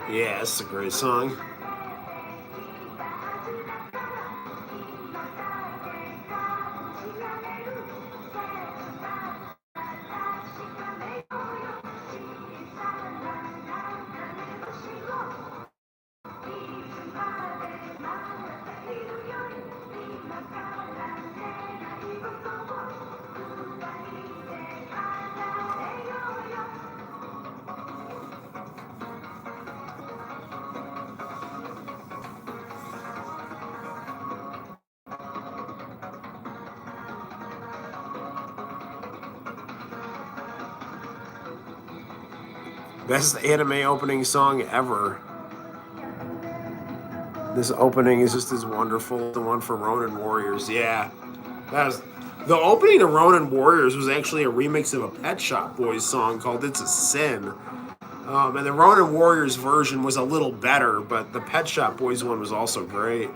Yeah, that's a great song. Best anime opening song ever. This opening is just as wonderful. The one for Ronin Warriors, yeah. That was the opening to Ronin Warriors was actually a remix of a Pet Shop Boys song called "It's a Sin." And the Ronin Warriors version was a little better, but the Pet Shop Boys one was also great.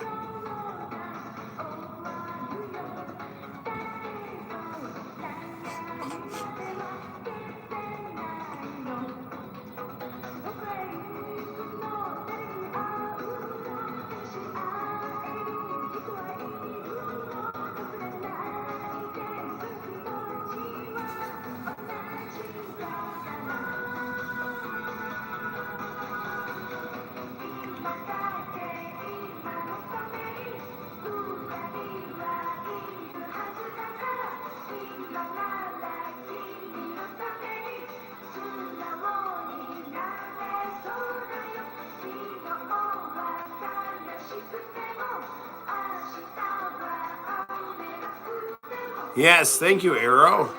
Yes, thank you, Arrow.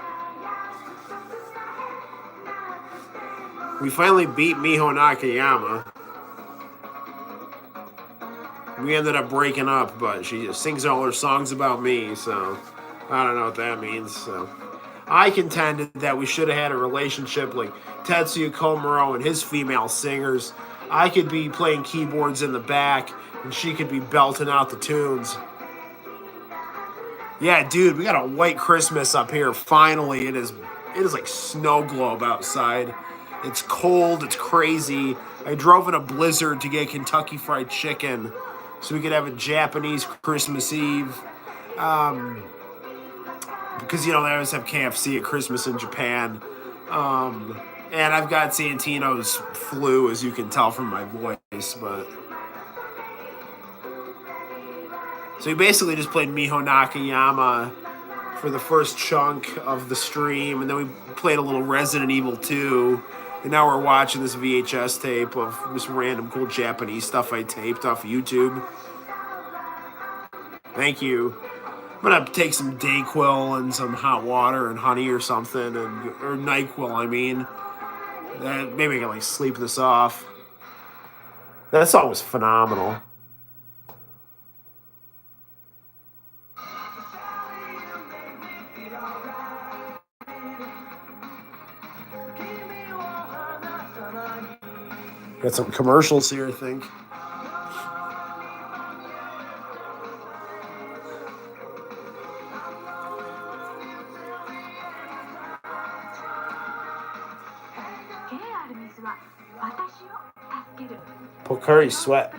We finally beat Miho Nakayama. We ended up breaking up, but she just sings all her songs about me, so I don't know what that means. So I contended that we should have had a relationship like Tetsuya Komuro and his female singers. I could be playing keyboards in the back, and she could be belting out the tunes. Yeah, dude, we got a white Christmas up here. Finally, it is like snow globe outside. It's cold. It's crazy. I drove in a blizzard to get Kentucky Fried Chicken, so we could have a Japanese Christmas Eve. Because they always have KFC at Christmas in Japan. And I've got Santino's flu, as you can tell from my voice, but. So we basically just played Miho Nakayama for the first chunk of the stream, and then we played a little Resident Evil 2, and now we're watching this VHS tape of this random cool Japanese stuff I taped off YouTube. Thank you. I'm gonna take some Dayquil and some hot water and honey or something, or NyQuil, I mean. Maybe I can sleep this off. That song was phenomenal. Got some commercials here, I think. Pocari Sweat.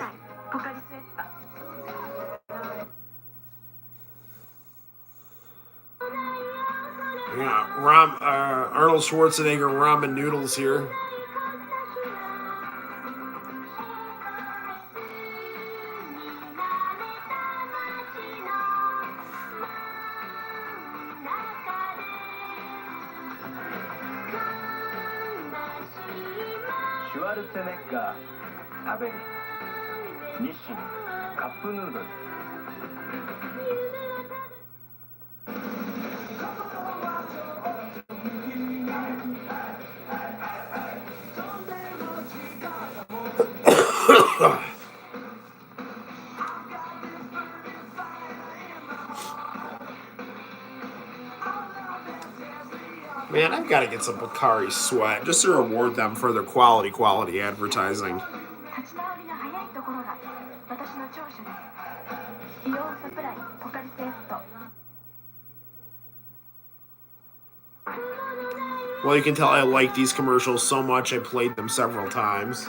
Yeah, Arnold Schwarzenegger ramen noodles here. マルテネッガー食べる日清カップヌードル Man, I've got to get some Bakari Sweat just to reward them for their quality advertising. Well, you can tell I like these commercials so much I played them several times.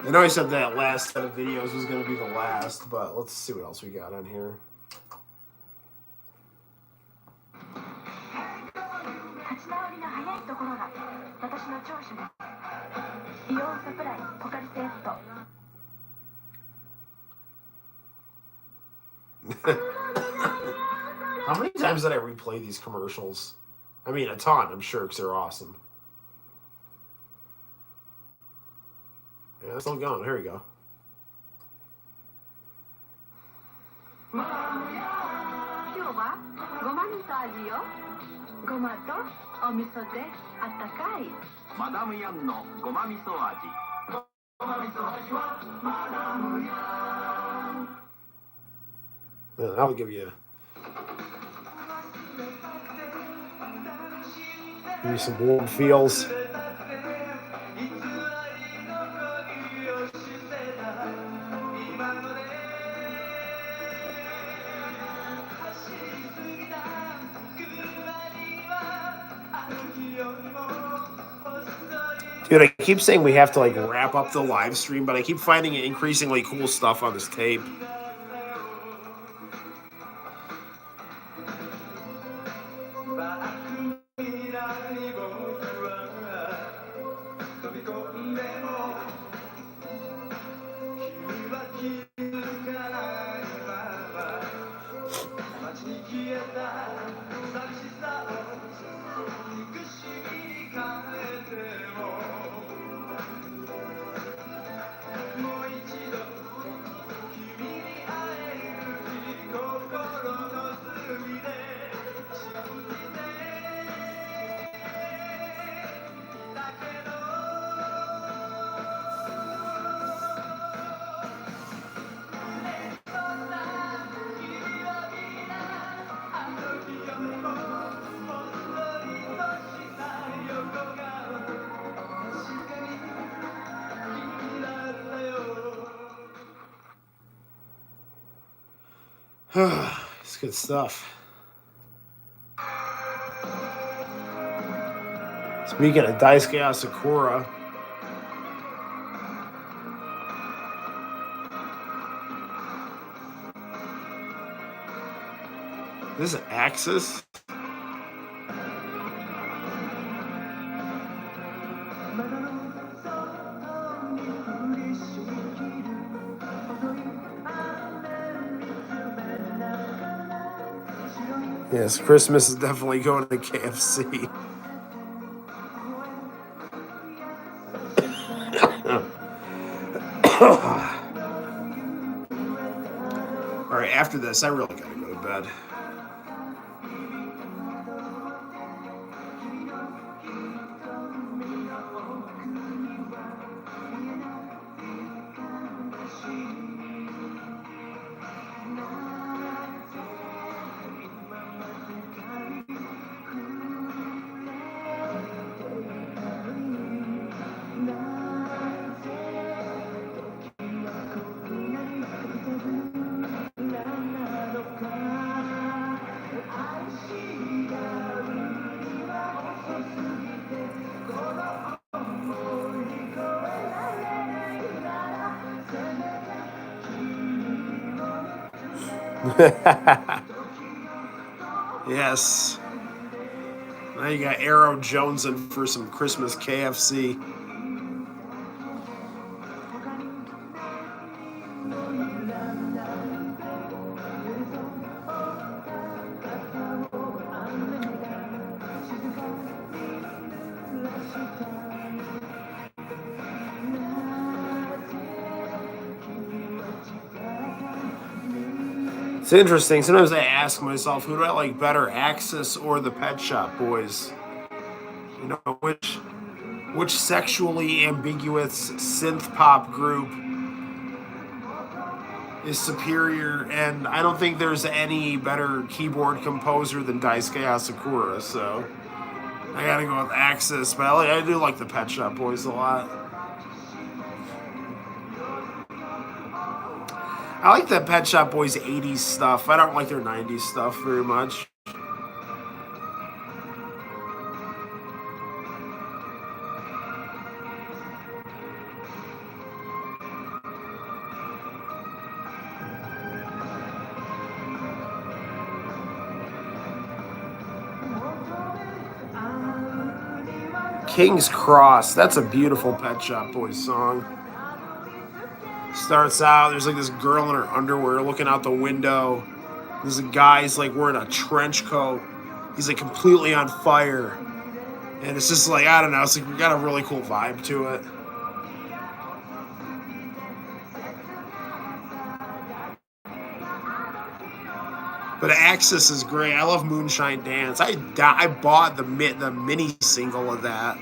I know I said that last set of videos was going to be the last, but let's see what else we got on here. How many times did I replay these commercials? I mean, a ton, I'm sure, because they're awesome. Yeah, it's still going. Here we go. I'll give you some warm feels. Dude, I keep saying we have to like wrap up the live stream, but I keep finding increasingly cool stuff on this tape. It's good stuff. Speaking of Daisuke Asakura, this is Axis. Yes, Christmas is definitely going to KFC. All right, after this, I really gotta go to bed. Yes. Now you got Arrow jonesing for some Christmas KFC. It's interesting. Sometimes I ask myself, who do I like better, Axis or the Pet Shop Boys? You know, which sexually ambiguous synth pop group is superior? And I don't think there's any better keyboard composer than Daisuke Asakura, so I gotta go with Axis. But I do like the Pet Shop Boys a lot. I like the Pet Shop Boys 80s stuff. I don't like their 90s stuff very much. King's Cross. That's a beautiful Pet Shop Boys song. Starts out, there's like this girl in her underwear looking out the window. There's a guy's like wearing a trench coat. He's like completely on fire. And it's just like, I don't know, it's like we got a really cool vibe to it. But Axis is great. I love Moonshine Dance. I bought the mini single of that.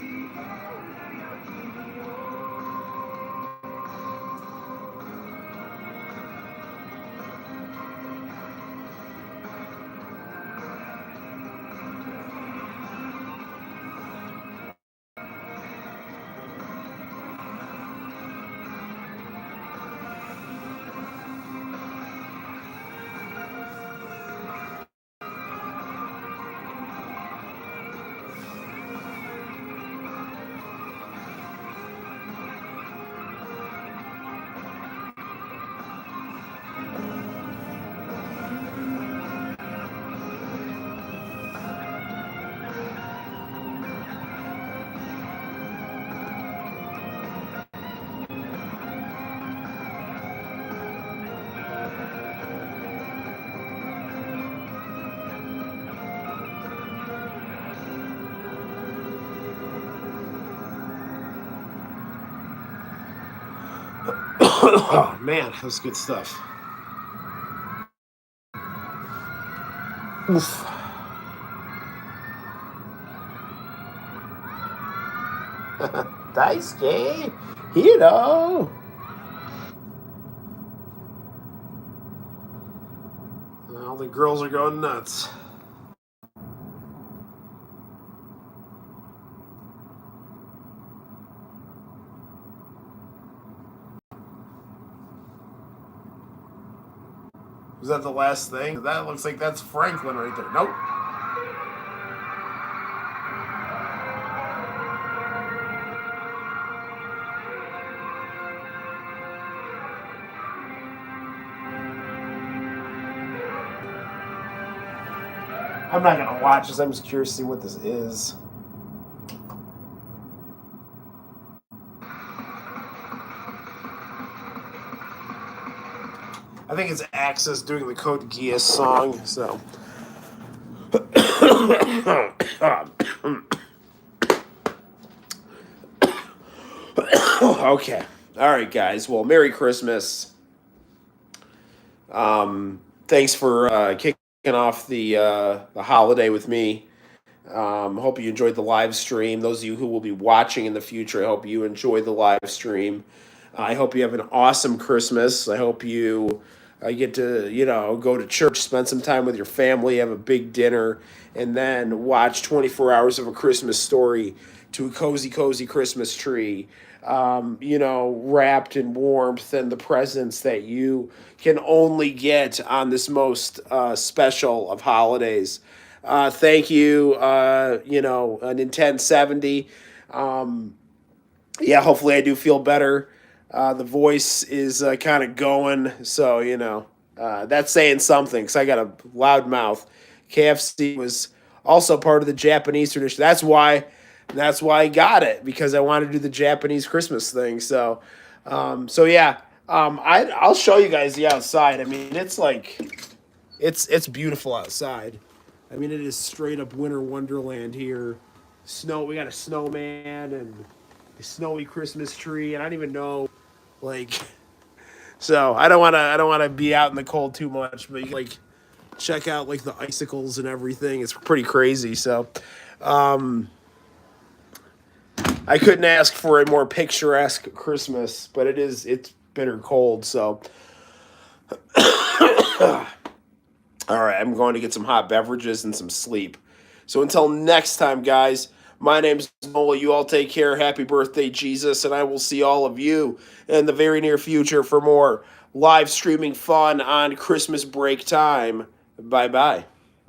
Oh, man, that was good stuff. Oof. Daisuke, Hiro. All the girls are going nuts. Was that the last thing? That looks like that's Franklin right there. Nope. I'm not gonna watch this. I'm just curious to see what this is. I think it's Axis doing the Code Geass song, so. Okay. All right, guys. Well, Merry Christmas. Thanks for kicking off the holiday with me. Hope you enjoyed the live stream. Those of you who will be watching in the future, I hope you enjoy the live stream. I hope you have an awesome Christmas. I hope you get to, go to church, spend some time with your family, have a big dinner, and then watch 24 hours of A Christmas Story to a cozy, cozy Christmas tree, wrapped in warmth and the presents that you can only get on this most special of holidays. Thank you, an Intent 70. Hopefully I do feel better. The voice is kind of going, so, that's saying something because I got a loud mouth. KFC was also part of the Japanese tradition. That's why I got it, because I wanted to do the Japanese Christmas thing. So, I'll show you guys the outside. I mean, it's like, it's beautiful outside. I mean, it is straight up winter wonderland here. Snow. We got a snowman and a snowy Christmas tree, and I don't even know, like, So I don't want to be out in the cold too much, but you can, like, check out like the icicles and everything. It's pretty crazy. So I couldn't ask for a more picturesque Christmas, but it's bitter cold. So all right, I'm going to get some hot beverages and some sleep. So until next time, guys, my name's Noel. You all take care. Happy birthday, Jesus. And I will see all of you in the very near future for more live streaming fun on Christmas break time. Bye-bye.